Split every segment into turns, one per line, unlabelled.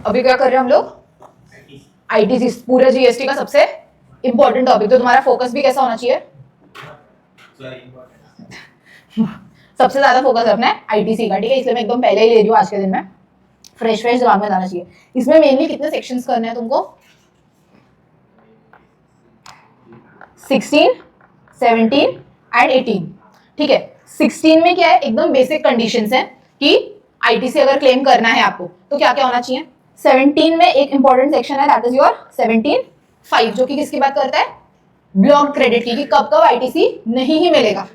अभी क्या कर रहे हैं हम लोग? आईटीसी, पूरे जीएसटी का सबसे इंपॉर्टेंट टॉपिक। तो तुम्हारा फोकस भी कैसा होना चाहिए? सबसे ज्यादा फोकस रखना है आईटीसी का, ठीक है? इसलिए मैं एकदम पहले ही ले रही हूँ आज के दिन में, फ्रेश दिमाग में जाना चाहिए। इसमें मेनली कितने सेक्शंस करने हैं तुमको? 16, 17 एंड 18, ठीक है? 16 में क्या है, एकदम बेसिक कंडीशंस है कि आईटीसी अगर क्लेम करना है आपको तो क्या क्या होना चाहिए। 17 में एक इंपॉर्टेंट सेक्शन है, दैट इज योर 17(5), जो कि किसकी बात करता है? ब्लॉक क्रेडिट की, कि कब कब आईटीसी नहीं ही मिलेगा।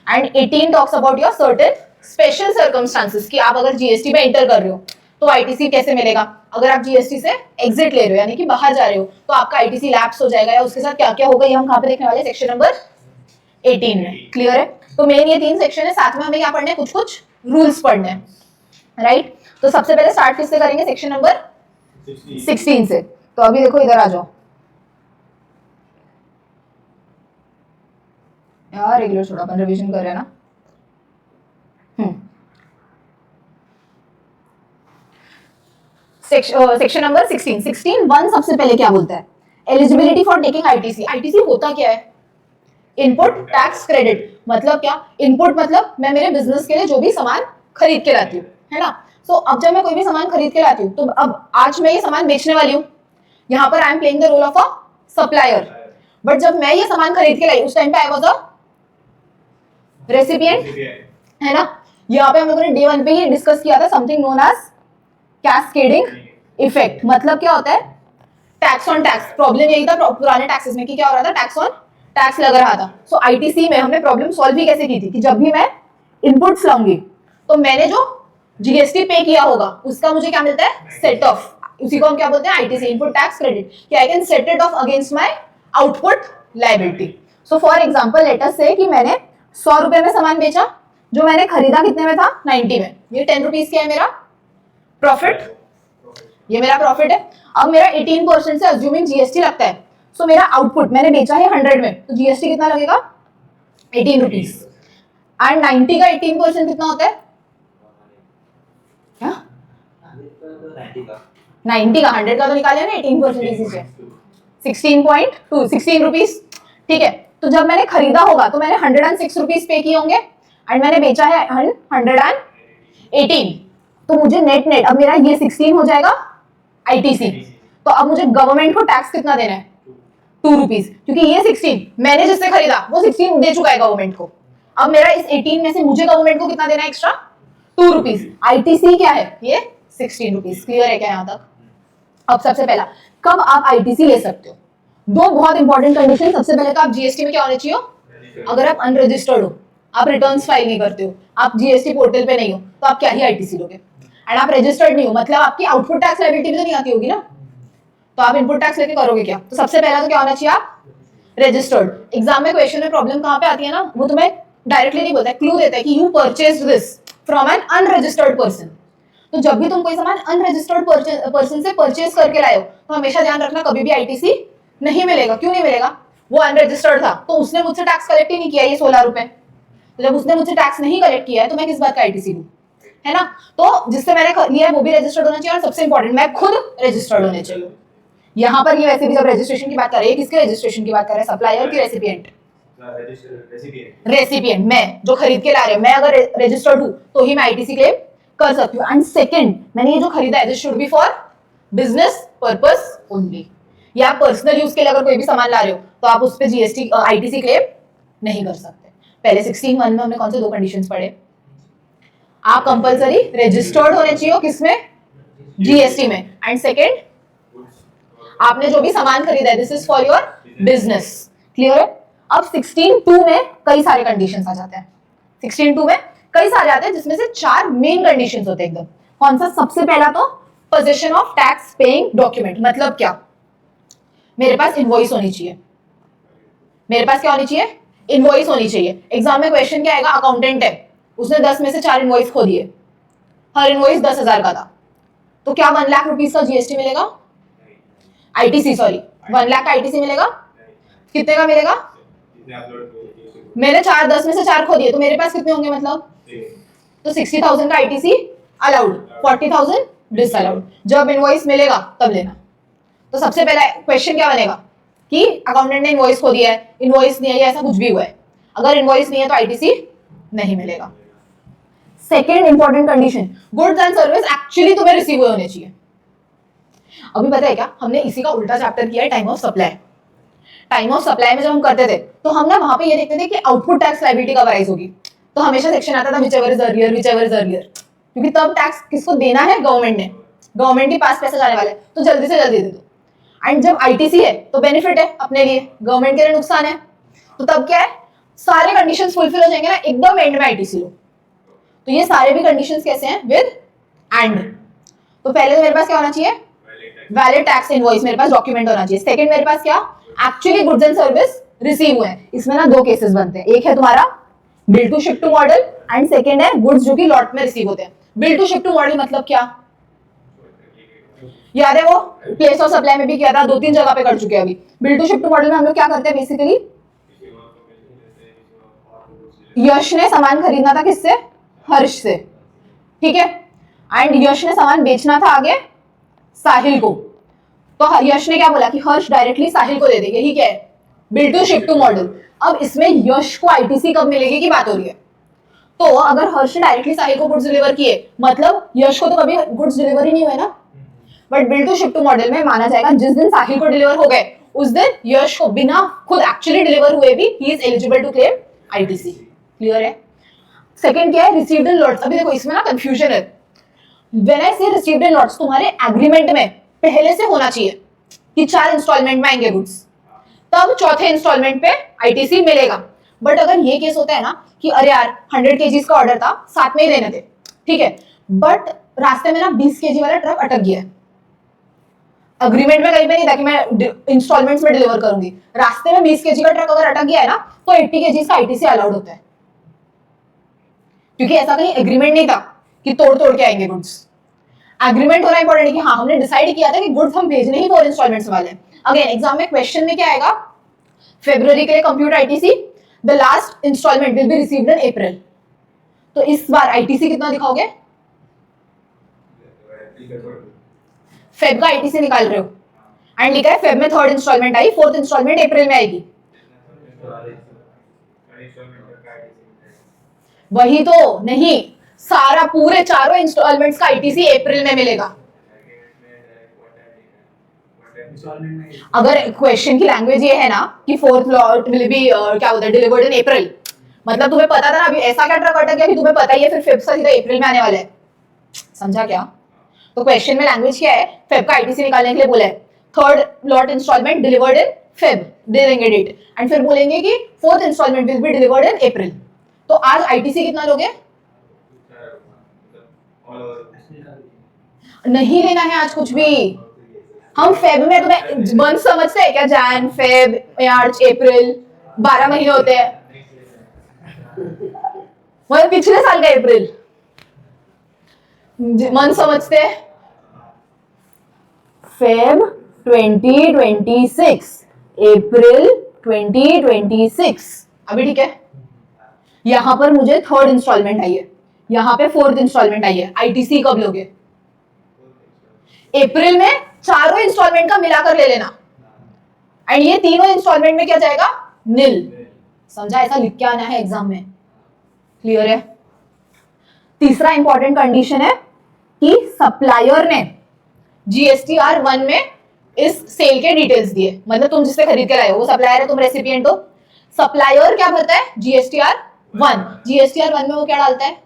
And 18 talks about your certain special circumstances, कि आप अगर जीएसटी में एंटर कर रहे हो तो आईटीसी कैसे मिलेगा। अगर आप जीएसटी से एग्जिट ले रहे हो, यानी कि बाहर जा रहे हो, तो आपका आईटीसी लैप्स हो जाएगा, या उसके साथ क्या क्या होगा ये हम कहां पे देखने वाले? सेक्शन नंबर 18 में। क्लियर है? तो मेन ये 3 सेक्शन है, साथ में हमें क्या पढ़ना है? कुछ कुछ रूल्स पढ़ने हैं, राइट? तो सबसे पहले स्टार्ट किससे करेंगे? सेक्शन नंबर 16 से। तो अभी देखो, इधर आ जाओ यार, रेगुलर छोड़ा, अपन रिवीजन कर रहे हैं ना। सेक्शन नंबर 16(1) सबसे पहले क्या बोलता है? Eligibility for taking ITC. ITC होता क्या है? Input tax credit. मतलब क्या? इनपुट मतलब मैं मेरे बिजनेस के लिए जो भी सामान खरीद के लाती हूँ, है ना? सो अब जब मैं कोई भी सामान खरीद के लाती हूँ, तो अब आज मैं ये सामान बेचने वाली हूँ, यहाँ पर I am playing the role of a supplier. But जब मैं ये सामान खरीद के लाई, उस टाइम पे आई वाज अ रेसिपिएंट, है ना? यहाँ पे हम लोगों ने डे 1 पे ही डिस्कस किया था something known as cascading effect. मतलब क्या होता है? Tax on tax. प्रॉब्लम यही था पुराने टैक्सेस में कि क्या हो रहा था? टैक्स ऑन टैक्स लग रहा था। सो आईटीसी में हमने प्रॉब्लम सॉल्व भी कैसे की थी कि जब भी मैं इनपुट्स लाऊंगी तो मैंने जो जीएसटी पे किया होगा उसका मुझे क्या मिलता है? Set of. उसी को हम क्या बोलते हैं? आईटीसी, इनपुट टैक्स क्रेडिट, कि I can set it of against my output liability. So for example let us से कि मैंने 100 रुपए में सामान बेचा, जो मैंने खरीदा कितने में था? 90 में। ये 10 रुपीज क्या है मेरा? प्रॉफिट। ये मेरा प्रॉफिट है। अब मेरा 18% से अज्यूमिंग जीएसटी लगता है, सो मेरा आउटपुट मैंने बेचा है 100 में, तो जीएसटी कितना लगेगा? 18 रुपीज। एंड 90 का 18% कितना होता है? 90 का 100 का तो निकाले ना 18% इसी से 16.2 16 रुपीज, ठीक है? तो जब मैंने खरीदा होगा तो मैंने 106 रुपीज पे किए होंगे एंड मैंने बेचा है 118, तो मुझे नेट नेट अब मेरा ये 16 हो जाएगा आईटीसी। तो अब मुझे गवर्नमेंट को टैक्स कितना देना है? 2 रुपीज, क्योंकि ये 16 मैंने जिससे खरीदा वो 16 दे चुका है गवर्नमेंट को। अब मेरा इस 18 में से मुझे गवर्नमेंट को कितना देना है एक्स्ट्रा? 2 रुपीज। आईटीसी क्या है? ये 16 रुपीज। क्लियर है क्या यहाँ तक? अब सबसे पहला, कब आप आईटीसी ले सकते हो? दो बहुत इंपॉर्टेंट कंडीशन। सबसे पहले तो आप जीएसटी में क्या होने चाहिए? अगर आप अनरजिस्टर्ड हो, आप रिटर्न्स फाइल नहीं करते हो, आप जीएसटी पोर्टल पे नहीं हो, तो आप क्या ही आईटीसी लोगे? एंड आप रजिस्टर्ड नहीं हो, मतलब आपकी आउटपुट टैक्स लायबिलिटी भी तो नहीं आती होगी ना, तो आप इनपुट टैक्स लेके करोगे क्या? तो सबसे पहला तो क्या होना चाहिए? आप रजिस्टर्ड। एग्जाम में क्वेश्चन में प्रॉब्लम कहां पे आती है ना, वो तुम्हें डायरेक्टली नहीं बोलता है, क्लू देता है कि you purchased this from N unregistered person. तो जब भी तुम कोई सामान अनरजिस्टर्ड पर्सन से परचेज करके लाए हो, तो हमेशा ध्यान रखना कभी भी आईटीसी नहीं मिलेगा। क्यों नहीं मिलेगा? वो अनरजिस्टर्ड था, तो उसने मुझसे टैक्स कलेक्ट ही नहीं किया, ये 16 रुपए। तो जब उसने मुझसे टैक्स नहीं कलेक्ट किया है तो मैं किस बात का आईटीसी लूं, है ना? तो जिससे मैंने लिया है वो भी रजिस्टर्ड होना चाहिए, और सबसे इंपॉर्टेंट मैं खुद रजिस्टर्ड होने चाहिए। यहाँ पर ये वैसे भी जब रजिस्ट्रेशन की बात कर रहे हैं, किसके रजिस्ट्रेशन की बात कर रहे हैं? सप्लायर की रेसिपिएंट? रेसिपिएंट। मैं जो खरीद के ला रहे हैं, मैं अगर रजिस्टर्ड हूं तो ही मैं आईटीसी क्लेम कर सकती हूँ। एंड सेकंड, मैंने ये जो खरीदा है this should be for business purpose only, या पर्सनल यूज के लिए अगर कोई भी सामान ला रहे हो तो आप उस पे जीएसटी आईटीसी क्लेम नहीं कर सकते। पहले 16(1) में हमने कौन से दो कंडीशंस पढ़े? आप कंपलसरी रजिस्टर्ड होने चाहिए, किसमें? जीएसटी में। एंड सेकंड, आपने जो भी सामान खरीदा है this is for your business. Clear है? अब 16(2) में कई सारे कंडीशंस आ जाते हैं। 16(2) में कई सारे आते हैं, जिसमें से 4 मेन कंडीशंस होते हैं एकदम। कौन सा? सबसे पहला तो position of tax paying document. मतलब क्या? मेरे पास इनवॉइस होनी चाहिए। मेरे पास क्या होनी चाहिए? इनवॉइस होनी चाहिए। एग्जाम में क्वेश्चन क्या आएगा? अकाउंटेंट है, उसने 10 में से 4 इनवॉइस खो दिए, हर इनवॉइस 10,000 का था, तो क्या 1 लाख रुपीज का जीएसटी मिलेगा? आईटीसी, सॉरी 1 लाख का आईटीसी मिलेगा? कितने का मिलेगा? मैंने 10 में से 4 खो दिए, तो मेरे पास कितने होंगे? मतलब तो 60,000 का आईटीसी अलाउड, 40,000 डिसअलाउड। जब इनवॉइस मिलेगा तब लेना। तो सबसे पहला क्वेश्चन क्या बनेगा कि अकाउंटेंट ने इनवॉइस खो दिया है, इनवॉइस नहीं है, ऐसा कुछ भी हुआ है। अगर इनवॉइस नहीं है तो आईटीसी नहीं मिलेगा। Second important condition, goods and service actually तुम्हें रिसीव होने चाहिए। अभी पता है क्या, हमने इसी का उल्टा चैप्टर किया है, time of supply. Time of supply में जब हम करते थे तो हम ना वहां पे ये देखते थे कि आउटपुट टैक्स लायबिलिटी कब राइज होगी। तो हमेशा सेक्शन आता था whichever is earlier, whichever is earlier, क्योंकि तब टैक्स किसको देना है, गवर्नमेंट ने, गवर्नमेंट के पास पैसा जाने वाला है, तो जल्दी से जल्दी दे दो। एंड जब आईटीसी है तो बेनिफिट है अपने लिए, गवर्नमेंट के लिए नुकसान है। तो तब क्या है, सारे कंडीशंस फुलफिल हो जाएंगे ना, एकदम एंड में आईटीसी लो। तो ये सारे भी कंडीशंस कैसे हैं, विद एंड। तो पहले तो मेरे पास क्या होना चाहिए, वैलिड टैक्स इनवॉइस, मेरे पास डॉक्यूमेंट होना चाहिए। सेकंड मेरे पास क्या, actually goods and service receive हुए हैं। इसमें ना दो केसेस बनते हैं, एक है तुम्हारा bill to ship to model and second है गुड्स जो कि लॉट में रिसीव होते हैं। Bill to ship to model मतलब क्या, याद है वो प्लेस ऑफ सप्लाई में भी किया था, 2-3 जगह पे कर चुके हैं अभी। Bill to ship to model में हम लोग क्या करते हैं, बेसिकली यश ने सामान खरीदना था किससे, हर्ष से, ठीक है, एंड यश ने सामान बेचना था आगे साहिल को। तो यश ने क्या बोला कि हर्ष डायरेक्टली साहिल को दे देंगे, यही क्या है, bill to ship to model. अब इसमें यश को आईटीसी कब मिलेगी की बात हो रही है। तो अगर हर्ष ने डायरेक्टली साहिल को गुड्स डिलीवर किए, मतलब यश को तो कभी गुड्स डिलीवर ही नहीं हुए ना, but bill to ship to model में माना जाएगा जिस दिन साहिल को डिलीवर हो गए उस दिन यश को बिना खुद एक्चुअली डिलीवर हुए भी ही is eligible to claim ITC. Clear है। सेकंड क्या है, रिसीव्ड इन लॉट्स। अभी देखो इसमें ना कंफ्यूजन है। व्हेन आई से रिसीव्ड इन लॉट्स, तुम्हारे एग्रीमेंट में पहले से होना चाहिए कि 4 इंस्टॉलमेंट में आएंगे गुड्स, तब चौथे इंस्टॉलमेंट पे आईटीसी मिलेगा। बट अगर ये केस होता है ना कि अरे यार 100 केजीज का ऑर्डर था, साथ में ही देने थे, ठीक है, बट रास्ते में ना 20 केजी वाला ट्रक अटक गया है, अग्रीमेंट में कहीं पे नहीं था कि मैं इंस्टॉलमेंट्स में डिलीवर करूंगी, रास्ते में 20 केजी का ट्रक अगर अटक गया है ना तो 80 केजीज का आईटीसी अलाउड होता है, क्योंकि ऐसा कहीं एग्रीमेंट नहीं था कि तोड़ तोड़ के आएंगे गुड्स। एग्रीमेंट होना इंपॉर्टेंट है कि हाँ हमने डिसाइड किया था कि गुड्स हम भेजने ही 4 इंस्टॉलमेंट्स वाले हैं। अगेन एग्जाम में क्वेश्चन में क्या आएगा, फरवरी के लिए computer ITC, the last installment will be received in April. तो इस बार आईटीसी कितना दिखाओगे, फेब का आईटीसी निकाल रहे हो एंड लिखा है फेब में 3rd इंस्टॉलमेंट आई, 4th इंस्टॉलमेंट अप्रैल में आएगी। वही तो नहीं, सारा पूरे चारों इंस्टॉलमेंट्स का आईटीसी अप्रैल में मिलेगा। अगर क्वेश्चन की लैंग्वेज ये है ना कि 4th लॉट विल बी क्या होता है डिलीवर्ड इन अप्रैल, मतलब तुम्हें पता था ना अभी ऐसा क्या ट्रक अटक गया कि तुम्हें पता ही है फिर फेब से सीधा अप्रैल में आने वाला है, समझा क्या। तो क्वेश्चन में लैंग्वेज क्या है, फेब का आईटीसी निकालने के लिए बोला है 3rd lot installment delivered in Feb, दे देंगे डेट, एंड फिर बोलेंगे कि 4th installment will be delivered in April. तो आज आईटीसी कितना लोगे, नहीं लेना है आज कुछ भी। हम फेब में तुम्हें मंथ समझते हैं क्या, जैन फेब मार्च अप्रैल 12 महीने होते हैं, मतलब पिछले साल का अप्रैल मंथ समझते हैं। फेब 2026, अप्रैल 2026, अभी ठीक है। यहां पर मुझे 3rd इंस्टॉलमेंट आई है, यहां पे 4th इंस्टॉलमेंट आई है, आईटीसी कब लोगे, अप्रैल में चारों इंस्टॉलमेंट का मिलाकर ले लेना, एंड ये तीनों इंस्टॉलमेंट में क्या जाएगा, नील। समझा, ऐसा लिख के आना है एग्जाम में। क्लियर है। तीसरा इंपॉर्टेंट कंडीशन है कि सप्लायर ने जीएसटीआर 1 में इस सेल के डिटेल्स दिए, मतलब तुम जिससे खरीद के लाए हो वो सप्लायर है, तुम रेसिपिएंट हो। सप्लायर क्या भरता है, जीएसटीआर 1। जीएसटीआर 1 में वो क्या डालता है,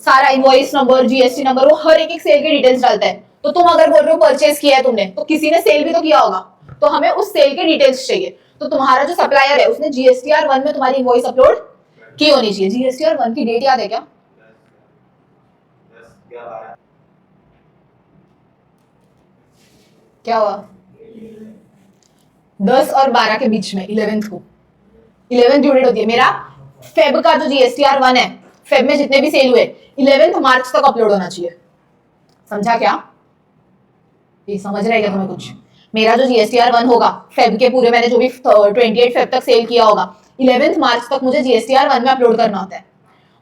सारा इनवॉइस नंबर, जीएसटी नंबर, वो हर एक सेल के डिटेल्स डालता है। तो तुम अगर बोल रहे हो परचेज किया है तुमने, तो किसी ने सेल भी तो किया होगा, तो हमें उस सेल के डिटेल्स चाहिए। तो तुम्हारा जो सप्लायर है उसने जीएसटीआर 1 में तुम्हारी इनवॉइस अपलोड की होनी चाहिए। जीएसटीआर 1 की डेट याद है क्या, क्या हुआ, 10 और 12 के बीच में, 11th को, 11th ड्यू डेट होती है। मेरा फेब का जो जीएसटीआर 1 है, फेब में जितने भी सेल हुए 11th मार्च तक अपलोड होना चाहिए। समझा क्या, ये समझ रहे क्या तुम्हें कुछ। मेरा जो जीएसटीआर 1 होगा फेब के पूरे, मैंने जो भी 28 फेब तक सेल किया होगा, 11th मार्च तक मुझे जीएसटीआर 1 में अपलोड करना होता है।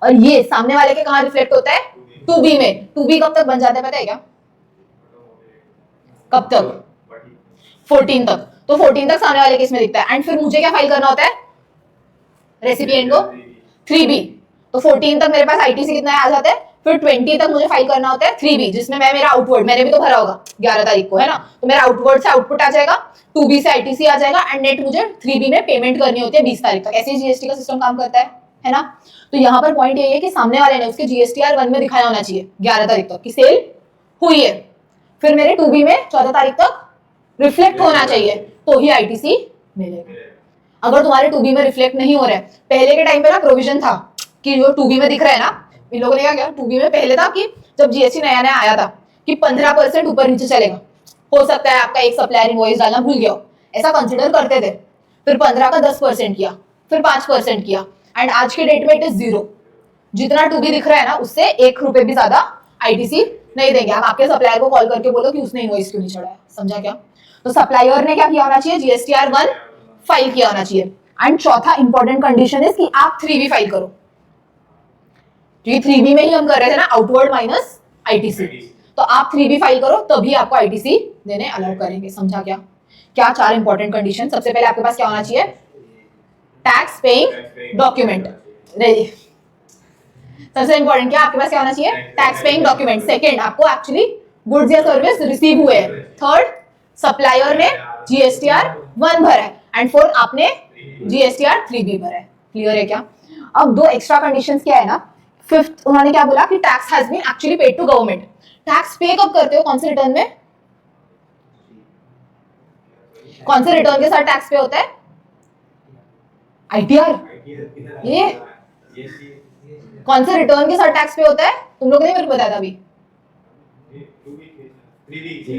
और ये सामने वाले के कहां रिफ्लेक्ट होता है, 2B में 2B कब तक बन जाता है पता है क्या? कब तक? 14 तक। तो 14 तक सामने वाले केस में दिखता है। एंड फिर मुझे क्या फाइल करना होता है रेसिपिएंट को? 3B। तो 14 तक मेरे पास आईटीसी कितना है आ जाता है, फिर 20 तक मुझे फाइल करना होता है 3B, जिसमें मैं मेरा आउटवर्ड मैंने भी तो भरा होगा 11 तारीख को, है ना, तो मेरा आउटवर्ड से आउटपुट आ जाएगा, 2B से आईटीसी आ जाएगा, एंड नेट मुझे 3B में पेमेंट करनी होती है 20 तारीख तक। ऐसे ही जीएसटी का सिस्टम काम करता है ना। तो यहाँ पर पॉइंट ये है कि सामने वाले ने उसके जीएसटीआर 1 में दिखाया होना चाहिए 11 तारीख तक कि सेल हुई है, फिर मेरे 2B में 14 तारीख तक रिफ्लेक्ट होना चाहिए, तो ही आईटीसी मिलेगा। अगर तुम्हारे 2B में रिफ्लेक्ट नहीं हो रहा है, पहले के टाइम पे ना प्रोविजन था कि जो 2B में दिख रहा है ना, इन लोगों ने क्या किया 2B में पहले था कि जब जीएसटी नया नया आया था कि 15% ऊपर नीचे चलेगा, हो सकता है आपका एक सप्लायर इनवॉइस डालना भूल गया हो, ऐसा कंसिडर करते थे, फिर 15 का 10% किया, फिर 5% किया, एंड आज के डेट में इट इज 0। जितना 2B दिख रहा है ना उससे 1 रुपए भी ज्यादा आईटीसी नहीं देंगे। आप आपके सप्लायर को कॉल करके बोलो कि उसने इनवॉइस क्यों नहीं चढ़ाया, समझा क्या? तो सप्लायर ने क्या किया होना चाहिए, जीएसटीआर 1 फाइल किया होना चाहिए। एंड चौथा इंपॉर्टेंट कंडीशन है कि आप 3B फाइल करो, क्योंकि 3B में ही हम कर रहे थे ना आउटवर्ड माइनस आईटीसी, तो आप 3B फाइल करो तभी आपको आईटीसी देने अलाउ करेंगे, समझा क्या? क्या 4 इंपॉर्टेंट कंडीशन? सबसे पहले आपके पास क्या होना चाहिए, टैक्स पेइंग डॉक्यूमेंट। सबसे इंपॉर्टेंट क्या आपके पास क्या होना चाहिए, टैक्स पेइंग डॉक्यूमेंट। सेकंड, आपको एक्चुअली गुड्स या सर्विस रिसीव हुए हैं। थर्ड, सप्लायर ने जीएसटीआर 1 भरा है, एंड फोर्थ आपने जीएसटीआर 3B भरा है। क्लियर है क्या? अब 2 एक्स्ट्रा कंडीशंस क्या है ना, फिफ्थ उन्होंने क्या बोला कि tax has been actually paid to government. Tax pay कब करते हो, कौन से रिटर्न में, कौन से रिटर्न के साथ टैक्स पे होता है, आईटीआर। ये कौन से रिटर्न के साथ टैक्स पे होता है, तुम लोगों ने मेरे को बताया था अभी,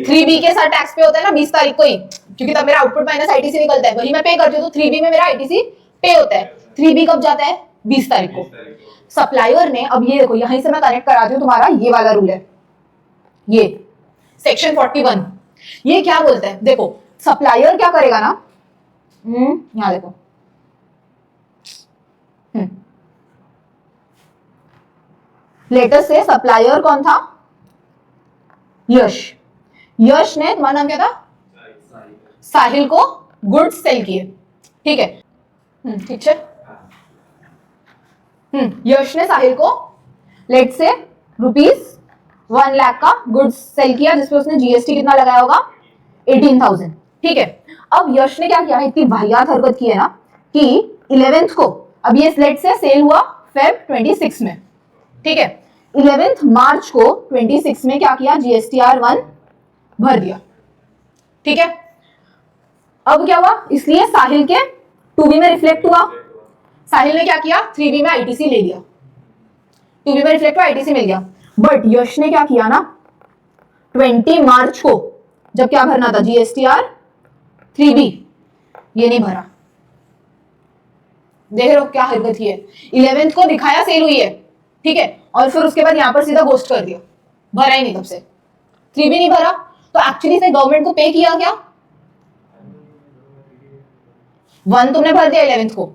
3B के साथ टैक्स पे होता है ना 20 तारीख को ही, क्योंकि तब मेरा आउटपुट माइनस आईटीसी निकलता है, वही मैं पे करती हूँ, तो 3B में मेरा आईटीसी पे होता है। 3B कब जाता है, 20 तारीख को। सप्लायर ने, अब ये देखो यहीं से मैं कनेक्ट कराती हूँ, तुम्हारा ये वाला रूल है, ये सेक्शन 41, ये क्या बोलता है, देखो सप्लायर क्या करेगा ना, यहां देखो, लेटेस्ट से सप्लायर कौन था, यश। यश ने, तुम्हारा नाम क्या था, साहिल को गुड्स सेल किए, ठीक है, ठीक है, यश ने साहिल को लेट से ₹1 लाख का गुड्स सेल किया, जिसपे उसने जीएसटी कितना लगाया होगा, 18,000, ठीक है। अब यश ने क्या किया, इतनी वाहियात हरकत की है ना कि 11th को, अब ये लेट से सेल हुआ Feb 26 में, ठीक है, 11th मार्च को 26 में क्या किया, जीएसटीआर 1 भर दिया, ठीक है। अब क्या हुआ, इसलिए साहिल के 2B में रिफ्लेक्ट हुआ, साहिल ने क्या किया 3B में आईटीसी ले लिया, 2B में रिफ्लेक्ट हुआ, आईटीसी मिल गया। बट यश ने क्या किया ना, 20 मार्च को जब क्या भरना था, जीएसटीआर 3B, ये नहीं भरा। देख रहे हो क्या हरकत की है, 11th को दिखाया सेल हुई है, ठीक है, और फिर उसके बाद यहां पर सीधा घोस्ट कर दिया, भरा ही नहीं, तब से 3B नहीं भरा, तो एक्चुअली से गवर्नमेंट को पे किया क्या, 1 तुमने भर दिया 11th को,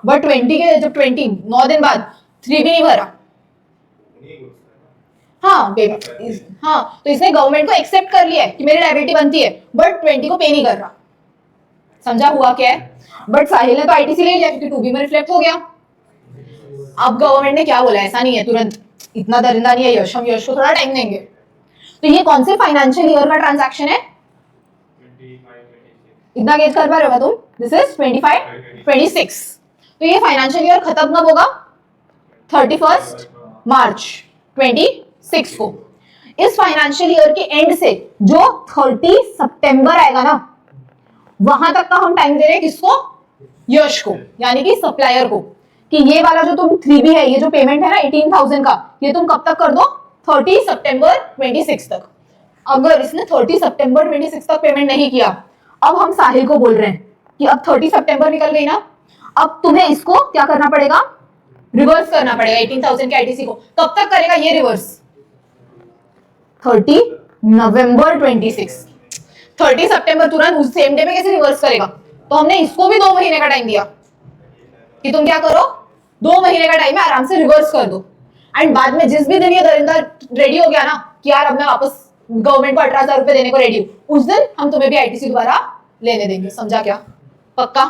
बट 20 के जब 9 दिन बाद 3B नहीं भरा, हाँ हाँ, तो इसने गवर्नमेंट को एक्सेप्ट कर लिया है कि मेरी लायबिलिटी बनती है, बट 20 को पे नहीं कर रहा, समझा हुआ क्या है। बट साहिल ने तो आईटीसी ले लिया क्योंकि 2B में रिफ्लेक्ट हो गया। अब गवर्नमेंट ने क्या बोला, ऐसा नहीं है तुरंत, इतना दरिंदा नहीं है यश, हम यश को थोड़ा टाइम देंगे। तो ये कौन से फाइनेंशियल ईयर का ट्रांजैक्शन है, इतना गेज कर पा रहे हो तुम, दिस इज 25-26, तो ये फाइनेंशियल ईयर खत्म कब होगा, 31 मार्च 26 को। इस फाइनेंशियल ईयर के एंड से जो 30 सितंबर आएगा ना, वहां तक का हम टाइम दे रहे हैं किसको, यश को, यानी कि सप्लायर को, कि ये वाला जो तुम 3B है, ये जो पेमेंट है ना 18,000 का, ये तुम कब तक कर दो, 30 सितंबर 26 तक। अगर इसने 30 सितंबर 26 तक पेमेंट नहीं किया, अब हम साहिल को बोल रहे हैं कि अब 30 सितंबर निकल गई ना, अब तुम्हें इसको क्या करना पड़ेगा, रिवर्स करना पड़ेगा 18,000 के आईटीसी को। कब तक करेगा ये रिवर्स, 30 नवंबर 26। 30 सितंबर तुरंत उस सेम डे में कैसे रिवर्स करेगा, तो हमने इसको भी 2 महीने का टाइम दिया कि तुम क्या करो, 2 महीने का टाइम है, आराम से रिवर्स कर दो। एंड बाद में जिस भी दिन ये दरिंदा रेडी हो गया ना कि यार अब मैं वापस गवर्नमेंट को 18,000 रुपए देने को रेडी हूँ, उस दिन हम तुम्हें भी आईटीसी दोबारा लेने देंगे, समझा क्या? पक्का?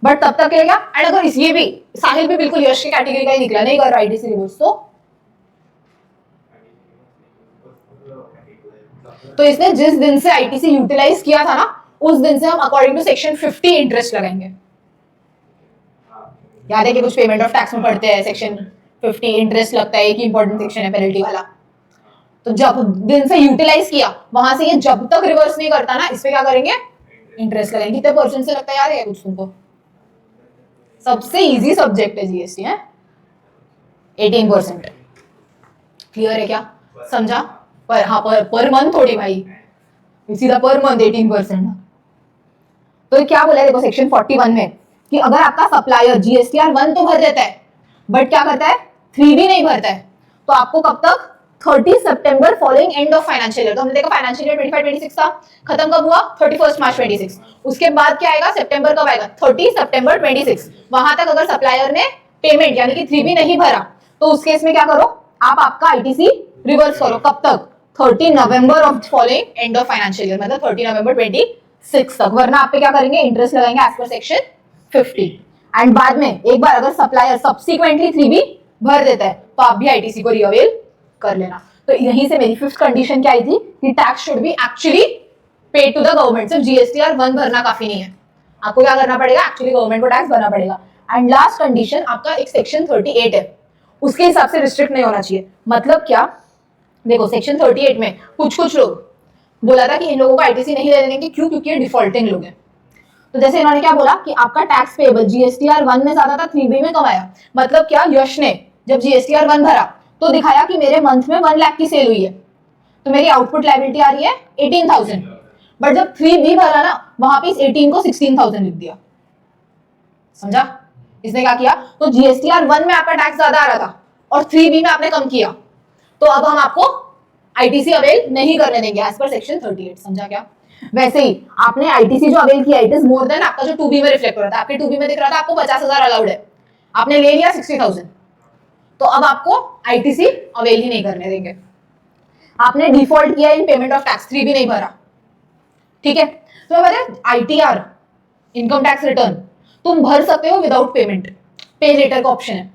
बट तब तक क्या? एंड अगर ये भी साहिल भी बिल्कुल यश की कैटेगरी का ही निकला, नहीं कर रहा आईटीसी रिवर्स, तो इसने जिस दिन से आईटीसी यूटिलाइज किया था ना, उस दिन से हम अकॉर्डिंग टू सेक्शन 50 इंटरेस्ट लगाएंगे। याद है कि कुछ पेमेंट ऑफ टैक्स में पढ़ते हैं सेक्शन 50 इंटरेस्ट लगता है, एक इंपॉर्टेंट सेक्शन है पेनल्टी वाला। तो जब दिन से यूटिलाइज किया वहां से ये जब तक रिवर्स नहीं करता ना, इस पे क्या करेंगे? इंटरेस्ट लगाएंगे। कितने परसेंट से लगता है याद है कुछ तुमको? सबसे इजी सब्जेक्ट है जीएसटी है, 18%। क्लियर है क्या? समझा? पर हाँ पर मंथ थोड़ी भाई, सीधा पर मंथ 18%। तो क्या बोला है देखो सेक्शन 41 में कि अगर आपका सप्लायर जीएसटीआर 1 तो भर देता है बट क्या करता है 3B नहीं भरता है, तो आपको कब तक? 30 September following end of financial year. तो हमने देखा फाइनेंशियल ईयर 25-26 था, खत्म कब हुआ? 31 मार्च 26। उसके बाद क्या आएगा? सितंबर कब आएगा? 30 सितंबर 26। वहां तक अगर सप्लायर ने पेमेंट यानी कि 3B नहीं भरा तो उस केस में क्या करो आप? आपका आईटीसी रिवर्स करो। कब तक? 30 November of following end of financial year, मतलब 30 नवंबर 26 तक। वरना आप पे क्या करेंगे? इंटरेस्ट लगाएंगे एज पर सेक्शन 50। एंड बाद में एक बार अगर सप्लायर सब्सिक्वेंटली 3B भर देता है तो आप भी आईटीसी को रिअवेल कर लेना। तो यहीं से मेरी 5th कंडीशन क्या आई थी कि tax should be actually paid to the government. सिर्फ जीएसटीआर 1 भरना काफी नहीं है, आपको क्या करना पड़ेगा? एक्चुअली गवर्नमेंट को टैक्स भरना पड़ेगा। एंड लास्ट कंडीशन आपका एक सेक्शन 38 है, उसके हिसाब से रिस्ट्रिक्ट नहीं होना चाहिए। मतलब क्या? देखो सेक्शन 38 में कुछ लोग बोला था कि इन लोगों को आईटीसी नहीं देने देंगे, क्यों? क्योंकि ये डिफॉल्टिंग लोग हैं। तो जैसे इन्होंने क्या बोला कि आपका टैक्स पेबल जीएसटीआर 1 में ज्यादा था, 3B में कमाया। मतलब क्या? यश ने जब जीएसटीआर 1 भरा तो दिखाया कि मेरे मंथ में 1 लाख की सेल हुई है, तो मेरी आउटपुट लायबिलिटी आ रही है 18,000। बट जब 3B भरा ना वहां पे इस 18 को 16,000 लिख दिया, समझा? इसने क्या किया? तो जीएसटीआर 1 में आपका टैक्स ज्यादा आ रहा था और 3B में आपने कम किया, तो अब हम आपको आईटीसी अवेल नहीं करने देंगे एज पर सेक्शन 38। समझा क्या? वैसे ही आपने आईटीसी जो अवेल किया इट इज मोर देन आपका जो 2B में रिफ्लेक्ट हो रहा था। आपके 2B में दिख रहा था आपको 50,000 अलाउड है, आपने ले लिया 60,000, तो अब आपको आईटीसी अवेल ही नहीं करने देंगे। आपने डिफॉल्ट किया इन पेमेंट ऑफ टैक्स, 3B नहीं भरा, ठीक है? तो मैं बता आईटीआर इनकम टैक्स रिटर्न तुम भर सकते हो विदाउट पेमेंट, पे लेटर का ऑप्शन है।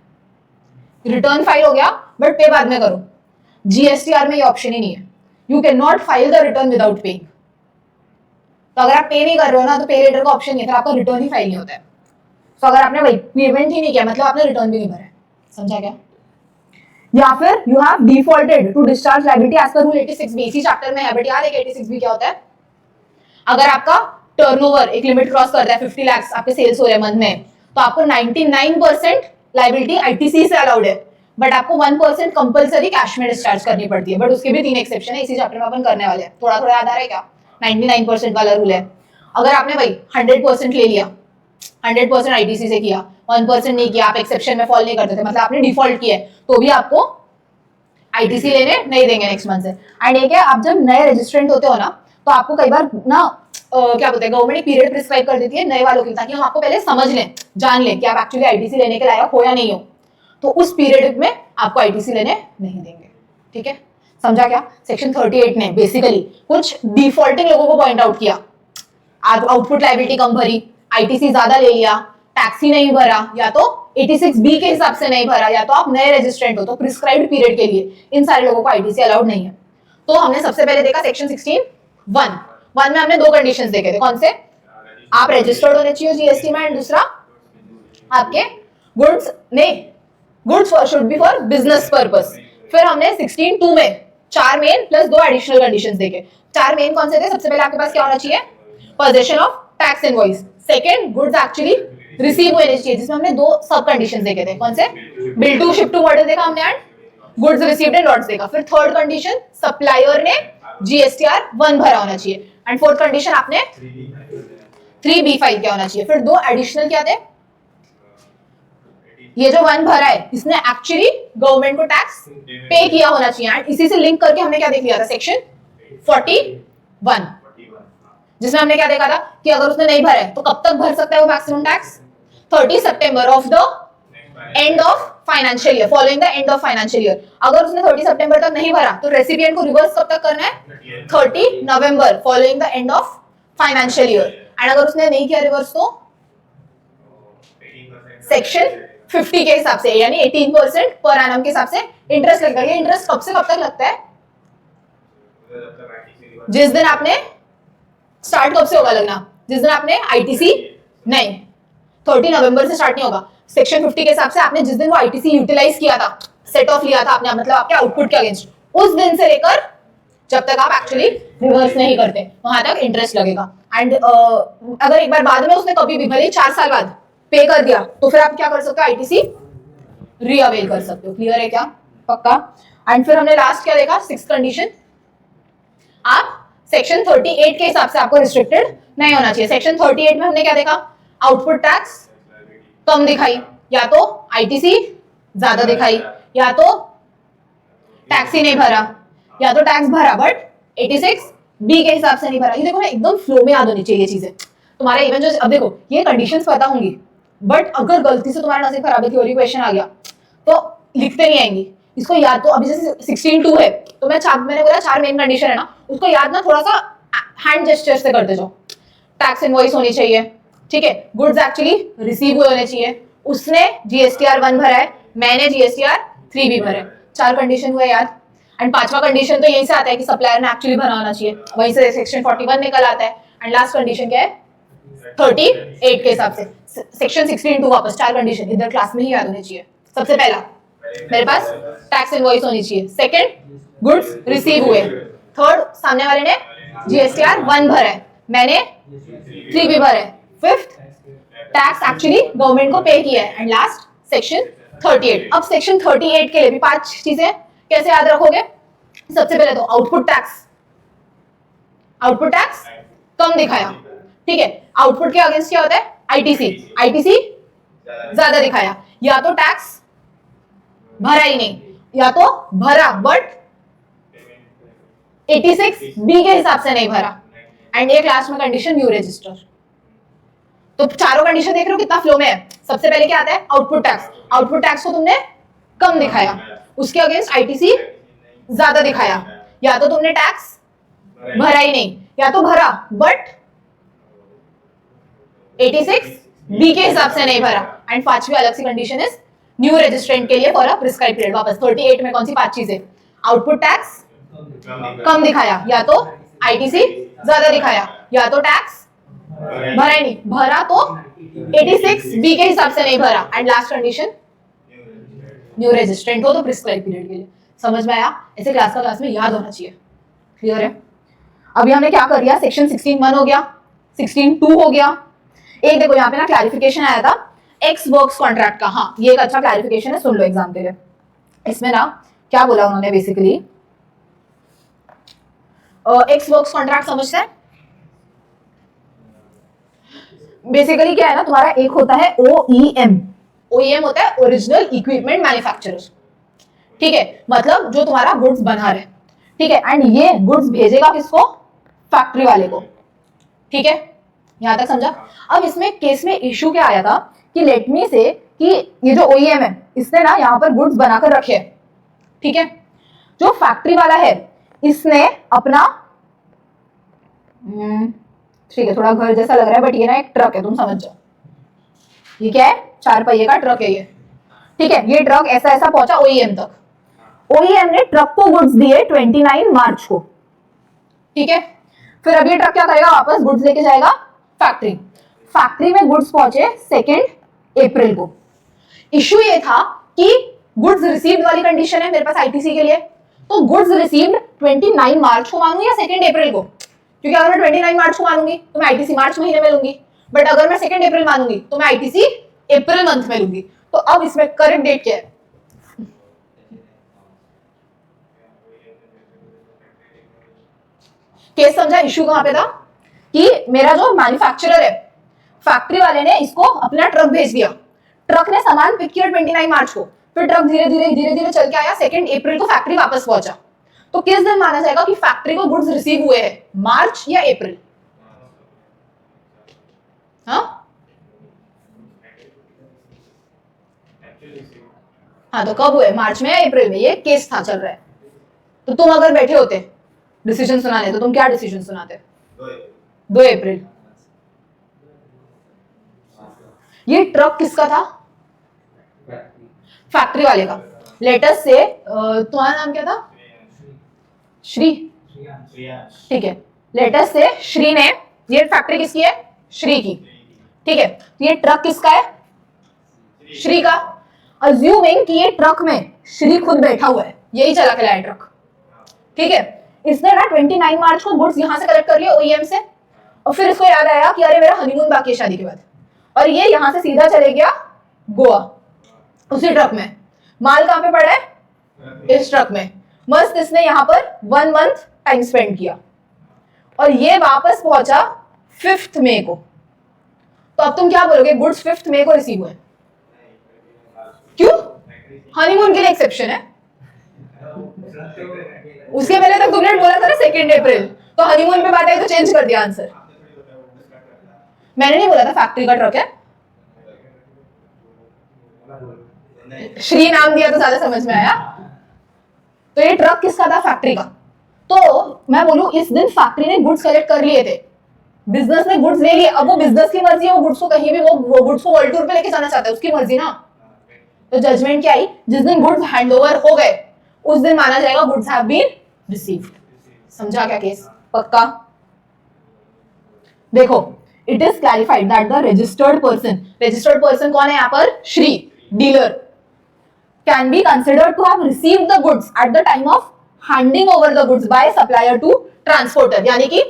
रिटर्न फाइल हो गया बट पे बाद में करो। जीएसटीआर में ये ऑप्शन ही नहीं है, you can not file the return without paying. तो अगर आप पे नहीं कर रहे हो ना तो पे लेटर का ऑप्शन नहीं है, फिर आपका रिटर्न ही फाइल नहीं होता है। तो अगर आपने वही पेमेंट ही नहीं किया मतलब आपने रिटर्न भी नहीं भरा है, समझा क्या? या फिर you have defaulted to discharge liability as per rule 86B, इसी चैप्टर में है बट यार एक 86B क्या होता है? अगर आपका टर्नओवर एक लिमिट क्रॉस करता है 50 लाख आपके सेल्स हो रहे हैं मंथ में, तो आपको 99% लायबिलिटी आईटीसी से अलाउड है, बट आपको 1% कंपलसरी कैश में डिस्चार्ज करनी पड़ती है। बट उसके भी 3 एक्सेप्शन है, इसी चैप्टर में अपन करने वाले हैं। थोड़ा थोड़ा याद आ रहा है क्या? 99% वाला रूल है। अगर आपने भाई 100% ले लिया, 100% आईटीसी से किया, 1% नहीं किया, आप एक्सेप्शन में फॉल नहीं करते थे, मतलब आपने डिफॉल्ट किया है, तो भी आपको आईटीसी लेने नहीं देंगे नेक्स्ट मंथ से। एंड एक है आप जब नए रजिस्ट्रेंट होते हो ना तो आपको कई बार ना क्या बोलते हैं गवर्नमेंट एक पीरियड प्रिस्क्राइब कर देती है नए वालों के लिए, ताकि हम आपको पहले समझ लें, जान लें कि आप एक्चुअली आईटीसी लेने के लायक हो या नहीं हो। तो उस पीरियड में आपको आईटीसी लेने नहीं देंगे, ठीक है? समझा क्या? सेक्शन 38 ने बेसिकली कुछ डिफॉल्टिंग लोगों को पॉइंट आउट किया, आउटपुट लायबिलिटी कम भरी, आईटीसी ज्यादा ले लिया, टैक्स ही नहीं भरा, या तो 86B के हिसाब से नहीं भरा, या तो आप नए रजिस्ट्रेंट हो तो प्रिस्क्राइब्ड पीरियड के लिए, इन सारे लोगों को आईटीसी अलाउड नहीं है। तो हमने सबसे पहले देखा सेक्शन 16(1) में हमने 2 कंडीशंस देखे थे। कौन से? आप रजिस्टर्ड होने चाहिए जीएसटी में, एंड दूसरा आपके गुड्स नहीं goods should be for business purpose. फिर हमने 16(2) में 4 मेन प्लस 2 एडिशनल कंडीशंस देखे। 4 मेन कौन से थे? सबसे पहले आपके पास क्या होना चाहिए? Position of tax invoice. Second, goods actually receive होने चाहिए, जिसमें हमने 2 सब कंडीशंस देखे थे। कौन से? Bill to ship to model देखा हमने, and goods received in lots देखा। फिर थर्ड कंडीशन सप्लायर ने जीएसटीआर 1 भरा होना चाहिए, एंड फोर्थ कंडीशन आपने 3B फाइल क्या होना चाहिए। फिर 2 एडिशनल क्या थे? ये जो 1 भरा है इसने एक्चुअली गवर्नमेंट को टैक्स पे किया होना चाहिए, एंड इसी से लिंक करके हमने क्या देख लिया था? सेक्शन 41, जिसमें हमने क्या देखा था कि अगर उसने नहीं भरा है तो कब तक भर सकता है वो maximum tax? 30 September of the end of financial year, following the end of financial year. अगर उसने 30 सितंबर तक नहीं भरा तो रेसिपिएंट को रिवर्स कब तक करना है? 30 November, following the end of financial year. And अगर उसने नहीं किया रिवर्स तो सेक्शन 50 के हिसाब से, यानी 18% पर एनम के हिसाब से इंटरेस्ट लगेगा। ये इंटरेस्ट कब से कब तक लगता है? जिस दिन आपने स्टार्ट, कब से होगा लगना? जिस दिन आपने आईटीसी, नहीं 30 नवंबर से स्टार्ट नहीं होगा। सेक्शन 50 के हिसाब से आपने जिस दिन वो आईटीसी यूटिलाइज किया था, सेट ऑफ लिया था आपने, मतलब आपके आउटपुट के अगेंस्ट, उस दिन से लेकर जब तक आप एक्चुअली रिवर्स नहीं करते वहां तक इंटरेस्ट लगेगा। एंड अगर एक बार बाद में उसने कभी भी, भले 4 साल बाद पे कर दिया, तो फिर आप क्या कर सकते हो? आईटीसी रीअवेल कर सकते हो। क्लियर है क्या? पक्का? एंड फिर हमने लास्ट क्या देखा? 6th कंडीशन, आप सेक्शन 38 के हिसाब से आपको रिस्ट्रिक्टेड नहीं होना चाहिए। सेक्शन 38 में हमने क्या देखा? आउटपुट टैक्स कम दिखाई, या तो आईटीसी ज्यादा दिखाई, या तो टैक्स ही नहीं भरा, या तो टैक्स भरा बट 86 बी के हिसाब से नहीं भरा। ये देखो ना, एकदम फ्लो में याद होनी चाहिए ये चीजें तुम्हारे। इवन जो अब देखो ये कंडीशंस पता होंगी, बट अगर गलती से तुम्हारा नसीब खराब है, थ्योरी क्वेश्चन आ गया तो लिखते नहीं आएंगी इसको याद। तो अभी जैसे 16(2) है, तो मैंने बोला 4 मेन कंडीशन है ना, उसको याद ना थोड़ा सा हैंड जेस्चर से करते जाओ। टैक्स इनवॉइस होनी चाहिए, ठीक है, गुड्स एक्चुअली रिसीव हुए होने चाहिए, उसने जीएसटीआर 1 भरा है, मैंने जीएसटीआर 3 भी भरा है। 4 कंडीशन हुए याद। एंड 5वां कंडीशन तो यहीं से आता है कि सप्लायर ने एक्चुअली भरा होना चाहिए, वहीं से सेक्शन 41 निकल आता है। एंड लास्ट कंडीशन क्या है? 38 के हिसाब से सेक्शन 16(2) वापस 4 कंडीशन इधर क्लास में ही याद होनी चाहिए। सबसे पहला मेरे पास टैक्स इनवॉइस होनी चाहिए, सेकंड गुड्स रिसीव हुए, थर्ड सामने वाले ने जीएसटीआर 1 भरा है, मैंने 3 भी भरा है, फिफ्थ टैक्स एक्चुअली गवर्नमेंट को पे किया है, एंड लास्ट सेक्शन 38। अब सेक्शन 38 के लिए भी 5 चीजें कैसे याद रखोगे? सबसे पहले तो आउटपुट टैक्स कम दिखाया, ठीक है, आउटपुट के अगेंस्ट क्या होता है? आईटीसी ज्यादा दिखाया, या तो टैक्स भरा ही नहीं, या तो भरा बट 86 बी के हिसाब से नहीं भरा। एंड ये क्लास में कंडीशन न्यू रजिस्टर। तो चारों कंडीशन देख रहे हो कितना फ्लो में है। सबसे पहले क्या आता है? आउटपुट टैक्स को तुमने कम दिखाया, उसके अगेंस्ट आईटीसी ज्यादा दिखाया, या तो तुमने टैक्स भरा ही नहीं, या तो भरा बट 86 बी के हिसाब से नहीं भरा। एंड 5वीं अलग सी कंडीशन इज न्यू रजिस्ट्रेंट के लिए फॉर अ प्रिस्क्राइब पीरियड। वापस 38 में कौन सी 5 चीजें? आउटपुट टैक्स कम दिखाया, या तो आईटीसी ज्यादा दिखाया, या तो टैक्स भरा ही नहीं, भरा तो 86 बी के हिसाब से नहीं भरा। And last condition new registrant हो तो प्रिस्क्राइब पीरियड के लिए। समझ में आया? ऐसे क्लास में याद होना चाहिए। क्लियर है? अभी हमने क्या कर लिया? सेक्शन 16(1) हो गया, 16(2) हो गया। एक देखो यहाँ पे ना क्लैरिफिकेशन आया था एक्स वर्क्स कॉन्ट्रैक्ट का। हाँ, ये एक अच्छा क्लैरिफिकेशन है, सुन लो एग्जाम के लिए। इसमें ना क्या बोला उन्होंने बेसिकली, एक्स वर्क्स कॉन्ट्रैक्ट समझते हैं? बेसिकली क्या है ना, तुम्हारा एक होता है OEM होता है ओरिजिनल इक्विपमेंट मैन्युफैक्चरर, ठीक है, मतलब जो तुम्हारा गुड्स बना रहे, ठीक है, एंड ये गुड्स भेजेगा किसको? फैक्ट्री वाले को, ठीक है, यहां तक समझा? अब इसमें केस में इशू क्या आया था कि लेट मी से कि ये जो OEM है इसने ना यहाँ पर गुड्स बनाकर रखे हैं, ठीक है, जो फैक्ट्री वाला है इसने अपना ठीक है, थोड़ा घर जैसा लग रहा है बट ये ना एक ट्रक है, तुम समझ जाओ। ये क्या है? 4 पहिए का ट्रक है ये, ठीक है। ये ट्रक ऐसा ऐसा पहुंचा OEM तक। OEM ने ट्रक को गुड्स दिए 29 मार्च को, ठीक है। फिर अब ये ट्रक क्या करेगा? वापस गुड्स लेके जाएगा फैक्ट्री में गुड्स पहुंचे 2 अप्रैल को। इशू ये था कि गुड्स रिसीव्ड वाली कंडीशन है मेरे पास आईटीसी के लिए, तो गुड्स रिसीव्ड 29 मार्च को मानूं या 2 अप्रैल को? क्योंकि अगर मैं 29 मार्च को मानूंगी तो मैं आईटीसी मार्च महीने में लूंगी, बट अगर मैं 2 अप्रैल मानूंगी तो मैं आईटीसी अप्रैल मंथ में लूंगी। तो अब इसमें करेक्ट डेट क्या है? केस समझा? इशू कहां पे था कि मेरा जो मैन्युफैक्चरर है, फैक्ट्री वाले ने इसको अपना ट्रक भेज दिया, ट्रक ने सामान पिक किया 29 मार्च को, फिर ट्रक धीरे धीरे चल के आया 2 अप्रैल को फैक्ट्री वापस पहुंचा। तो किस दिन माना जाएगा कि फैक्ट्री को गुड्स रिसीव हुए हैं, मार्च या अप्रैल? हाँ, हाँ तो कब हुए, मार्च में या अप्रैल में, ये केस था चल रहा है। तो तुम अगर बैठे होते डिसीजन सुनाने तो तुम क्या डिसीजन सुनाते? 2 अप्रैल। ये ट्रक किसका था? फैक्ट्री वाले का। लेटस से तुम्हारा नाम क्या था? श्री, ठीक है। लेटस से श्री ने, ये फैक्ट्री किसकी है? श्री की, ठीक है। ये ट्रक किसका है? श्री का। अज्यूमिंग कि ये ट्रक में श्री खुद बैठा हुआ है, यही चला के लाया ट्रक, ठीक है। इसने ना 29 मार्च को गुड्स यहां से कलेक्ट कर लिया ओईएम से, और फिर इसको याद आया कि अरे मेरा हनीमून बाकी है शादी के बाद, और ये यहां से सीधा चले गया गोवा उसी ट्रक में। माल कहां पे पड़ा है? इस ट्रक में। मस्त इसने यहां पर 1 मंथ टाइम स्पेंड किया, और ये वापस पहुंचा 5 मई को। तो अब तुम क्या बोलोगे? गुड्स 5 मई को रिसीव हुए, क्यों? हनीमून के लिए एक्सेप्शन है। उसके पहले तक तुमने बोला था ना 2 अप्रैल, तो हनीमून पे बात आई तो चेंज कर दिया आंसर। मैंने नहीं बोला था फैक्ट्री का ट्रक है, श्री नाम दिया तो ज्यादा समझ में आया। तो ये ट्रक किसका था? फैक्ट्री का। तो मैं बोलूं इस दिन फैक्ट्री ने गुड्स कलेक्ट कर लिए थे, बिजनेस ने गुड्स ले लिए। अब वो बिजनेस की मर्जी है, वो गुड्स को कहीं भी वो गुड्स को वर्ल्ड टूर पे लेके जाना चाहता है, उसकी मर्जी ना। तो जजमेंट क्या आई? जिस दिन गुड्स हैंडओवर हो गए उस दिन माना जाएगा गुड्स हैव बीन रिसीव्ड। समझा क्या केस? पक्का? देखो, it is clarified that the registered person कौन है यहाँ पर? Shri, dealer, can be considered to have received the goods at the time of handing over the goods by supplier to transporter. यानी कि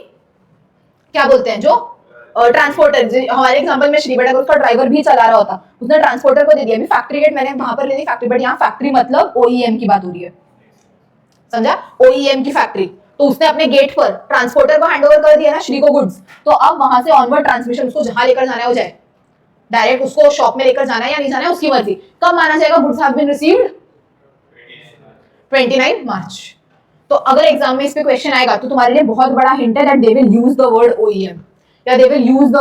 क्या बोलते हैं, जो ट्रांसपोर्टर, हमारे एग्जांपल में श्री बेटा का उसका ड्राइवर भी चला रहा होता, उसने ट्रांसपोर्टर को दे दिया। अभी फैक्ट्री गेट मैंने वहां पर ले ली फैक्ट्री, बट यहाँ फैक्ट्री मतलब ओईएम की बात हो रही है, समझा? ओईएम की फैक्ट्री। तो उसने अपने गेट पर ट्रांसपोर्टर को हैंडओवर कर दिया ना श्री को गुड्स, तो अब वहां से ऑनवर्ड ट्रांसमिशन उसको जहां लेकर जाना है हो जाए, डायरेक्ट उसको शॉप में लेकर जाना है या नहीं जाना है उसकी मर्जी। कब माना जाएगा गुड्स हैव बीन रिसीव्ड? 29 मार्च। तो अगर एग्जाम में इस पे क्वेश्चन आएगा तो तुम्हारे लिए बहुत बड़ा हिंट है that they will use the word OEM, या they will use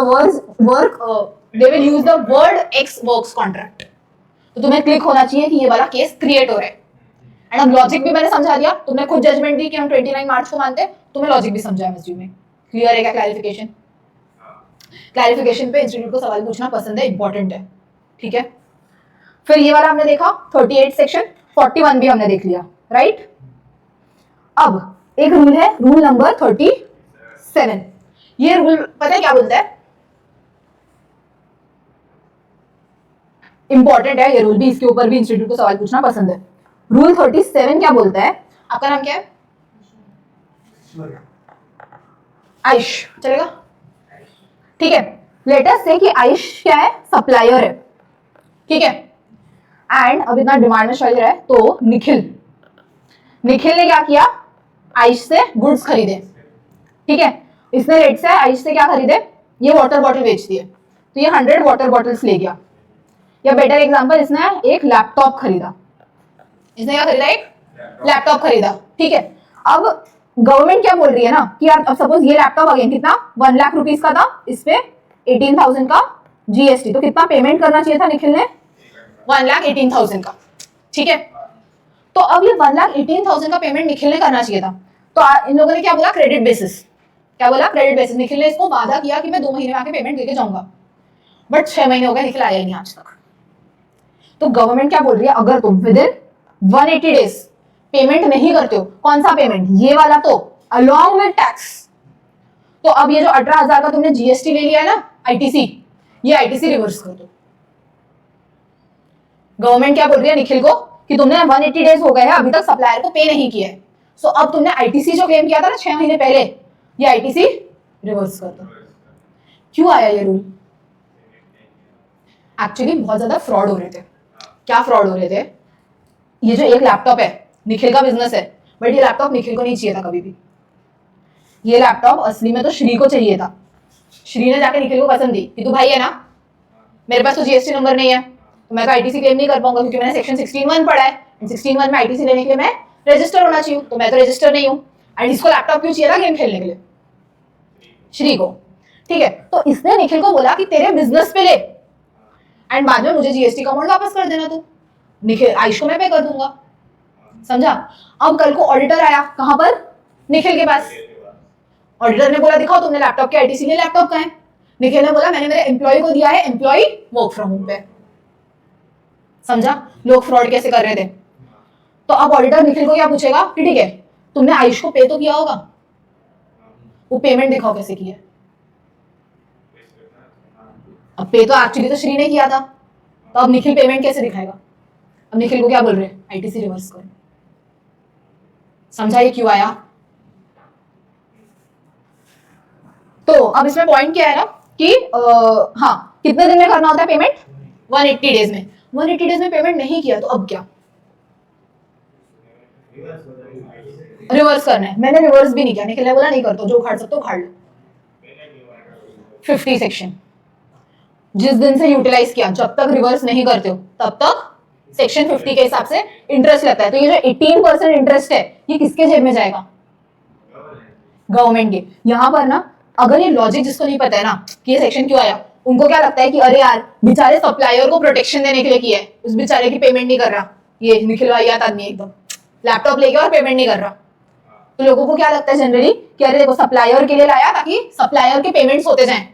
the word ex works contract. तो तुम्हें क्लिक होना चाहिए कि ये वाला केस क्रिएट हो रहा है। एंड अब लॉजिक भी मैंने समझा दिया, तुमने खुद जजमेंट दी कि हम 29 मार्च को मानते हैं, तुम्हें लॉजिक भी समझा है में। क्लियर है क्या? क्लैरिफिकेशन? क्लैरिफिकेशन पे इंस्टीट्यूट को सवाल पूछना पसंद है, इंपॉर्टेंट है, ठीक है। फिर ये वाला हमने देखा 38 सेक्शन, 41 भी हमने देख लिया, राइट। अब एक रूल है, रूल नंबर 37। ये रूल पता है क्या बोलता है? इंपॉर्टेंट है ये रूल भी, इसके ऊपर भी इंस्टीट्यूट को सवाल पूछना पसंद है। रूल 37 क्या बोलता है? आपका नाम क्या है? आयुष, चलेगा? ठीक है। लेट अस से कि आयुष क्या है? सप्लायर है, ठीक है। एंड अब इतना डिमांड में चल रहा है, तो निखिल ने क्या किया? आयुष से गुड्स खरीदे, ठीक है। इसने लेट से आयुष से क्या खरीदे? ये वाटर बॉटल बेच दिए, तो ये 100 वाटर बॉटल्स ले गया। या बेटर एग्जांपल, इसने एक लैपटॉप खरीदा। इसने क्या खरीदा? एक लैपटॉप खरीदा, ठीक है। अब गवर्नमेंट क्या बोल रही है ना कि यार अब सपोज ये लैपटॉप अगेन कितना 1 लाख रुपीस का था, इस पे 18,000 का जीएसटी, तो कितना पेमेंट करना चाहिए था निखिल ने? 1,18,000 का, ठीक है। तो अब ये 1,18,000 का पेमेंट निखिल ने करना चाहिए था, तो इन लोगों ने क्या बोला? Credit basis. क्या बोला? Credit basis. निखिल ने इसको वादा किया कि मैं 2 महीने में आके पेमेंट देके जाऊंगा, बट 6 महीने हो गए, निखिल आया ही नहीं आज तक। तो गवर्नमेंट क्या बोल रही है? अगर तुम विद इन 180 डेज पेमेंट नहीं करते हो, कौन सा पेमेंट? ये वाला, तो अलॉन्ग विद टैक्स। तो अब ये जो 18,000 का तुमने जीएसटी ले लिया है ना, आईटीसी, ये आईटीसी रिवर्स कर दो। गवर्नमेंट क्या बोल रही है निखिल को कि तुमने 180 डेज हो गए हैं, अभी तक सप्लायर को पे नहीं किया है, सो अब तुमने आईटीसी जो क्लेम किया था ना 6 महीने पहले, ये आईटीसी रिवर्स कर दो। क्यों आया ये रूल? एक्चुअली बहुत ज्यादा फ्रॉड हो रहे थे। क्या फ्रॉड हो रहे थे? ये जो एक लैपटॉप है, निखिल का बिजनेस है, बट ये लैपटॉप निखिल को नहीं चाहिए था कभी भी। ये लैपटॉप असली में तो श्री को चाहिए था। श्री ने जाके निखिल को पसंद दी कि तू भाई है ना, मेरे पास तो जीएसटी नंबर नहीं है, तो मैं तो आईटीसी क्लेम नहीं कर पाऊंगा, क्योंकि मैंने सेक्शन 16(1) पढ़ा है। 16(1) में आईटीसी लेने के लिए मैं रजिस्टर होना चाहिए, तो मैं तो रजिस्टर नहीं हूँ। एंड इसको लैपटॉप क्यों चाहिए था? गेम खेलने के लिए, श्री को, ठीक है। तो इसने निखिल को बोला कि तेरे बिजनेस पे ले, एंड बाद में मुझे जीएसटी का अमाउंट वापस कर देना तू। निखिल आयुष को मैं पे कर दूंगा, समझा। अब कल को ऑडिटर आया कहां पर, निखिल के पास। ऑडिटर ने बोला दिखाओ तुमने लैपटॉप के आईटीसी लिए, लैपटॉप कहाँ है। निखिल ने बोला मैंने मेरे एम्प्लॉय को दिया है, एम्प्लॉय वर्क फ्रॉम होम पे, समझा। लोग फ्रॉड कैसे कर रहे थे। तो अब ऑडिटर निखिल को क्या पूछेगा कि ठीक है तुमने आयुष को पे तो किया होगा, वो पेमेंट दिखाओ कैसे किया। अब पे तो एक्चुअली तो श्री ने किया था, तो अब निखिल पेमेंट कैसे दिखाएगा। अब निखिल को क्या बोल रहे हैं, आईटीसी रिवर्स करो, समझा ये क्यों आया। तो अब इसमें पॉइंट क्या है ना कि हाँ कितने दिन में करना होता है पेमेंट, 180 डेज में। 180 डेज में पेमेंट नहीं किया तो अब क्या, रिवर्स करना है। मैंने रिवर्स भी नहीं किया, निखिल ने बोला नहीं कर, तो जो उखाड़ सकते हो उखाड़ लो। 50 सेक्शन जिस दिन से यूटिलाइज किया, जब तक रिवर्स नहीं करते हो तब तक सेक्शन 50 के हिसाब से इंटरेस्ट लगता है। तो ये जो 18% इंटरेस्ट है ये किसके जेब में जाएगा, गवर्नमेंट के। यहां पर ना अगर ये लॉजिक जिसको नहीं पता है ना कि ये सेक्शन क्यों आया, उनको क्या लगता है कि अरे यार बेचारे सप्लायर को प्रोटेक्शन देने के लिए किया है, उस बेचारे की पेमेंट नहीं कर रहा, ये निखिल वाहियात आदमी एकदम लैपटॉप लेके और पेमेंट नहीं कर रहा। तो लोगों को क्या लगता है जनरली कि अरे देखो सप्लायर के लिए लाया ताकि सप्लायर के पेमेंट्स होते जाएं।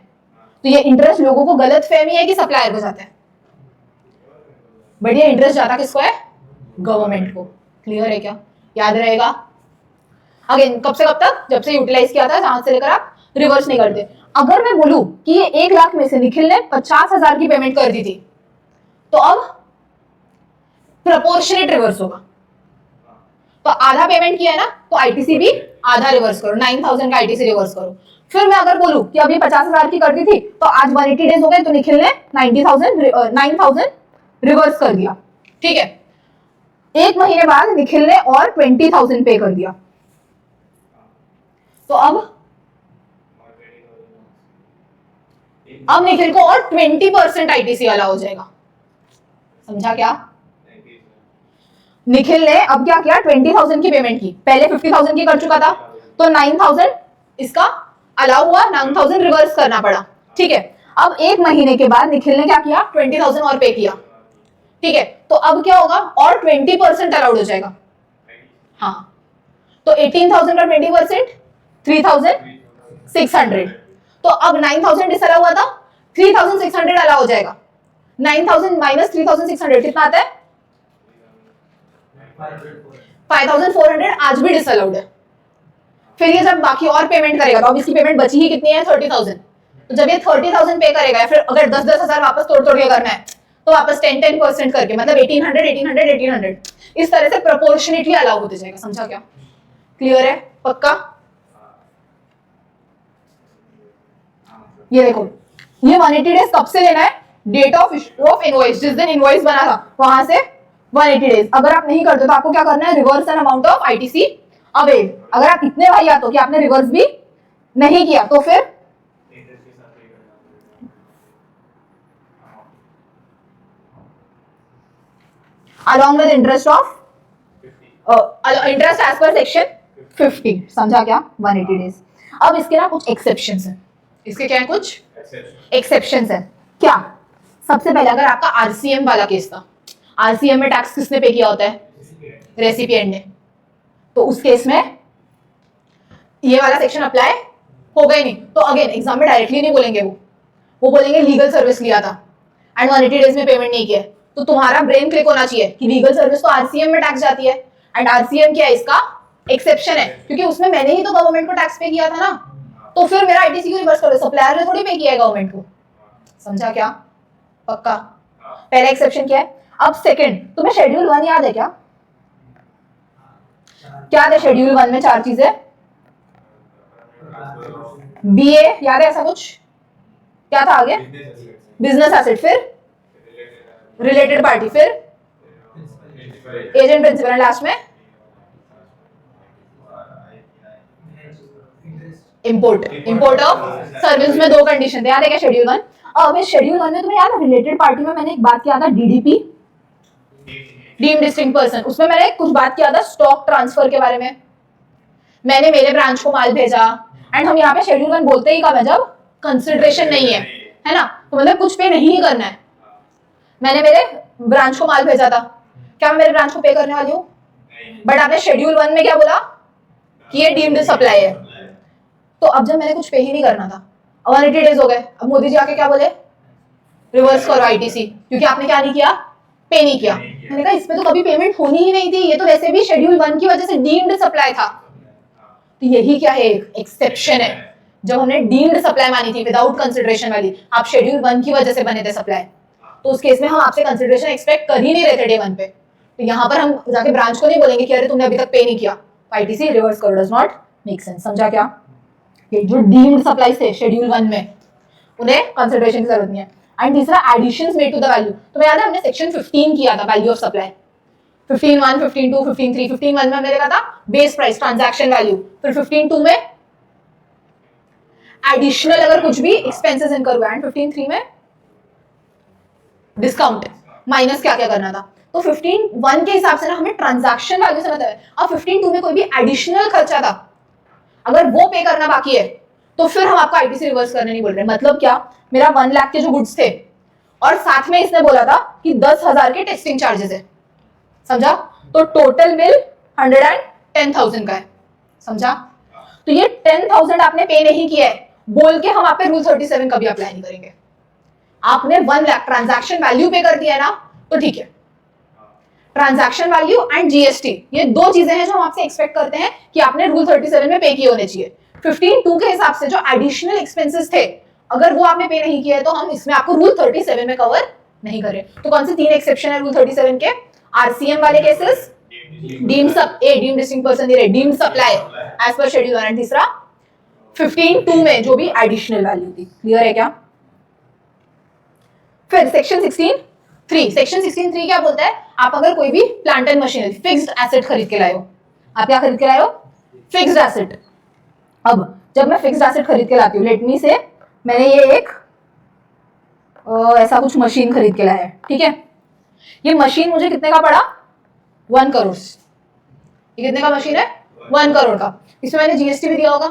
तो ये इंटरेस्ट लोगों को गलत फहमी है कि सप्लायर को जाता है, बट ये इंटरेस्ट जाता किसको है, गवर्नमेंट को। क्लियर है क्या, याद रहेगा। अगेन कब से कब तक, जब से यूटिलाइज किया था, जहां से लेकर आप रिवर्स नहीं करते। अगर मैं बोलूं कि ये 1 लाख में से निखिल ने 50,000 की पेमेंट कर दी थी, तो अब प्रपोर्शनेट रिवर्स होगा। तो आधा पेमेंट किया है ना, तो आईटीसी भी आधा रिवर्स करो, 9,000 का आईटीसी रिवर्स करो। फिर मैं अगर बोलूं कि अभी 50,000 की कर दी थी, तो आज 180 डेज हो गए, तो निखिल ने 9,000 रिवर्स कर दिया, ठीक है। 1 महीने बाद निखिल ने और 20,000 पे कर दिया, तो अब निखिल को और 20% आईटीसी वाला हो जाएगा, समझा क्या। निखिल ने अब क्या किया, 20,000 की पेमेंट की, पहले 50,000 की कर चुका था, तो 9,000 इसका अलाउ हुआ, 9,000 रिवर्स करना पड़ा, ठीक है। अब 1 महीने के बाद निखिल ने क्या किया, 20,000 और पे किया, ठीक है। तो अब क्या होगा, और 20% अलाउड हो जाएगा। हाँ, तो 18,000 का 20% 3,600। तो अब 9,000 डिसअलाउ हुआ था, 3,600 अलाउ हो जाएगा। 9,000 माइनस 3,600 कितना आता है, 5,400 आज भी डिसअलाउड है। फिर ये जब बाकी और पेमेंट करेगा, तो अब इसकी पेमेंट बची ही कितनी है, 30,000। तो जब ये 30,000 पे करेगा, फिर अगर 10,000 वापस तोड़ के करना है, तो वापस 10% करके, मतलब 1,800 इस तरह से प्रोपोर्शनेटली अलाउ होते जाएगा, समझा क्या। क्लियर है, पक्का। ये देखो, ये 180 डेज कब से लेना है, date of issue of invoice, जिस दिन इनवॉइस बना था वहां से 180 डेज। अगर आप नहीं करते तो आपको क्या करना है, reverse an amount of ITC avail. अगर आप इतने भाई आते हो कि आपने रिवर्स भी नहीं किया, तो फिर along with interest of interest as per section 50, समझा क्या, 180 डेज। अब इसके ना कुछ एक्सेप्शंस हैं, इसके क्या है, कुछ एक्सेप्शंस हैं। क्या, सबसे पहले अगर आपका आरसीएम वाला केस था, आरसीएम में टैक्स किसने पे किया होता है, रेसिपिएंट ने, तो उस केस में ये वाला सेक्शन अप्लाई होगा ही नहीं। तो अगेन एग्जाम में डायरेक्टली नहीं बोलेंगे, वो बोलेंगे लीगल सर्विस लिया था एंड 180 डेज में पेमेंट नहीं किया। तो तुम्हारा ब्रेन क्लिक होना चाहिए कि लीगल सर्विस तो आरसीएम में टैक्स जाती है, एंड आरसीएम क्या है, इसका एक्सेप्शन है, क्योंकि उसमें मैंने ही तो गवर्नमेंट को टैक्स पे किया था ना, तो फिर मेरा आईटीसी क्यों रिवर्स करो, सप्लायर ने थोड़ी पे किया है गवर्नमेंट को, समझा क्या, पक्का। पहला एक्सेप्शन क्या है। अब सेकंड, तुम्हें शेड्यूल 1 याद है क्या, क्या था शेड्यूल 1 में 4 चीजें, बीए याद है, ऐसा कुछ क्या था आगे, बिजनेस एसेट, फिर रिलेटेड पार्टी, फिर एजेंट प्रिंसिपल, लास्ट में इंपोर्ट ऑफ सर्विस में 2 कंडीशन थे, याद है क्या शेड्यूल 1। अब इस शेड्यूल 1 में तुम्हें याद है रिलेटेड पार्टी में मैंने एक बात किया था, डीडीपी, डीम्ड डिस्टिंक्ट पर्सन, उसमें मैंने कुछ बात किया था स्टॉक ट्रांसफर के बारे में। मैंने मेरे ब्रांच को माल भेजा, एंड हम यहाँ पे शेड्यूल 1 बोलते ही कब है, जब कंसिडरेशन नहीं है ना, तो मतलब कुछ पे नहीं करना है। मैंने मेरे ब्रांच को माल भेजा था, क्या मैं मेरे ब्रांच को पे करने वाली हूँ? बट आपने शेड्यूल 1 में क्या बोला कि ये डीम्ड सप्लाई है। तो अब जब मैंने कुछ पे ही नहीं करना था, 180 डेज हो गए, अब मोदी जी आके क्या बोले, रिवर्स करो आईटीसी, क्योंकि आपने क्या नहीं किया, पे नहीं किया। मैंने कहा इसमें तो कभी पेमेंट होनी ही नहीं थी, ये तो वैसे भी शेड्यूल 1 की वजह से डीम्ड सप्लाई था। तो यही क्या है, एक एक्सेप्शन है। जब हमने डीम्ड सप्लाई मानी थी विदाउट कंसिडरेशन वाली, आप शेड्यूल 1 की वजह से बने थे सप्लाई, तो उस केस में हम आपसे कंसिडरेशन एक्सपेक्ट कर ही नहीं रहे थे डे 1 पे। तो यहाँ पर हम जाके ब्रांच को नहीं बोलेंगे कि अरे तुमने अभी तक पे नहीं किया, आईटीसी रिवर्स करो, डज नॉट मेक सेंस। समझा क्या? ये जो डीम्ड सप्लाई थे शेड्यूल 1 में, उन्हें कंसिडरेशन की जरूरत नहीं है। एंड तीसरा additions made to the value. तो मैं याद है हमने सेक्शन 15 किया था वैल्यू ऑफ सप्लाई, 15(1), 15(2), 15(3). 15(1) में हमने देखा था बेस प्राइस ट्रांजैक्शन वैल्यू, फिर 15(2) में एडिशनल अगर कुछ भी एक्सपेंसेस इनकर हुआ, एंड 15(3) में डिस्काउंट माइनस क्या क्या करना था। तो 15(1) के हिसाब से ना हमें ट्रांजैक्शन वैल्यू से मतलब है। अब 15(2) में कोई भी एडिशनल खर्चा था, अगर वो पे करना बाकी है तो फिर हम आपको आईटीसी रिवर्स करने नहीं बोल रहे। मतलब क्या, मेरा 1 लाख के जो गुड्स थे और साथ में इसने बोला था कि 10,000 के टेस्टिंग चार्जेस है, समझा? तो टोटल बिल 110,000 का है, समझा? तो ये 10,000 आपने पे नहीं किया है बोल के हम आप पे रूल 37 कभी अप्लाई नहीं करेंगे। आपने 1 लाख ट्रांजैक्शन वैल्यू पे कर दिया है ना, तो ठीक है। ट्रांजैक्शन वैल्यू एंड जीएसटी, ये दो चीजें हैं जो हम आपसे एक्सपेक्ट करते हैं कि आपने रूल 37 में पे किए होने चाहिए। 15(2) के हिसाब से जो एडिशनल एक्सपेंसेस थे, अगर वो आपने पे नहीं किया है तो हम इसमें आपको रूल 37 में कवर नहीं करें। तो कौन से 3 एक्सेप्शन है रूल 37 के? आरसीएम वाले cases, deemed distinct person deemed supply as per schedule 1, and तीसरा 15(2) में जो भी एडिशनल वैल्यू थी। क्लियर है क्या? फिर सेक्शन 16(3). सेक्शन 16(3) क्या बोलता है? आप अगर कोई भी plant and machinery fixed asset खरीद के लाए हो, आप क्या खरीद के लाए हो? Fixed asset. अब जब मैं फिक्स्ड एसेट खरीद के लाती हूँ, लेट मी से मैंने ये एक ऐसा कुछ मशीन खरीद के लाया है, ठीक है? ये मशीन मुझे कितने का पड़ा? 1 करोड़। ये कितने का मशीन है? 1 करोड़ का। इसमें मैंने जीएसटी भी दिया होगा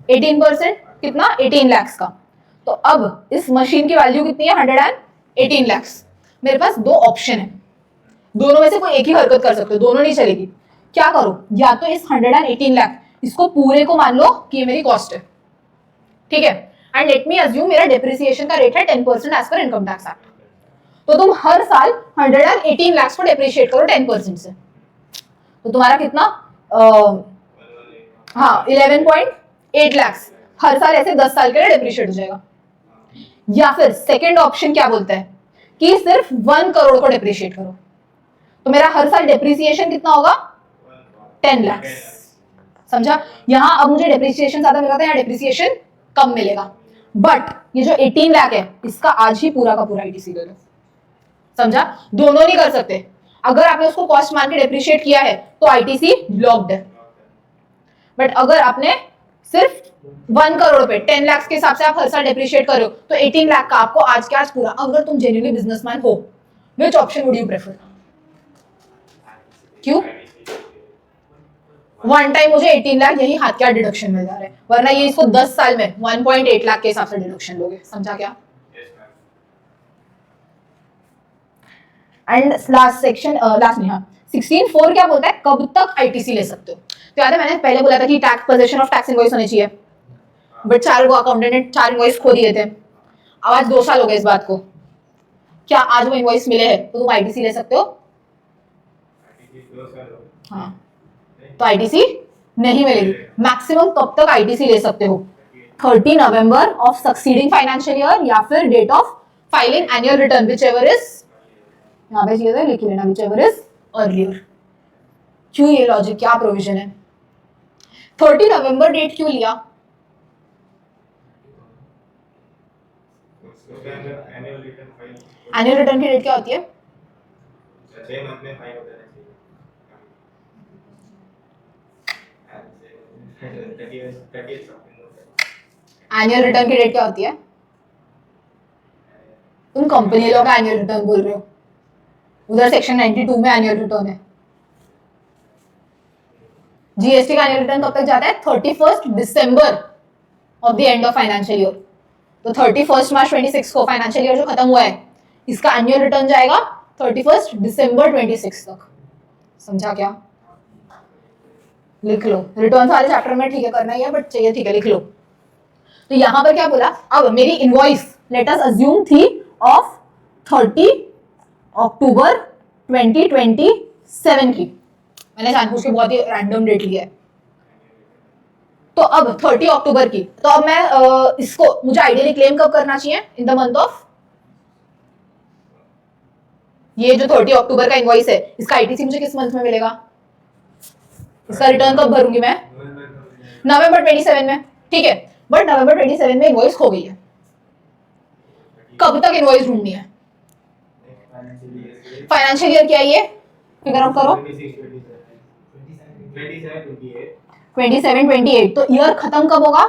18%, कितना? 18 लाख का। तो अब इस मशीन की वैल्यू कितनी है? 118 लाख। मेरे पास दो ऑप्शन है, दोनों में से कोई एक ही हरकत कर सकते हो, दोनों नहीं चलेगी। क्या करो? या तो इस 118 लाख इसको पूरे को मान लो कि ये मेरी कॉस्ट है, ठीक है? एंड लेट मी अज्यूम मेरा डेप्रिसिएशन का रेट है 10% as per income tax act. तो तुम हर साल 118 लाख को डेप्रिशिएट करो 10% से, तो तुम्हारा कितना? हाँ 11.8 लाख हर साल ऐसे 10 साल के लिए डेप्रिशिएट हो जाएगा। या फिर सेकेंड ऑप्शन क्या बोलता है कि सिर्फ 1 करोड़ को डेप्रिशिएट करो, तो मेरा हर साल डेप्रिसिएशन कितना होगा? 10 लाख। समझा? यहां अब मुझे डेप्रिसिएशन ज्यादा मिला था, यहाँ डेप्रिसिएशन कम मिलेगा। बट ये जो 18 लाख है इसका आज ही पूरा का पूरा आईटीसी ले लो। समझा? दोनों नहीं कर सकते। अगर आपने उसको कॉस्ट मान के डेप्रिशिएट किया है तो आईटीसी ब्लॉक्ड है। बट अगर आपने सिर्फ 1 करोड़ पे 10 लाख के हिसाब से आप हर साल डेप्रिशिएट करो तो 18 लाख का आपको आज के आज पूरा। अगर तुम जेन्युइनली बिजनेसमैन हो, which option would you prefer? क्यों? वन टाइम मुझे 18 लाख यही हाथ क्या डिडक्शन मिल जा रहा है, वरना ये इसको 10 साल में 1.8 लाख के हिसाब से डिडक्शन लोगे। समझा क्या? एंड लास्ट सेक्शन, लास्ट नहीं, हाँ 16(4) क्या बोलता है? कब तक आईटीसी ले सकते हो? तो याद है मैंने पहले बोला था कि tax position of tax invoice होनी चाहिए, बट 4 अकाउंटेंट ने 4 इनवॉइस खो दिए थे। अब आज 2 साल हो गए इस बात को। क्या आज वो इनवॉइस मिले हैं तो तुम आईटीसी ले सकते हो? हाँ, तो आईटीसी नहीं मिलेगी। मैक्सिमम कब तक आईटीसी ले सकते हो? 30 November of succeeding financial year या फिर date of filing annual return, whichever is, यहाँ पे चाहिए लिख लेना, विचएवर इज अर्लियर। क्यों ये लॉजिक, क्या प्रोविजन है? 30 नवंबर डेट क्यों लिया? एनुअल रिटर्न की डेट क्या होती है? एनुअल रिटर्न की डेट क्या होती है? तुम कंपनी लॉ का एनुअल रिटर्न बोल रहे हो, उधर सेक्शन 92 में एनुअल रिटर्न है। जीएसटी का एनुअल रिटर्न कब तक जाता है? 31 December of the end of financial year. तो 31 मार्च 26 को फाइनेंशियल ईयर जो खत्म हुआ है इसका एनुअल रिटर्न जाएगा 31 दिसंबर 26 तक। समझा क्या? लिख लो, रिटर्न वाले चैप्टर में ठीक है करना ही है, बट चाहिए ठीक है लिख लो। तो यहां पर क्या बोला, अब मेरी इनवॉइस लेट अस अज्यूम थी ऑफ 30 अक्टूबर 2027 की, मैंने जानबूझ के बहुत ही रैंडम डेट लिया है। तो अब 30 अक्टूबर की, तो अब मैं इसको मुझे आइडियली क्लेम कब करना चाहिए? इन द मंथ ऑफ, ये जो 30 अक्टूबर का इनवॉइस है इसका आईटीसी मुझे किस मंथ में मिलेगा? इसका रिटर्न कब भरूंगी मैं? नवंबर 27 में, ठीक है। बट नवंबर 27 में इनवॉइस खो गई है, कब तक इनवॉइस ढूंढनी है? फाइनेंशियल ईयर क्या है ये? फिगर आउट करो। 27-28, तो ईयर खत्म कब होगा?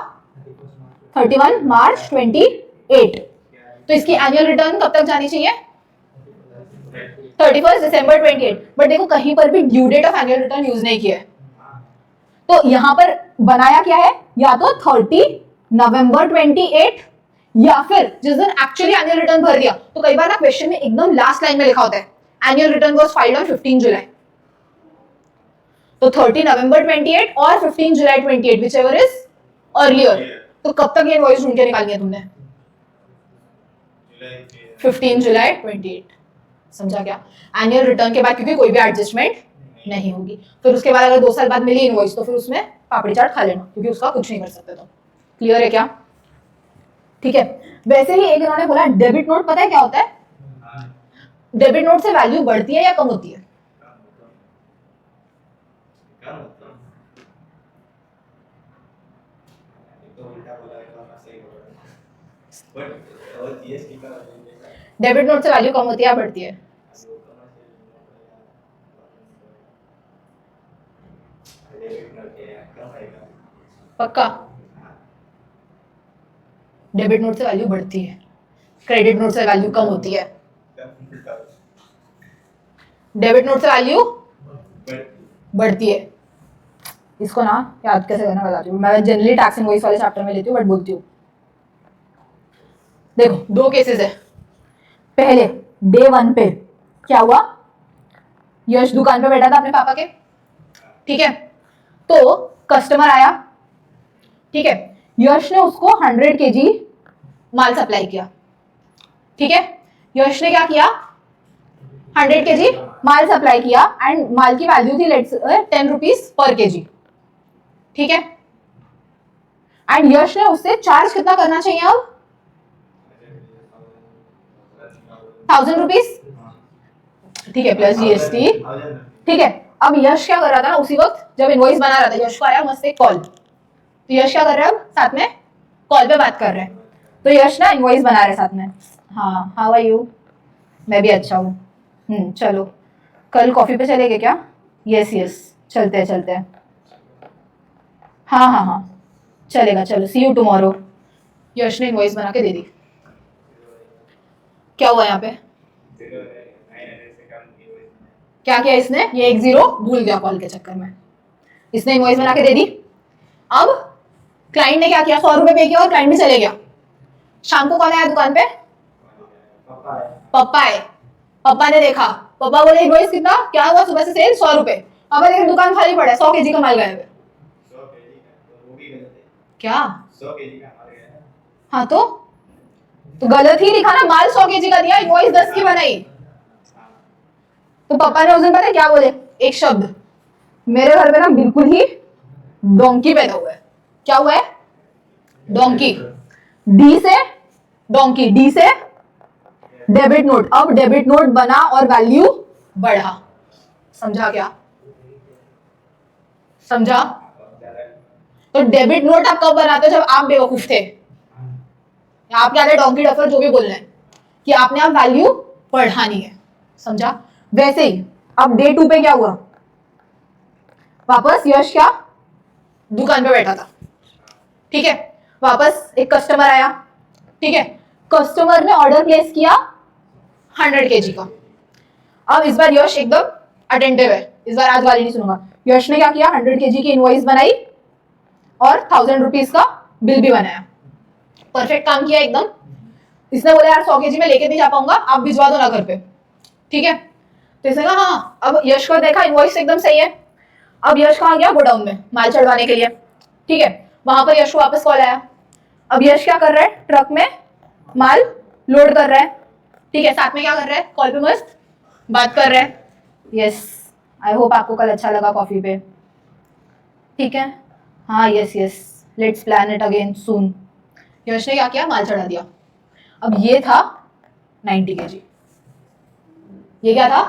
31 मार्च 28। तो इसकी एनुअल रिटर्न कब तक जानी चाहिए? 31 दिसंबर 28। बट देखो कहीं पर भी due date of annual return use नहीं किया है, तो यहां पर बनाया क्या है? या तो 30 नवंबर 28 या फिर जिस दिन एक्चुअली एनुअल रिटर्न भर दिया। तो कई बार ना क्वेश्चन में एकदम लास्ट लाइन में लिखा होता है annual return was filed on 15 जुलाई। तो 30 नवंबर 28 और 15 जुलाई 28 व्हिचएवर इज अर्लियर। तो कब तक ये इनवॉइस ढूंढ के निकालनी है तुमने? 15 जुलाई 28। समझा क्या? एनुअल रिटर्न के बाद क्योंकि कोई भी एडजस्टमेंट नहीं होगी, फिर उसके बाद अगर 2 साल बाद मिली इनवॉइस तो फिर उसमें पापड़ी चाट खा लेना, क्योंकि उसका कुछ नहीं कर सकते। तो क्लियर है क्या? ठीक है। वैसे ही एक इन्होंने बोला डेबिट नोट, पता है क्या होता है? डेबिट नोट से वैल्यू बढ़ती है या कम होती है? डेबिट नोट से वैल्यू कम होती है या बढ़ती है? पक्का? डेबिट नोट से वैल्यू बढ़ती है, क्रेडिट नोट से वैल्यू कम होती है। डेबिट नोट से वैल्यू बढ़ती है। इसको ना याद कैसे करना बताती हूँ, मैं जनरली टैक्स इनवॉइस वाले चैप्टर में लेती हूँ बट बोलती हूँ। देखो 2 केसेस है। पहले डे 1 पे क्या हुआ? यश दुकान पे बैठा था अपने पापा के, ठीक है। तो कस्टमर आया, ठीक है। यश ने उसको 100 kg माल सप्लाई किया, ठीक है। यश ने क्या किया? 100 kg माल सप्लाई किया एंड माल की वैल्यू थी लेट्स 10 रुपीज पर केजी, ठीक है। एंड यश ने उससे चार्ज कितना करना चाहिए अब? 1000 रुपीज, ठीक है, प्लस जीएसटी, ठीक है। अब यश क्या कर रहा था ना उसी वक्त जब इनवॉइस बना रहा था, यश को आया मस्त एक कॉल। तो यश क्या कर रहा है? अब साथ में कॉल पे बात कर रहे हैं। तो यश ना इनवॉइस बना रहे साथ में। हाँ, हाउ आर यू? मैं भी अच्छा हूँ। चलो कल कॉफी पे चलेंगे क्या? यस यस, चलते हैं चलते हैं। हाँ चलेगा, चलो सी यू टुमारो। यश ने इनवॉइस बना के दे दी। क्या हुआ यहाँ पे? क्या किया इसने? ये 1 0 भूल गया कॉल के चक्कर में, इसने इनवॉइस बना के दे दी। अब क्लाइंट ने क्या किया? 100 रुपए पे किया और क्लाइंट भी चले गया। शाम को कौन आया दुकान पे? पप्पा आए। पप्पा ने देखा, पप्पा बोले इनवॉइस कितना? क्या हुआ? सुबह से सेल 100 रुपए। पापा देखे दुकान खाली पड़ा है, 100 kg का माल गया है। क्या? 100 kg का माल गया है। हाँ तो गलत ही लिखा ना, माल 100 kg का दिया, इनवॉइस 10 की बनाई। तो पापा ने उस दिन पता है क्या बोले? एक शब्द, मेरे घर में ना बिल्कुल ही डोंकी पैदा हुआ है। क्या हुआ है? डोंकी। डी से डोंकी, डी से डेबिट नोट। अब डेबिट नोट बना और वैल्यू बढ़ा। समझा क्या? समझा? तो डेबिट नोट आप कब बनाते हो? जब आप बेवकूफ थे। आप क्या डोंकी डफर जो भी बोलना है कि आपने आप वैल्यू बढ़ानी है। समझा? वैसे ही अब डे 2 पे क्या हुआ? वापस यश क्या दुकान पे बैठा था, ठीक है। वापस एक कस्टमर आया, ठीक है। कस्टमर ने ऑर्डर प्लेस किया 100 kg का। अब इस बार यश एकदम अटेंटिव है, इस बार आज गाली नहीं सुनूंगा। यश ने क्या किया? 100 kg की इनवॉइस बनाई और 1000 रुपीज का बिल भी बनाया। परफेक्ट काम किया एकदम। इसने बोला यार 100 kg में लेके नहीं जा पाऊंगा, आप भिजवा दो ना घर पे। ठीक है। तो इसने कहा हाँ, अब यश को देखा इनवॉइस एकदम सही है। अब यश कहाँ गया, गोडाउन में माल चढ़वाने के लिए, ठीक है। वहां पर यश को वापस कॉल आया। अब यश क्या कर रहा है, ट्रक में माल लोड कर रहा है, ठीक है। साथ में क्या कर रहा है, कॉल पे मस्त बात कर रहा है। यस, आई होप आपको कल अच्छा लगा कॉफी पे, ठीक है। हाँ yes yes, let's plan it again soon. Yash ने क्या किया, माल चढ़ा दिया। अब ये था 90 kg, ये क्या था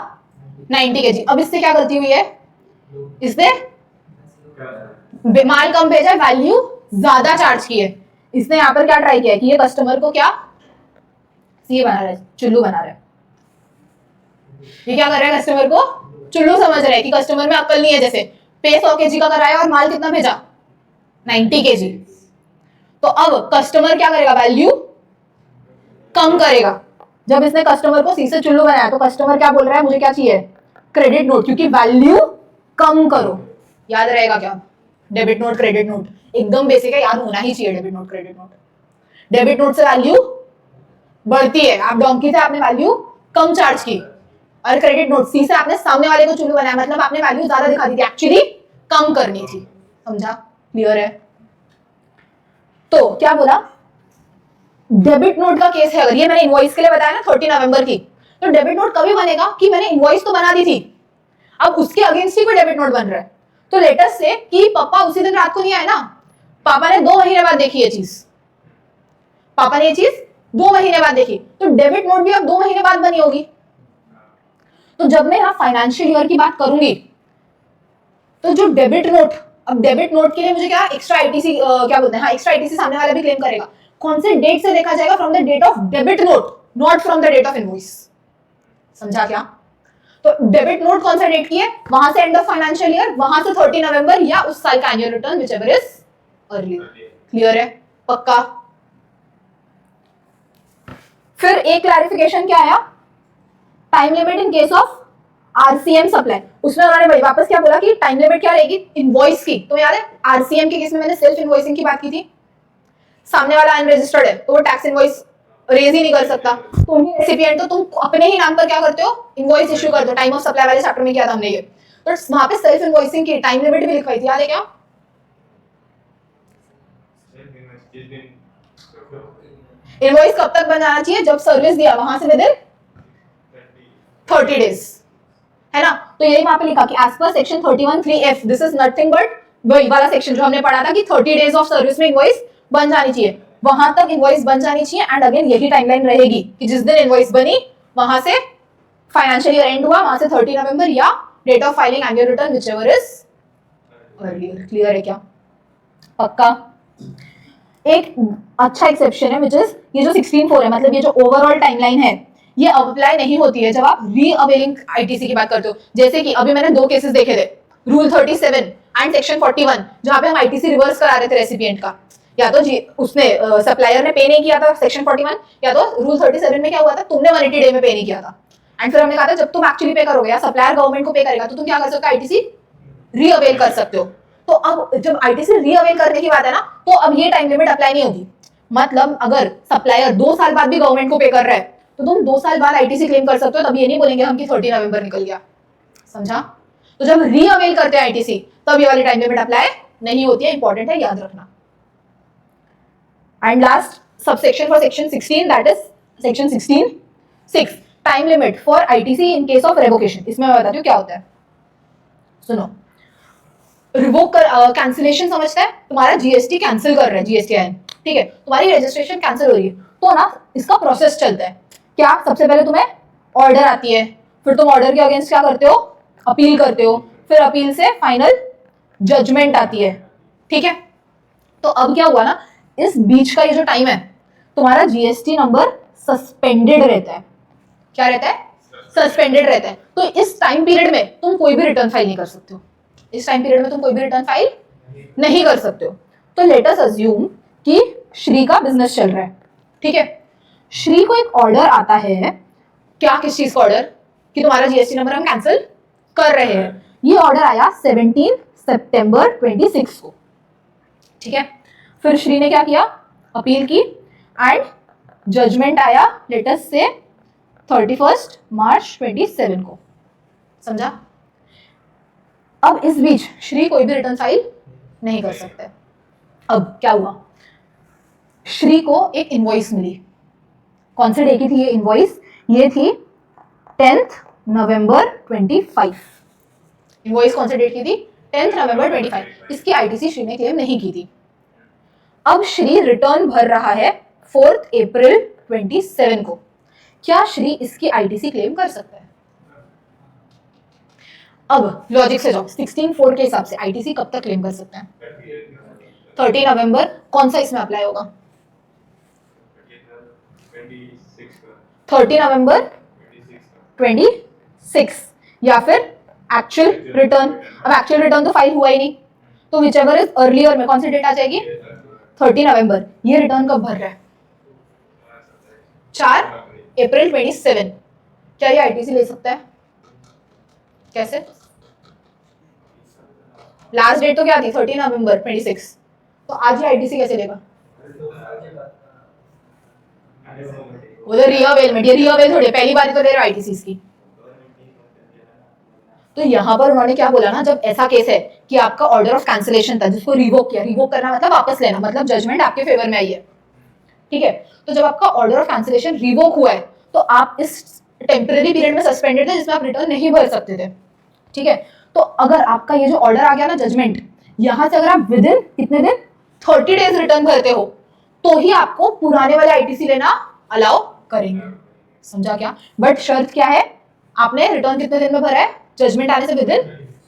90 kg। अब इससे क्या गलती हुई है, इसने माल कम भेजा, वैल्यू ज्यादा चार्ज की है। इसने यहाँ पर क्या ट्राई किया है कि ये कस्टमर को क्या ये बना रहा है, चुल्लू बना रहा है। ये क्या कर रहा है, कस्टमर को चुल्लू समझ रहा है कि कस्टमर में अक्ल नहीं है। जैसे पे 100 kg का कराया और माल कितना भेजा, 90 kg। तो अब कस्टमर क्या करेगा, वैल्यू कम करेगा। जब इसने कस्टमर को सी से चुल्लू बनाया तो कस्टमर क्या बोल रहा है, मुझे क्या चाहिए, क्रेडिट नोट, क्योंकि वैल्यू कम करो। याद रहेगा क्या, डेबिट नोट क्रेडिट नोट एकदम बेसिक है, याद होना ही चाहिए। Debit note credit note, debit note से वैल्यू बढ़ती है, आप डोंकी से आपने वैल्यू कम चार्ज की, और क्रेडिट नोट सी से आपने सामने वाले को चुल्लू बनाया, मतलब आपने वैल्यू ज्यादा दिखा दी थी, एक्चुअली कम करनी थी। समझा, क्लियर है। तो क्या बोला, डेबिट नोट का केस है, अगर ये मैंने इनवॉइस के लिए बताया ना 30 नवंबर की, तो डेबिट नोट कभी बनेगा कि मैंने इनवॉइस तो बना दी थी, अब उसके अगेंस्ट ही कोई डेबिट नोट बन रहा है। तो लेटेस्ट से कि पापा उसी दिन रात को नहीं आए ना, पापा ने 2 महीने बाद देखी ये चीज, पापा ने ये चीज 2 महीने बाद देखी, तो डेबिट नोट भी अब 2 महीने बाद बनी होगी। तो जब मैं यहाँ फाइनेंशियल ईयर की बात करूंगी, तो जो डेबिट नोट, अब डेबिट नोट के लिए मुझे क्या एक्स्ट्रा आईटीसी क्या बोलते हैं, हाँ एक्स्ट्रा आईटीसी सामने वाला भी क्लेम करेगा। कौन से डेट से देखा जाएगा, from the date of debit note, not from the date of invoice. समझा क्या, तो डेबिट नोट कौन सा डेट की है, वहां से एंड ऑफ फाइनेंशियल ईयर, वहां से 30 नवंबर या उस साल का annual return which ever is earlier. Clear है, पक्का। फिर एक क्लैरिफिकेशन क्या आया, time limit in case of RCM supply, उसमें उन्होंने भाई वापस क्या बोला कि टाइम लिमिट क्या रहेगी इनवॉइस की। तो याद है आरसीएम के केस में मैंने सेल्फ इनवॉइसिंग की बात की थी, सामने वाला अनरजिस्टर्ड है तो वो टैक्स इनवॉइस रेज ही नहीं कर सकता, तुम ही रेसिपिएंट हो, तुम अपने ही नाम पर क्या करते हो, इनवॉइस इश्यू करते हो। टाइम ऑफ सप्लाई वाले चैप्टर में किया था हमने ये, तो वहां पे सेल्फ इनवॉइसिंग की टाइम लिमिट भी लिखवाई थी, याद है क्या। इनवॉइस कब तक बन जाना चाहिए, जब सर्विस दिया वहां से विद इन 30 डेज, है ना। तो यही वहां पे लिखा कि as per section 31(3)(f this is nothing but वही वाला सेक्शन जो हमने पढ़ा था कि 30 डेज ऑफ सर्विस में इनवॉइस बन जानी चाहिए, वहां तक इनवॉइस बन जानी चाहिए। एंड अगेन यही टाइमलाइन रहेगी कि जिस दिन इनवॉइस बनी वहां से फाइनेंशियल ईयर एंड हुआ, वहां से 30 नवंबर या date of filing annual return whichever is earlier. Clear है क्या, पक्का। एक अच्छा एक्सेप्शन है विच इज ये जो 16(4) है, मतलब ये जो ओवरऑल टाइमलाइन है ये अप्लाई नहीं होती है जब आप रीअवेलिंग आईटीसी की बात करते हो। जैसे कि अभी मैंने 2 केसेस देखे थे, रूल 37 एंड सेक्शन 41, जहां पे हम आईटीसी रिवर्स करा रहे थे रेसिपिएंट का, या तो उसने सप्लायर ने पे नहीं किया था सेक्शन 41, या तो रूल 37 में क्या हुआ था, तुमने 180 डे में पे नहीं किया था। एंड फिर हमने कहा था जब तुम एक्चुअली पे करोगे या सप्लायर गवर्नमेंट को पे करेगा तो तुम क्या कर सकते हो, आईटीसी रीअवेल कर सकते हो। तो अब जब आईटीसी रीअवेल करने की बात है ना, तो अब ये टाइम लिमिट अप्लाई नहीं होगी। मतलब अगर सप्लायर 2 साल बाद भी गवर्नमेंट को पे कर रहा है तो तुम 2 साल बाद आईटीसी क्लेम कर सकते हो, तब ये नहीं बोलेंगे हम कि 30 नवंबर निकल गया। समझा, तो जब रीअवेल करते हैं आईटीसी तब ये वाली टाइम लिमिट अप्लाई नहीं होती है, इंपॉर्टेंट है, याद रखना। And last subsection for section 16 that is section 16(6) time limit for ITC in case of revocation. इसमें मैं बताती हूँ क्या होता है, सुनो। रिवोक कर कैंसिलेशन समझता है, तुम्हारा जीएसटी कैंसिल कर रहा है, जीएसटीआईएन, ठीक है, तुम्हारी रजिस्ट्रेशन कैंसिल हो रही है, तो ना इसका प्रोसेस चलता है क्या, सबसे पहले तुम्हें ऑर्डर आती है, फिर तुम ऑर्डर के अगेंस्ट क्या करते हो, अपील करते हो, फिर अपील से फाइनल जजमेंट आती है, ठीक है। तो अब क्या हुआ ना, इस बीच का ये जो टाइम है तुम्हारा जीएसटी नंबर सस्पेंडेड रहता है। क्या रहता है, सस्पेंडेड रहता है। तो इस टाइम पीरियड में तुम कोई भी रिटर्न फाइल नहीं कर सकते हो, इस टाइम पीरियड में तुम कोई भी रिटर्न फाइल नहीं कर सकते हो। तो लेट अस अज्यूम कि श्री का बिजनेस चल रहा है, ठीक है, श्री को एक ऑर्डर आता है, क्या, किस चीज का ऑर्डर, कि तुम्हारा जीएसटी नंबर हम कैंसिल कर रहे हैं। ये ऑर्डर आया 17 सितंबर 26 को, ठीक है। फिर श्री ने क्या किया, अपील की एंड जजमेंट आया लेट अस से 31 मार्च 27 को। समझा? अब इस बीच श्री कोई भी रिटर्न फाइल नहीं कर सकते। अब क्या हुआ, श्री को एक इनवॉइस मिली। कौन से डे की थी ये इनवॉइस? ये थी 10 नवंबर 25। इनवॉइस कौन से डेट की थी? 10 नवंबर 25। इसकी आईटीसी श्री ने क्लेम नहीं की थी। अब श्री रिटर्न भर रहा है 4 अप्रैल 27 को। क्या श्री इसकी आईटीसी क्लेम कर सकता है? अब लॉजिक से जाओ, 16(4) के हिसाब से आईटीसी कब तक क्लेम कर सकते हैं? 30 नवंबर। कौन सा इसमें अप्लाई होगा? 30 नवंबर 26 या फिर एक्चुअल रिटर्न। अब एक्चुअल रिटर्न तो फाइल हुआ ही नहीं, तो विच एवर इज अर्लियर में कौन सी डेट आ जाएगी? 30 नवंबर। ये रिटर्न कब भर रहा है? 4 अप्रैल 27। क्या ये आईटीसी ले सकता है? कैसे? लास्ट डेट तो क्या थी? 30 नवंबर 26। तो आज ये आईटीसी कैसे लेगा? वो तो रीअवेलमेंट, ये रीअवेल थोड़ी, पहली बार तो ले रहा आईटीसी की। तो यहाँ पर उन्होंने क्या बोला ना, जब ऐसा केस है कि आपका ऑर्डर ऑफ कैंसिलेशन था जिसको रिवोक किया, रिवोक करना मतलब वापस लेना, मतलब जजमेंट आपके फेवर में आई है, ठीक है। तो जब आपका ऑर्डर ऑफ कैंसिलेशन रिवोक हुआ है तो आप इस टेम्पररी पीरियड में सस्पेंडेड थे जिसमें आप रिटर्न नहीं भर सकते थे, ठीक है। तो अगर आपका ये जो ऑर्डर आ गया ना जजमेंट, यहां से अगर आप विद इन कितने दिन 30 डेज रिटर्न भरते हो तो ही आपको पुराने वाले आईटीसी लेना अलाउ करेंगे। समझा क्या? बट शर्त क्या है? आपने रिटर्न कितने दिन में भरा है? जजमेंट आने से विद इन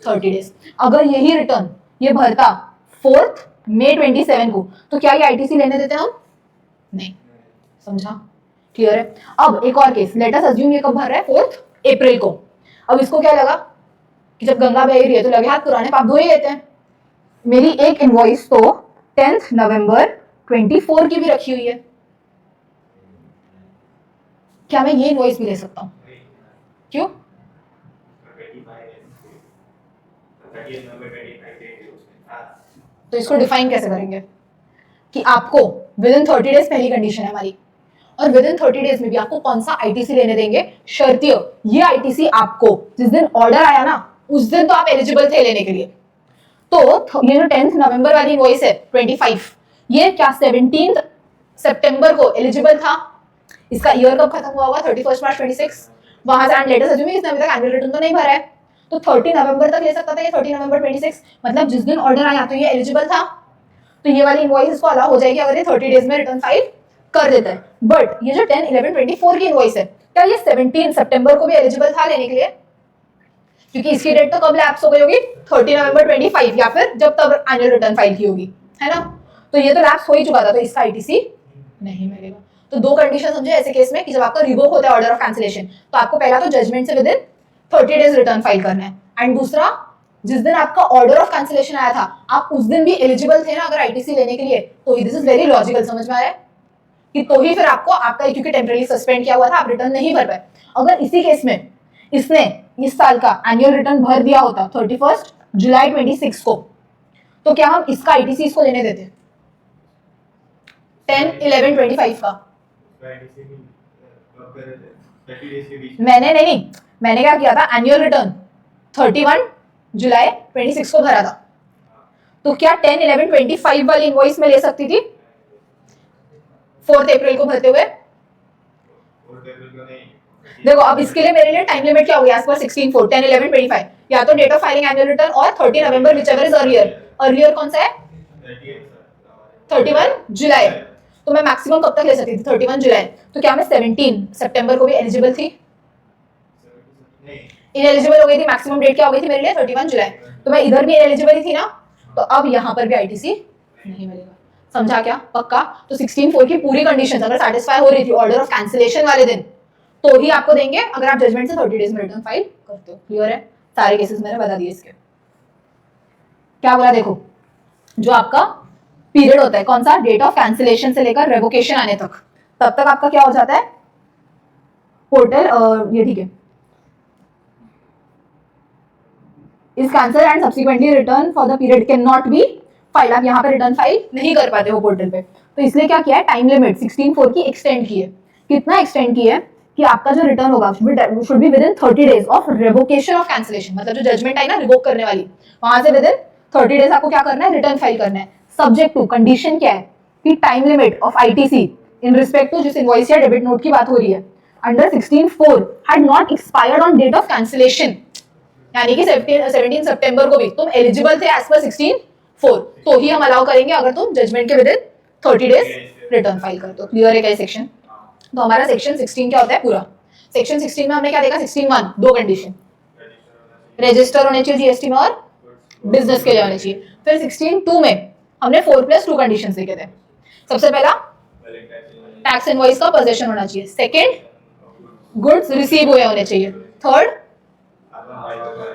30 डेज। अगर यही रिटर्न ये भरता 4 मई 27 को तो क्या ये आईटीसी लेने देते हम? नहीं। समझा? क्लियर है? अब एक और केस, लेट अस अज्यूम ये कब भर रहा है? 4 अप्रैल को। अब इसको क्या लगा कि जब गंगा बह रही है तो लगे हाथ पुराने पाप धो ही लेते हैं। मेरी एक इनवॉइस तो 10 नवंबर 24 की भी रखी हुई है, क्या मैं ये इनवॉइस भी ले सकता हूं? क्यों? तो इसको डिफाइन कैसे करेंगे कि आपको विद इन 30 डेज, पहली कंडीशन है हमारी, और विद इन 30 डेज में भी आपको कौन सा आईटीसी लेने देंगे? शर्तियों ये आईटीसी आपको जिस दिन ऑर्डर आया ना उस दिन तो आप एलिजिबल थे लेने के लिए। तो ये जो 10 नवंबर वाली इनवॉइस है 25, ये क्या 17 सितंबर को एलिजिबल था? इसका ईयर कब खत्म हुआ होगा? 31 मार्च 26। वहां से लेटेस्ट अज्यूम इसने अभी तक एनुअल रिटर्न तो नहीं भरा है, तो 30 नवंबर तक ले सकता था ये। 30 नवंबर 26 मतलब जिस दिन ऑर्डर आया तो ये एलिजिबल था, तो ये वाली इनवॉइस इसको अलाउ हो जाएगी अगर ये 30 डेज में रिटर्न फाइल कर देता है। बट ये जो 10/11/24 की इनवॉइस है, क्या ये 17 सितंबर को भी एलिजिबल था लेने के लिए? क्योंकि इसकी डेट तो कब लैप्स हो गई होगी? 30 नवंबर 25 या फिर जब तब एनुअल रिटर्न फाइल की होगी, है ना। तो ये तो लैप्स हो ही चुका था, तो इसका आईटीसी नहीं मिलेगा। तो दो कंडीशन समझे ऐसे केस में कि जब आपका रिवोक होता है ऑर्डर ऑफ कैंसिलेशन तो आपको पहला तो जजमेंट से with in 30 days return file करना है, एंड दूसरा जिस दिन आपका ऑर्डर ऑफ कैंसिलेशन आया था आप उस दिन भी एलिजिबल थे ना अगर आईटीसी लेने के लिए, तो दिस इज वेरी लॉजिकल। समझ में आ रहा है कि तो ही फिर आपको आपका, क्योंकि टेम्पररी सस्पेंड किया हुआ था, आप रिटर्न नहीं भर पाए। अगर इसी केस में इसने इस साल का एनुअल रिटर्न भर दिया होता 31 जुलाई 26 को, तो क्या हम इसका आईटीसी इसको लेने देते? 10/11/25 का मैंने क्या किया था? एनुअल रिटर्न 31 जुलाई 26 को भरा था, तो क्या 10/11/25 वाली इनवॉइस में ले सकती थी 4 अप्रैल को भरते हुए? देखो अब इसके लिए मेरे लिए टाइम लिमिट क्या हो गया? 16/4 10/11/25, या तो date of filing annual return और 30 November whichever is earlier. Earlier कौन सा है? 31 जुलाई। तो मैं मैक्सिमम कब तक ले सकती थी? 31 जुलाई। तो क्या मैं 17 सितंबर को भी एलिजिबल थी? इनएलिजिबल हो गई थी। मैक्सिमम डेट क्या हो गई थी मेरे लिए? 31 जुलाई। तो मैं इधर भी इनएलिजिबल ही थी ना, तो अब यहाँ पर भी आईटीसी नहीं मिलेगा। समझा क्या? पक्का? तो 16/4 की पूरी कंडीशंस अगर सैटिस्फाई हो रही थी ऑर्डर ऑफ कैंसिलेशन वाले दिन तो ही आपको देंगे अगर आप जजमेंट से 30 डेज में रिटर्न फाइल करते हो। क्लियर है? सारे केसेस मैंने बता दिए इसके। क्या बोला देखो, जो आपका पीरियड होता है कौन सा? डेट ऑफ कैंसिलेशन से लेकर रेवोकेशन आने तक, तब तक आपका क्या हो जाता है? पोर्टल ये ठीक है, is cancel and subsequently return for the period can not be file. आप यहाँ पे रिटर्न फाइल नहीं कर पाते हो पोर्टल पे, तो इसलिए क्या किया है? टाइम लिमिट 16/4 की एक्सटेंड की है। कितना एक्सटेंड की है? कि आपका जो रिटर्न होगा should be with in 30 days of revocation of cancellation, मतलब जो जजमेंट आई ना रिवोक करने वाली, वहां से विद इन 30 डेज आपको क्या करना है, रिटर्न फाइल करना है। सब्जेक्ट टू, कंडीशन क्या है कि time limit of ITC in respect to जिस इनवॉइस या डेबिट नोट की बात हो रही है under 16(4) had not expired on date of cancellation, यानी कि 17 सितंबर को भी तुम एलिजिबल थे एज पर 16(4), तो ही हम अलाउ करेंगे अगर तुम जजमेंट के with in 30 days return file करते हो। क्लियर है क्या सेक्शन? तो हमारा सेक्शन 16 क्या होता है पूरा। सेक्शन 16 में हमने क्या देखा, 16(1) दो कंडीशन, रजिस्टर होने चाहिए जीएसटी में और बिजनेस के लिए होने चाहिए। फिर 16(2) में हमने 4+2 कंडीशंस देखे थे। सबसे पहला टैक्स इनवॉइस का पोजीशन होना चाहिए, सेकंड गुड्स रिसीव हुए होने चाहिए, थर्ड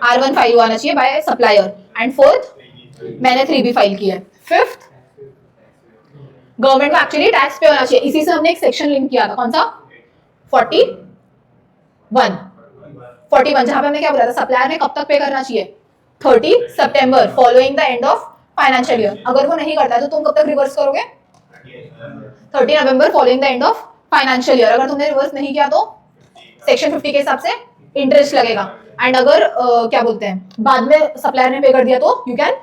R1 फाइल आना चाहिए बाय सप्लायर, एंड फोर्थ मैंने 3B फाइल किया है, फिफ्थ गवर्नमेंट को एक्चुअली टैक्स पे होना चाहिए। इसी से हमने एक सेक्शन लिंक किया था, कौन सा, 41 जहां पे हमने क्या बोला था, सप्लायर ने कब तक पे करना चाहिए, 30 September following the end of financial year. अगर वो नहीं करता है तो तुम कब तक रिवर्स करोगे, 30 November following the end of financial year. अगर तुमने रिवर्स नहीं किया तो सेक्शन 50 के हिसाब से इंटरेस्ट लगेगा, एंड अगर क्या बोलते हैं बाद में सप्लायर ने पे कर दिया तो यू कैन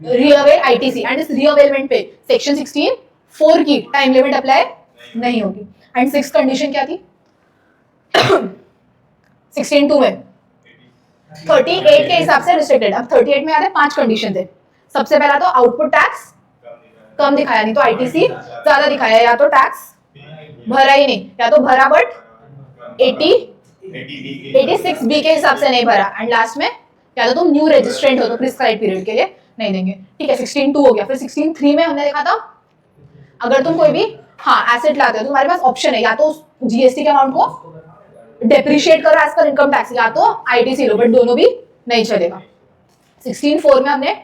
रीअवेल आईटीसी, एंड इस रीअवेलमेंट पे सेक्शन 16(4) की टाइम लिमिट अप्लाई नहीं होगी। एंड सिक्स कंडीशन क्या थी 16(2) में 38 के हिसाब से रिस्ट्रिक्टेड। अब 38 में आते 5 कंडीशन थे। सबसे पहला तो आउटपुट टैक्स कम दिखाया, नहीं तो आईटीसी ज्यादा दिखाया, या तो टैक्स भरा ही नहीं, या तो भरा बट 86B के हिसाब से नहीं भरा, एंड लास्ट में या तो तुम न्यू रजिस्ट्रेंट हो तो प्रिस्क्राइब पीरियड के लिए नहीं देंगे। ठीक है, 16(2) हो गया। फिर 16(3) में हमने देखा था अगर तुम कोई भी एसेट लाते हो तो तुम्हारे पास ऑप्शन है, या तो जीएसटी के अमाउंट को डेप्रिशिएट करो एज पर इनकम टैक्स, या तो आईटीसी लो, बट दोनों भी नहीं चलेगा। 16(4) में हमने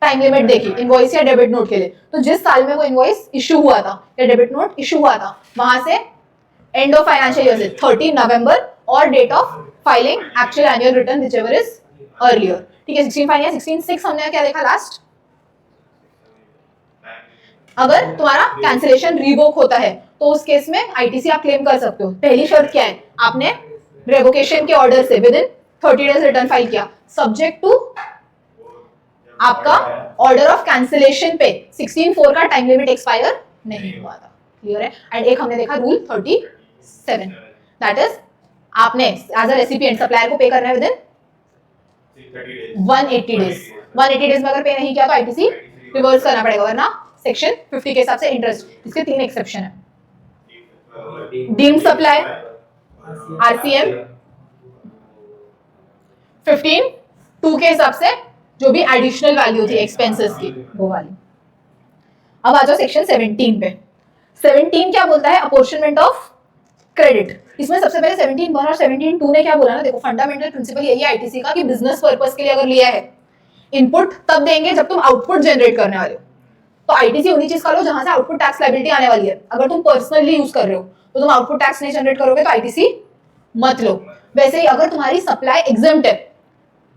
टाइम लिमिट देखी इनवॉइस या डेबिट नोट के लिए, तो जिस साल में वो इनवॉइस इशू हुआ था या डेबिट नोट इशू हुआ था वहां से एंड ऑफ फाइनेंशियल ईयर से 30 नवंबर और date of filing actual annual return whichever is earlier. ठीक है, 16(5) या 16(6) हमने क्या देखा लास्ट, अगर तुम्हारा कैंसिलेशन रिवोक होता है तो उस केस में आईटीसी आप क्लेम कर सकते हो। पहली शर्त क्या है, आपने रेवोकेशन के ऑर्डर से with in 30 days return file किया, सब्जेक्ट टू आपका ऑर्डर ऑफ कैंसिलेशन पे 16(4) का टाइम लिमिट एक्सपायर नहीं हुआ था। क्लियर है? एंड एक हमने देखा रूल 37, दैट इज आपने एज अ रेसिपिएंट सप्लायर को पे करना है विद इन 180 डेज। 180 डेज में अगर पे नहीं किया तो आईटीसी रिवर्स करना पड़ेगा, वरना सेक्शन 50 के हिसाब से इंटरेस्ट। इसके 3 एक्सेप्शन है, डीम्ड सप्लाई, आरसीएम 15(2) के हिसाब से जो भी एडिशनल वैल्यू थी एक्सपेंसेस की वो वाली। अब आ जाओ सेक्शन 17 पे। 17 क्या बोलता है, अपॉर्शनमेंट ऑफ क्रेडिट। इसमें सबसे पहले 17(1) और 17(2) ने क्या बोला ना, देखो फंडामेंटल प्रिंसिपल यही है आईटीसी का कि बिजनेस पर्पस के लिए अगर लिया है इनपुट तब देंगे जब तुम आउटपुट जनरेट करने वाले हो। तो आईटीसी उन्हीं चीज का लो जहां से आउटपुट टैक्स लायबिलिटी आने वाली है। अगर तुम पर्सनली यूज कर रहे हो तो तुम आउटपुट टैक्स नहीं जनरेट करोगे तो आईटीसी मत लो। वैसे ही अगर तुम्हारी सप्लाई एग्जेम्प्ट है,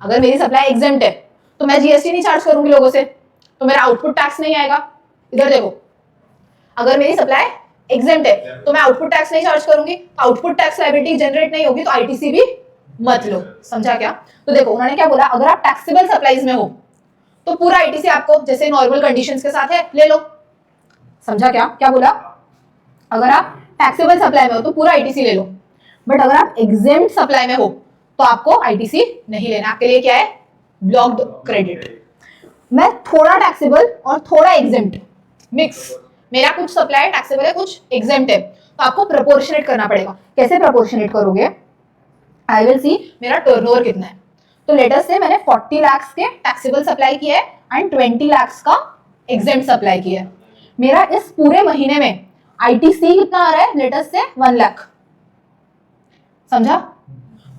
अगर मेरी सप्लाई एग्जेम्प्ट है तो मैं जीएसटी नहीं चार्ज करूंगी लोगों से, तो मेरा आउटपुट टैक्स नहीं आएगा। इधर देखो, अगर मेरी सप्लाई एग्जेम्प्ट है तो मैं आउटपुट टैक्स नहीं चार्ज करूंगी, आउटपुट टैक्स लायबिलिटी जनरेट नहीं होगी तो आईटीसी भी मत लो। समझा क्या? तो देखो उन्होंने क्या बोला, अगर आप टैक्सेबल सप्लाईज में हो तो पूरा आईटीसी आपको जैसे नॉर्मल कंडीशंस के साथ है ले लो। समझा क्या? क्या बोला, अगर आप टैक्सेबल सप्लाई में हो तो पूरा आईटीसी ले लो, बट अगर आप एग्जेम्प्ट सप्लाई में हो तो आपको आईटीसी नहीं लेना। आपके लिए क्या है, ब्लॉक्ड क्रेडिट। मैं थोड़ा टैक्सेबल और थोड़ा एग्जेम्प्ट मिक्स, मेरा कुछ सप्लाई टैक्सेबल है कुछ एग्जेम्प्ट है, तो आपको प्रोपोर्शनेट करना पड़ेगा। कैसे प्रोपोर्शनेट करोगे, आई विल सी मेरा टर्नओवर कितना है। तो लेट अस से मैंने 40 लाख के टैक्सेबल सप्लाई किया है एंड 20 लाख का एग्जेम्प्ट सप्लाई किया है। मेरा इस पूरे महीने में आईटीसी कितना आ रहा है, लेट अस से 1 लाख। समझा?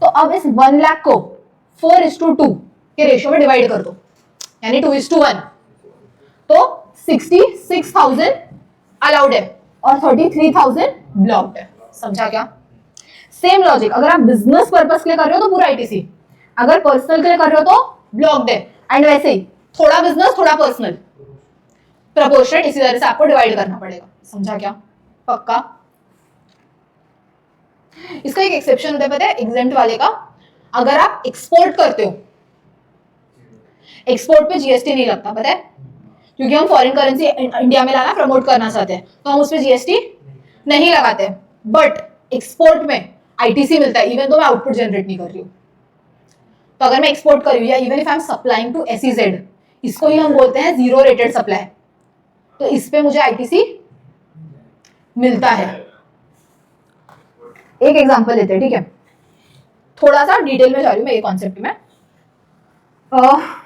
तो अब इस 1 लाख को 4:2 के रेशियो में डिवाइड कर दो, यानी 2:1, तो 66,000 अलाउड है और 33,000 ब्लॉक्ड है। समझा क्या? सेम लॉजिक, अगर आप बिजनेस पर्पस के लिए कर रहे हो तो पूरा आईटीसी, अगर पर्सनल के लिए कर रहे हो तो ब्लॉक्ड है। एंड वैसे ही थोड़ा बिजनेस थोड़ा पर्सनल, प्रोपोर्शनेट इसी तरह से आपको डिवाइड करना पड़ेगा। समझा क्या? पक्का? इसका एक एक्सेप्शन होता है, पता है एग्जेम्प्ट वाले का, अगर आप एक्सपोर्ट करते हो, एक्सपोर्ट पे जीएसटी नहीं लगता, पता है, क्योंकि हम फॉरेन करेंसी इंडिया में लाना प्रमोट करना चाहते हैं, तो हम उस पर जीएसटी नहीं लगाते। बट एक्सपोर्ट में आईटीसी मिलता है, इवन तो मैं आउटपुट जनरेट नहीं कर रही हूँ। तो अगर मैं एक्सपोर्ट कर रही हूँ, या even if I am supplying to SEZ, इसको ही हम बोलते हैं जीरो रेटेड सप्लाई, तो इस पे मुझे आईटीसी मिलता है। एक एग्जांपल लेते हैं, ठीक है, थोड़ा सा डिटेल में जा रही हूँ मैं ये कॉन्सेप्ट में।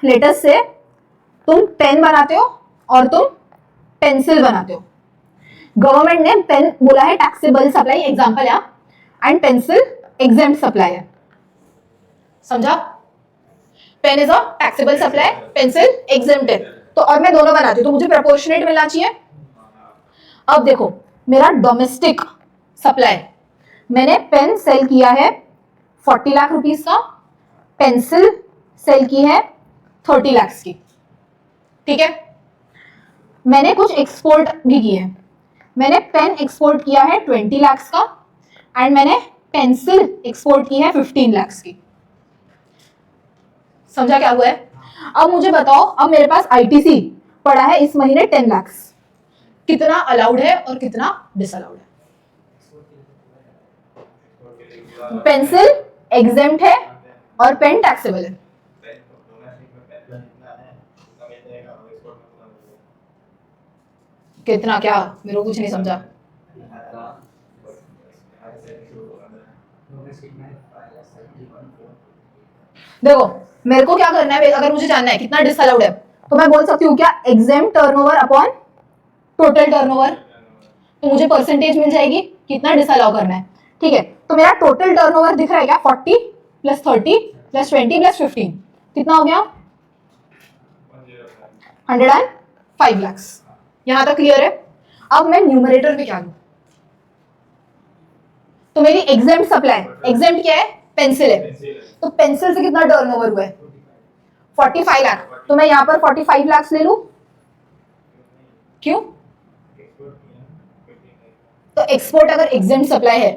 लेटेस्ट से तुम पेन बनाते हो और तुम पेंसिल बनाते हो, गवर्नमेंट ने पेन बोला है टैक्सेबल सप्लाई, एग्जांपल है, एंड पेंसिल एग्जेम्प्ट सप्लाई है, समझा? Pen is a taxable supply, pencil exempt है। तो और मैं दोनों बनाती हूँ, तो मुझे प्रोपोर्शनेट मिलना चाहिए। अब देखो, मेरा डोमेस्टिक सप्लाई, मैंने पेन सेल किया है 40 लाख रुपीस का, पेंसिल सेल की है 30 लाख की, ठीक है। मैंने कुछ एक्सपोर्ट भी किए हैं, मैंने पेन एक्सपोर्ट किया है 20 लाख का, एंड मैंने पेंसिल एक्सपोर्ट की है 15 लाख की। समझा क्या हुआ है? अब मुझे बताओ, अब मेरे पास आईटीसी पड़ा है इस महीने 10 लाख, कितना अलाउड है और कितना डिसअलाउड है? पेंसिल एग्जेम्प्ट है और पेन टैक्सेबल है। कितना? क्या? मेरे को कुछ नहीं समझा। देखो, मेरे को क्या करना है, अगर मुझे जानना है कितना डिसअलाउड है, तो मैं बोल सकती हूँ क्या, exempt turnover upon total turnover, तो मुझे परसेंटेज मिल जाएगी कितना डिसअलाउ करना है, ठीक है। तो मेरा टोटल टर्नओवर दिख रहा है क्या, 40 प्लस 30 प्लस 20 प्लस 15, कितना हो गया? 105 लाख। यहां तक क्लियर है? अब मैं न्यूमरेटर में क्या लूं, तो मेरी एग्जेम्प्ट सप्लाई, एग्जेम्प्ट क्या है, पेंसिल है, तो पेंसिल से कितना टर्नओवर हुआ है, 45 लाख, तो मैं यहां पर 45 लाख ले लूं, क्यों? तो एक्सपोर्ट अगर एग्जेम्प्ट सप्लाई है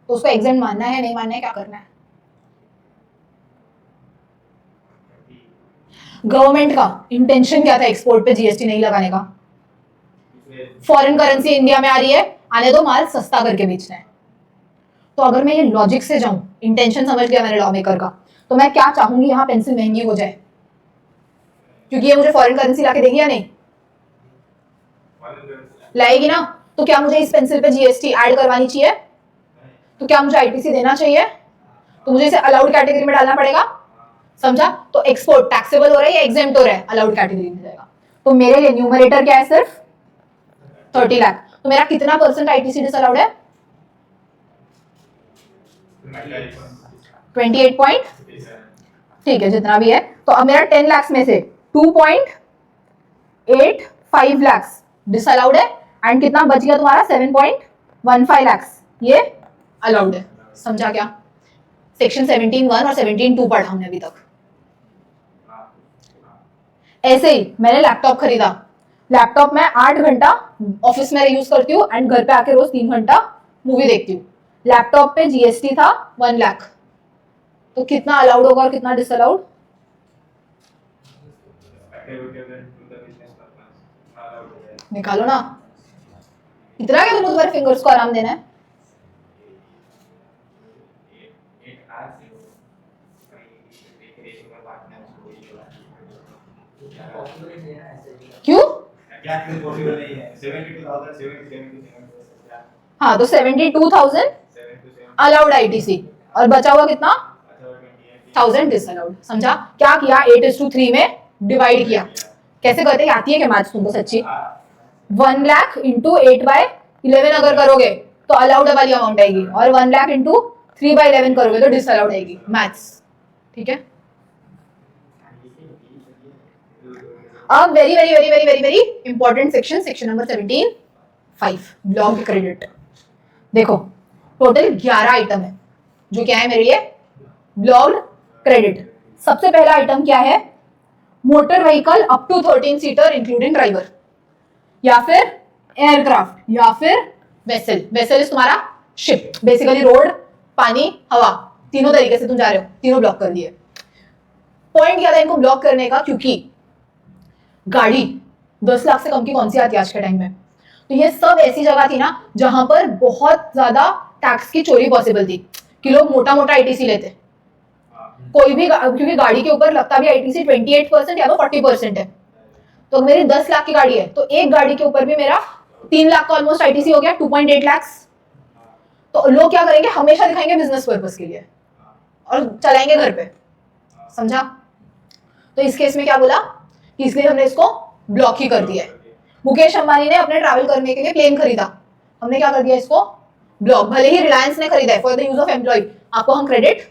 तो उसको एग्जेम्प्ट मानना है, नहीं मानना है, क्या करना है? गवर्नमेंट का इंटेंशन क्या था एक्सपोर्ट पे जीएसटी नहीं लगाने का? फॉरेन करेंसी इंडिया में आ रही है, आने दो, माल सस्ता करके बेचना है। तो अगर मैं ये लॉजिक से जाऊं, इंटेंशन समझ गया मैंने लॉ मेकर का, तो मैं क्या चाहूंगी, यहां पेंसिल महंगी हो जाए, क्योंकि ये मुझे फॉरेन करेंसी लाके देगी या नहीं? लाएगी ना। तो क्या मुझे इस पेंसिल पे जीएसटी ऐड करवानी चाहिए? तो क्या मुझे आईटीसी देना चाहिए? तो मुझे इसे अलाउड कैटेगरी में डालना पड़ेगा, समझा? तो एक्सपोर्ट टैक्सेबल हो रहा है या एग्जेम्प्ट हो रहा है, अलाउड कैटेगरी में जाएगा। तो मेरे लिए न्यूमरेटर क्या है, सिर्फ 30 लाख। तो मेरा कितना परसेंट आईटीसी डिसअलाउड है? 28 पॉइंट, ठीक है, जितना भी है। तो अब मेरा 10 लाख में से 2.85 लाख डिसअलाउड है, एंड कितना बच गया तुम्हारा, 7.15 लाख ये अलाउड है। समझा क्या? सेक्शन 17(1) और 17(2) पढ़ा हमने अभी तक। ऐसे ही मैंने लैपटॉप खरीदा, लैपटॉप में 8 घंटा ऑफिस में यूज करती हूँ, एंड घर पे आके रोज 3 घंटा मूवी देखती हूँ। लैपटॉप पे जीएसटी था 1 लाख, तो कितना अलाउड होगा और कितना डिसअलाउड? निकालो ना, इतना क्या तुम्हें तुम्हारे फिंगर्स को आराम देना है? क्यों? हाँ, तो 72,000 अलाउड आईटीसी, और बचा हुआ कितना, 1000 डिसअलाउड। समझा? क्या किया, 8:3 में डिवाइड किया। कैसे करते हैं, आती है क्या मैथ्स तुमको सच्ची? 1 लाख इंटू 8/11 अगर करोगे तो अलाउड वाली अमाउंट आएगी, और 1 लाख इंटू 3/11 करोगे तो डिसअलाउड आएगी। मैथ्स, ठीक है। अब very very very very very very important section, section number 17(5) block credit. देखो, टोटल 11 आइटम है, जो क्या है मेरे लिए, ब्लॉक्ड क्रेडिट। सबसे पहला आइटम क्या है, motor vehicle up to 13 seater including driver, या फिर एयरक्राफ्ट, या फिर वेसल। वेसल इज तुम्हारा शिप, बेसिकली रोड पानी, हवा, तीनों तरीके से तुम जा रहे हो, तीनों ब्लॉक कर दिए। पॉइंट क्या था इनको ब्लॉक करने का? क्योंकि गाड़ी 10 लाख से कम की कौन सी आती है आज के टाइम में? तो ये सब ऐसी जगह थी ना जहां पर बहुत ज्यादा टैक्स की चोरी पॉसिबल थी कि लोग मोटा मोटा आईटीसी लेते। कोई भी क्योंकि गाड़ी के ऊपर लगता भी आईटीसी 28% या तो 40% है। तो मेरी 10 लाख की गाड़ी है तो एक गाड़ी के ऊपर भी मेरा 3 लाख का ऑलमोस्ट आईटीसी हो गया, 2.8 लाख। तो लोग क्या करेंगे? हमेशा दिखाएंगे बिजनेस पर्पस के लिए और चलाएंगे घर पे। समझा? तो इस केस में क्या बोला कि इसलिए हमने इसको ब्लॉक ही कर दिया है। मुकेश अंबानी ने अपने ट्रैवल करने के लिए प्लेन खरीदा, हमने क्या कर दिया? इसको ब्लॉक। भले ही रिलायंस ने खरीदा है for the use of employ, आपको हम क्रेडिट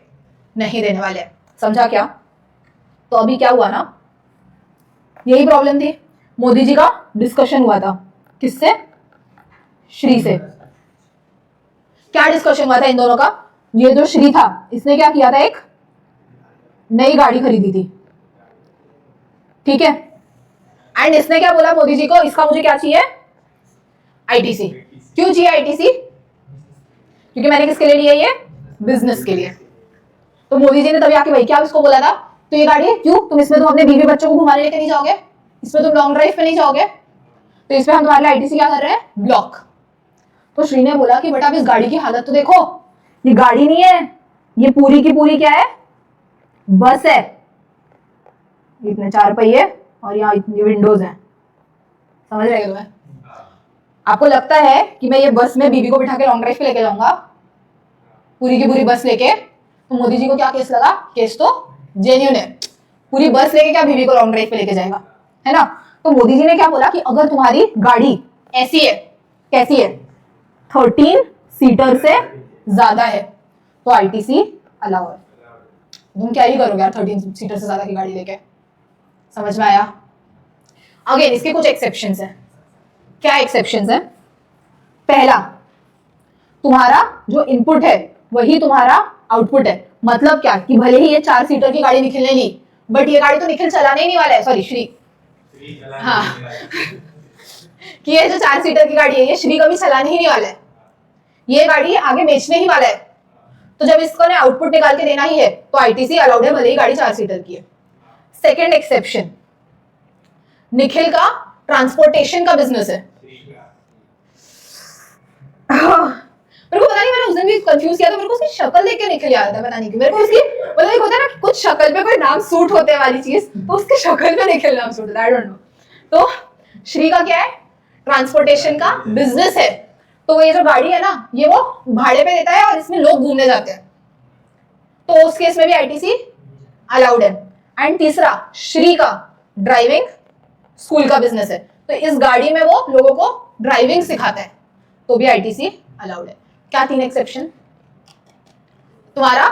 नहीं देने वाले। समझा क्या? तो अभी क्या हुआ ना, यही प्रॉब्लम थी। मोदी जी का डिस्कशन हुआ था, किससे? श्री से। क्या डिस्कशन हुआ था इन दोनों का? ये जो श्री था इसने क्या किया था? एक नई गाड़ी खरीदी थी, ठीक है। एंड इसने क्या बोला मोदी जी को? इसका मुझे क्या चाहिए? आईटीसी। क्यों चाहिए आईटीसी? क्योंकि मैंने किसके लिए लिया? ये बिजनेस के लिए। तो मोदी जी ने तभी आके भाई क्या इसको बोला था? तो ये गाड़ी क्यों? तुम इसमें तो अपने बीवी बच्चों को घुमाने लेके नहीं जाओगे, इसमें तुम लॉन्ग ड्राइव पे नहीं जाओगे, तो इसमें हम तुम्हारे लिए आईटीसी क्या कर रहे हैं? ब्लॉक। तो श्री ने बोला कि बेटा अब इस गाड़ी की हालत तो देखो, ये गाड़ी नहीं है, ये पूरी की पूरी क्या है? बस है। इतने 4 पहिए और यहाँ इतनी विंडोज हैं। समझ रहे हो तुम्हें? आपको लगता है कि मैं ये बस में बीवी को बिठा के लॉन्ग ड्राइव पे लेके जाऊंगा, पूरी की पूरी बस लेके? तो मोदी जी को क्या केस लगा? केस तो जेन्युइन है, पूरी बस लेके क्या बीवी को लॉन्ग ड्राइव पे लेके जाएगा, है ना? तो मोदी जी ने क्या बोला कि अगर तुम्हारी गाड़ी ऐसी है, कैसी है, 13 सीटर से ज्यादा है तो आईटीसी अलाउ है। तुम क्या ही करोगे यार 13 सीटर से ज्यादा की गाड़ी लेके? समझ में आया? अगेन इसके कुछ एक्सेप्शंस हैं। क्या एक्सेप्शंस हैं? पहला, तुम्हारा जो इनपुट है वही तुम्हारा आउटपुट है। मतलब क्या कि भले ही ये 4 सीटर की गाड़ी निखिल ने ली, बट ये गाड़ी तो निखिल चलाने ही नहीं वाला है, सॉरी श्री, हाँ कि ये जो 4 सीटर की गाड़ी है ये श्री कभी चलाने ही नहीं वाला है, ये गाड़ी आगे बेचने ही वाला है। तो जब इसको ने आउटपुट निकाल के देना ही है तो आईटीसी अलाउड है, भले ही गाड़ी 4 सीटर की है। सेकेंड एक्सेप्शन, निखिल का ट्रांसपोर्टेशन का बिजनेस है। मेरे को पता नहीं, मैंने उस दिन भी कंफ्यूज किया था, मेरे को उसकी शक्ल देख के निखिल याद था, पता नहीं क्यों मेरे को उसकी, मतलब एक होता है ना कुछ शक्ल पे कोई नाम सूट होते वाली चीज, तो उसके शक्ल पे निखिल नाम सूट होता है, आई डोंट नो। तो श्री का क्या है? ट्रांसपोर्टेशन का बिजनेस है। तो ये जो गाड़ी है ना ये वो भाड़े पे देता है और इसमें लोग घूमने जाते हैं, तो उस केस में भी आईटीसी अलाउड है। एंड तीसरा, श्री का ड्राइविंग स्कूल का बिजनेस है, तो इस गाड़ी में वो लोगों को ड्राइविंग सिखाता है, तो भी आईटीसी अलाउड है। क्या 3 एक्सेप्शन? तुम्हारा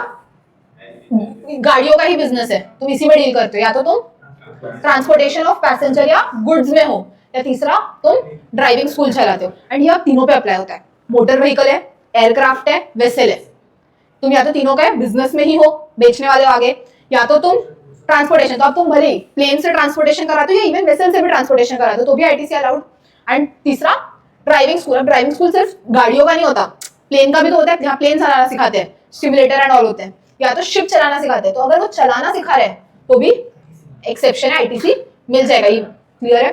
गाड़ियों का ही बिजनेस है, तुम इसी में डील करते हो, या तो तुम ट्रांसपोर्टेशन ऑफ पैसेंजर या गुड्स में हो, या तीसरा तुम ड्राइविंग स्कूल चलाते हो। एंड ये तीनों पे अप्लाई होता है। मोटर व्हीकल है, एयरक्राफ्ट है, वेसल है, तुम या तो तीनों का बिजनेस में ही हो, बेचने वाले हो आगे, या तो तुम ट्रांसपोर्टेशन, तो अब तुम भले ही प्लेन से ट्रांसपोर्टेशन कराते हो या इवन वेसल से भी ट्रांसपोर्टेशन कराते हो तो भी आईटीसी अलाउड। एंड तीसरा ड्राइविंग स्कूल। अब ड्राइविंग स्कूल सिर्फ गाड़ियों का नहीं होता, प्लेन का भी तो होता है, जहाँ प्लेन चलाना सिखाते हैं, सिमुलेटर एंड ऑल होते हैं, या तो शिप चलाना सिखाते हैं, तो अगर वो चलाना सिखा रहे हैं तो भी एक्सेप्शन है, आईटीसी मिल जाएगा। ये क्लियर है?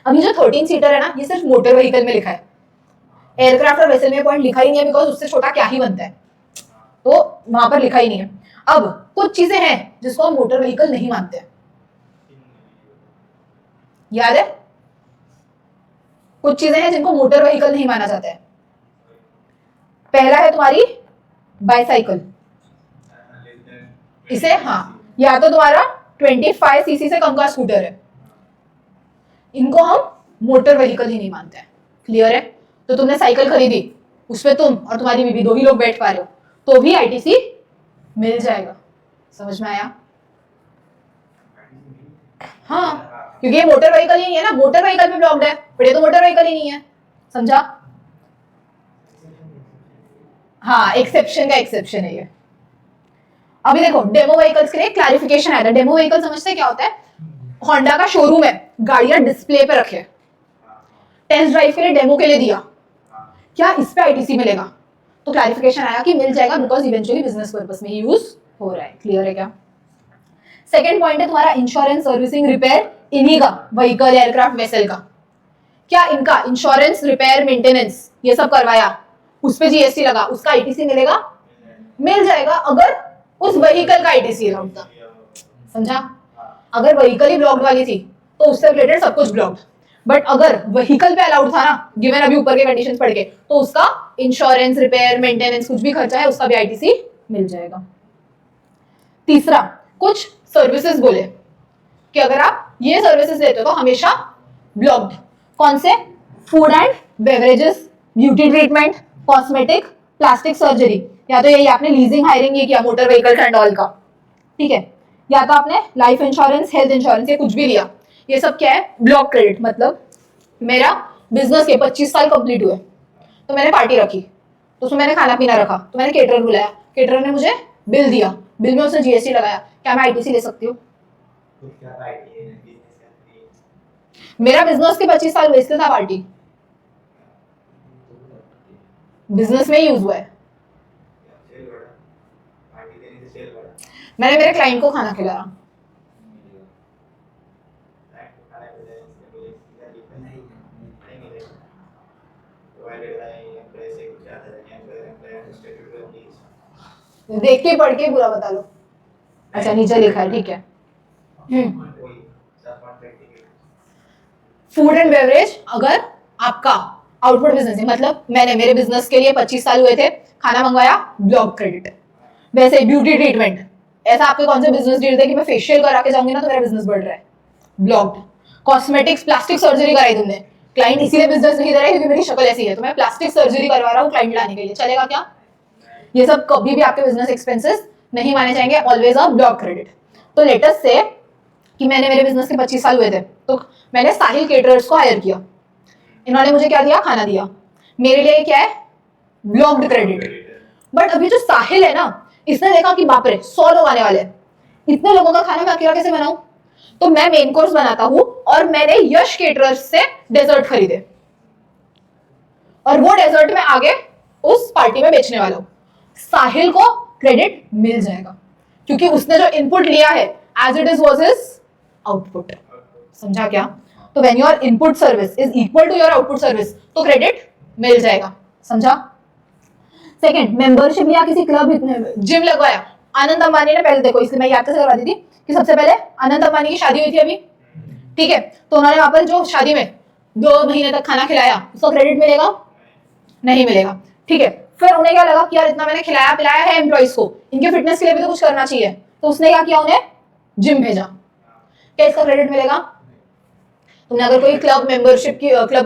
अभी जो 13 सीटर है ना ये सिर्फ मोटर व्हीकल में लिखा है, एयरक्राफ्ट और वेसल में पॉइंट लिखा ही नहीं है, बिकॉज उससे छोटा क्या ही बनता है, तो वहां पर लिखा ही नहीं है। अब कुछ चीजें हैं जिसको हम मोटर व्हीकल नहीं मानते हैं, याद है? कुछ चीजें हैं जिनको मोटर व्हीकल नहीं माना जाता है। पहला है तुम्हारी बाइसाइकिल, इसे हाँ, या तो तुम्हारा 25 सीसी से कम का स्कूटर है, इनको हम मोटर व्हीकल ही नहीं मानते हैं। क्लियर है? तो तुमने साइकिल खरीदी, उसपे तुम और तुम्हारी बीवी 2 ही लोग बैठ पा रहे हो तो भी आईटीसी मिल जाएगा। समझ में आया? हाँ, क्योंकि ये मोटर व्हीकल ही नहीं है ना, मोटर व्हीकल पे ब्लॉक्ड है, बट ये तो मोटर व्हीकल ही नहीं है। समझा? हाँ, एक्सेप्शन का एक्सेप्शन है ये। अभी देखो डेमो व्हीकल्स के लिए क्लैरिफिकेशन आया था। डेमो व्हीकल समझते क्या होता है? होंडा का शोरूम है, गाड़ियां डिस्प्ले पे रखे, टेस्ट ड्राइव के लिए डेमो के लिए दिया, क्या इस पे आईटीसी मिलेगा? तो क्लैरिफिकेशन आया कि मिल जाएगा बिकॉज इवेंचुअली बिजनेस पर्पस में यूज हो रहा है। क्लियर है क्या? सेकेंड पॉइंट है तुम्हारा इंश्योरेंस, सर्विसिंग, रिपेयर, इन्हीं का व्हीकल, एयरक्राफ्ट, वेसल का। क्या इनका इंश्योरेंस, रिपेयर, मेंटेनेंस ये सब करवाया, उस पे जीएसटी लगा, उसका आईटीसी मिलेगा? मिल जाएगा अगर उस व्हीकल का आईटीसी अलाउड था। समझा? अगर व्हीकल ही ब्लॉक्ड वाली थी तो उससे रिलेटेड सब कुछ ब्लॉक्ड, बट अगर व्हीकल पे अलाउड था ना, गिवन अभी ऊपर के कंडीशंस पढ़ के, तो उसका इंश्योरेंस, रिपेयर, मेंटेनेंस कुछ भी खर्चा है उसका भी आईटीसी मिल जाएगा। तीसरा, कुछ सर्विसेज बोले कि अगर आप ये सर्विसेज लेते हो तो हमेशा ब्लॉक्ड। कौन से? Food and beverages, beauty treatment, cosmetic, plastic surgery, या तो यही आपने लीजिंग हायरिंग ये किया मोटर व्हीकल्स एंड ऑल का, ठीक है, या तो आपने लाइफ इंश्योरेंस, हेल्थ इंश्योरेंस, ये कुछ भी लिया, ये सब क्या है? Block credit. मतलब मेरा बिजनेस के 25 साल कंप्लीट हुए तो मैंने पार्टी रखी, तो उसमें मैंने खाना पीना रखा, तो मैंने केटरर बुलाया, केटरर ने मुझे बिल दिया, बिल में उसने जीएसटी लगाया, क्या मैं आईटीसी ले सकती हूँ? मेरा बिजनेस के 25 साल हुए इसलिए था पार्टी, बिजनेस में यूज हुआ है। मैंने मेरे क्लाइंट को खाना खिलाया, देख के पढ़ के पूरा बता लो। अच्छा नीचे लिखा है, ठीक है। फूड एंड बेवरेज अगर आपका आउटपुट बिजनेस है, मतलब मैंने मेरे बिजनेस के लिए 25 साल हुए थे, खाना मंगवाया, ब्लॉक क्रेडिट। वैसे ब्यूटी ट्रीटमेंट, ऐसा आपके कौन से बिजनेस डील थे कि मैं फेशियल करा के जाऊंगी ना तो मेरा बिजनेस बढ़ रहा है, ब्लॉक्ड। कॉस्मेटिक्स, प्लास्टिक सर्जरी कराई तुमने, क्लाइंट इसीलिए बिजनेस नहीं दे रहा है क्योंकि मेरी शक्ल ऐसी है, तो मैं प्लास्टिक सर्जरी करवा रहा हूँ क्लाइंट लाने के लिए, चलेगा क्या? ये सब कभी भी आपके बिजनेस एक्सपेंसेस नहीं माने जाएंगे, ऑलवेज अ ब्लॉक क्रेडिट। तो लेटेस्ट से कि मैंने मेरे बिजनेस के 25 साल हुए थे तो मैंने साहिल केटरर्स को हायर किया, इन्होंने मुझे क्या दिया? खाना दिया, मेरे लिए क्या है? Blocked credit. बट अभी जो साहिल है ना, इसने देखा कि बाप रे 100 लोग आने वाले हैं, इतने लोगों का खाना मैं अकेला कैसे बनाऊं, तो मैं मेन कोर्स बनाता हूं और मैंने यश केटरर्स से डेजर्ट खरीदे और वो डेजर्ट में आगे उस पार्टी में बेचने वाला हूं। साहिल को क्रेडिट मिल जाएगा क्योंकि उसने जो इनपुट लिया है as it is was his output. समझा क्या? तो when your input service is equal to your output service तो क्रेडिट मिल जाएगा। समझा? सेकंड, मेंबरशिप लिया किसी क्लब, जिम लगवाया, आनंद अंबानी ने पहले, देखो इसलिए मैं याद कैसे करवा दी थी कि सबसे पहले आनंद अंबानी की शादी हुई थी अभी, ठीक है, तो उन्होंने वहां पर जो शादी में 2 महीने तक खाना खिलाया उसका क्रेडिट मिलेगा? नहीं मिलेगा, ठीक है। फिर उन्हें क्या लगा कि यार इतना मैंने खिलाया पिलाया है एम्प्लॉइज को, इनके फिटनेस के लिए भी तो कुछ करना चाहिए, तो उसने क्या किया? उन्हें जिम भेजा, क्या इसका क्रेडिट मिलेगा? तुमने अगर कोई क्लब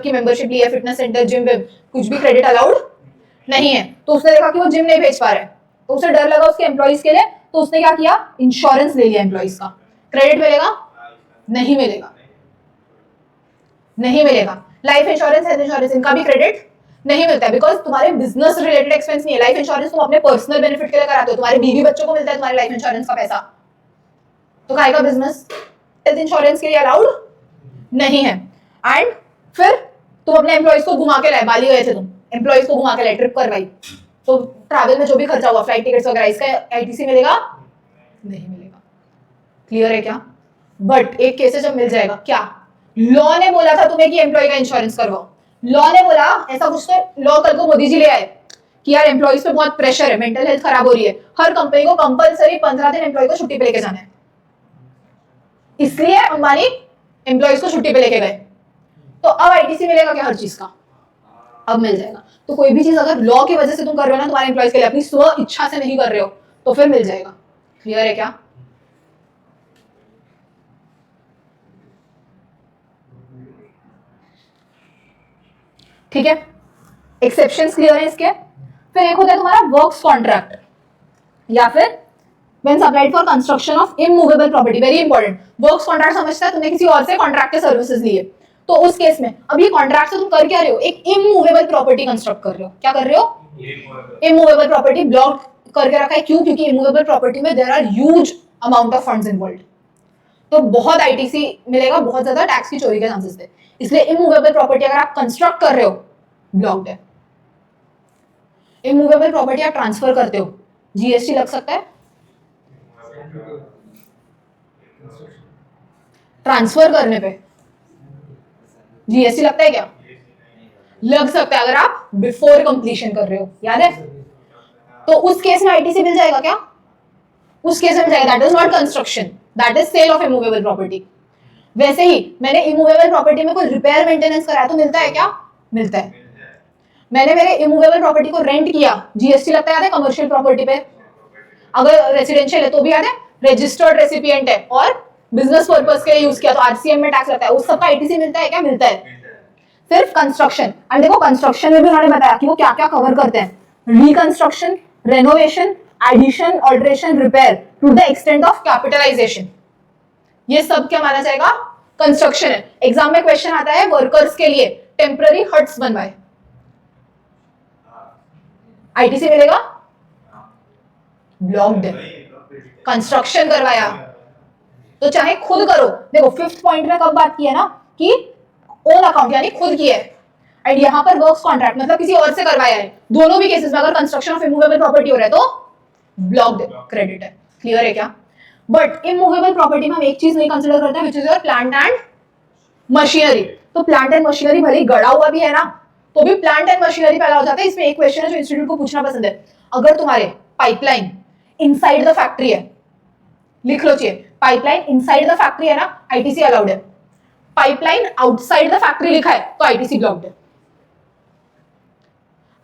की मेंबरशिप ली है, फिटनेस सेंटर, जिम, कुछ भी क्रेडिट अलाउड नहीं है, तो उसने देखा कि वो जिम नहीं भेज पा रहे, तो उसे डर लगा उसके एम्प्लॉइज के लिए, तो उसने क्या किया? इंश्योरेंस ले लिया एम्प्लॉइज का, क्रेडिट मिलेगा? नहीं मिलेगा, नहीं मिलेगा। लाइफ इंश्योरेंस, हेल्थ इंश्योरेंस, इनका भी क्रेडिट नहीं मिलता है बिकॉज तुम्हारे बिजनेस रिलेटेड एक्सपेंस नहीं है। लाइफ इंश्योरेंस तुम अपने पर्सनल बेनिफिट के लिए कराते हो, तुम्हारे बीवी बच्चों को मिलता है तुम्हारे लाइफ इंश्योरेंस का पैसा, तो काहे का बिजनेस? हेल्थ इंश्योरेंस के लिए अलाउड नहीं है। एंड फिर तुम अपने एम्प्लॉइज को घुमा के लाए, बाली गए थे तुम, एम्प्लॉइज को घुमा के लाए, ट्रिप करवाई, तो ट्रैवल में जो भी खर्चा हुआ, फ्लाइट टिकट्स वगैरह, इसका आईटीसी मिलेगा? नहीं मिलेगा। क्लियर है क्या? बट एक केस जब मिल जाएगा, क्या लॉ ने बोला था तुम्हें कि एम्प्लॉय का इंश्योरेंस करवाओ, लॉ ने बोला ऐसा कुछ, तो लॉ कल को मोदी जी ले आए कि यार एम्प्लॉइज पे बहुत प्रेशर है, मेंटल हेल्थ खराब हो रही है, हर कंपनी को कंपलसरी 15 दिन एम्प्लॉय को छुट्टी पे लेके जाना है, इसलिए अंबानी एम्प्लॉइज को छुट्टी पे लेके गए, तो अब आईटीसी मिलेगा क्या हर चीज का? अब मिल जाएगा। तो कोई भी चीज अगर लॉ की वजह से तुम कर रहे हो ना तुम्हारे एम्प्लॉइज के लिए, अपनी स्व इच्छा से नहीं कर रहे हो, तो फिर मिल जाएगा। क्लियर है क्या? ठीक है, एक्सेप्शंस क्लियर है इसके। फिर एक होता है तुम्हारा वर्क्स कॉन्ट्रैक्ट, या फिर when supplied for construction of immovable property, very important. Works contract समझता है, तुमने किसी और से कॉन्ट्रैक्ट के सर्विसेज लिए, तो उस केस में अब ये कॉन्ट्रैक्ट से तुम कर क्या रहे हो? एक इमूवेबल प्रॉपर्टी कंस्ट्रक्ट कर रहे हो। क्या कर रहे हो? इमूवेबल प्रॉपर्टी ब्लॉक करके रखा है, क्यों? क्योंकि इमूवेबल प्रॉपर्टी में there are huge amount of funds involved, तो बहुत आईटीसी मिलेगा, बहुत ज्यादा टैक्स की चोरी के चांसेस थे, इसलिए इमूवेबल प्रॉपर्टी अगर आप कंस्ट्रक्ट कर रहे हो ब्लॉक्ड है। इमूवेबल प्रॉपर्टी आप ट्रांसफर करते हो, जीएसटी लग सकता है? ट्रांसफर करने पे जीएसटी लगता है क्या? लग सकता है अगर आप बिफोर कंप्लीशन कर रहे हो, याद है? तो उस केस में आईटीसी मिल जाएगा क्या? उस केस में मिल जाएगा। That is not construction, that is sale of immovable property. वैसे ही मैंने इमूवेबल प्रॉपर्टी में कोई रिपेयर मेंटेनेंस कराया तो मिलता है क्या? मिलता है। मैंने मेरे इमूवेबल प्रॉपर्टी को रेंट किया, जीएसटी लगता है, याद है? कमर्शियल प्रॉपर्टी पे। अगर रेसिडेंशियल है तो भी याद है, रजिस्टर्ड रेसिपिएंट है और बिजनेस पर्पस के लिए यूज किया तो आरसीएम में टैक्स लगता है। उस सबका आईटीसी मिलता है क्या? मिलता है। सिर्फ कंस्ट्रक्शन, एंड देखो कंस्ट्रक्शन में भी उन्होंने बताया कि वो क्या क्या कवर करते हैं, reconstruction, renovation, addition, alteration, repair to the extent of capitalisation, ये सब क्या माना जाएगा? कंस्ट्रक्शन है। एग्जाम में क्वेश्चन आता है वर्कर्स के लिए टेम्पररी हट्स बनवाए, आईटीसी मिलेगा? ब्लॉक्ड। कंस्ट्रक्शन करवाया तो चाहे खुद करो, देखो फिफ्थ पॉइंट में कब बात की है ना कि ओन अकाउंट यानी खुद की है, एंड यहाँ पर वर्क्स कॉन्ट्रैक्ट मतलब किसी और से करवाया है। दोनों भी केसेस में अगर कंस्ट्रक्शन ऑफ इमूवेबल प्रॉपर्टी हो रहा है तो ब्लॉक्ड क्रेडिट है। क्लियर है क्या? बट इमूवेबल प्रॉपर्टी में हम एक चीज नहीं कंसीडर करते हैं, which is your plant and machinery. तो प्लांट एंड मशीनरी भले गड़ा हुआ भी है ना, तो भी प्लांट एंड मशीनरी पैदा हो जाता है। इसमें एक क्वेश्चन है जो इंस्टीट्यूट को पूछना पसंद है, अगर तुम्हारे पाइपलाइन इनसाइड द फैक्ट्री है, लिख लो चाहिए, पाइपलाइन इनसाइड द फैक्ट्री है ना, आईटीसी अलाउड है। पाइपलाइन आउटसाइड द फैक्ट्री लिखा है तो आईटीसी ब्लॉक्ड है।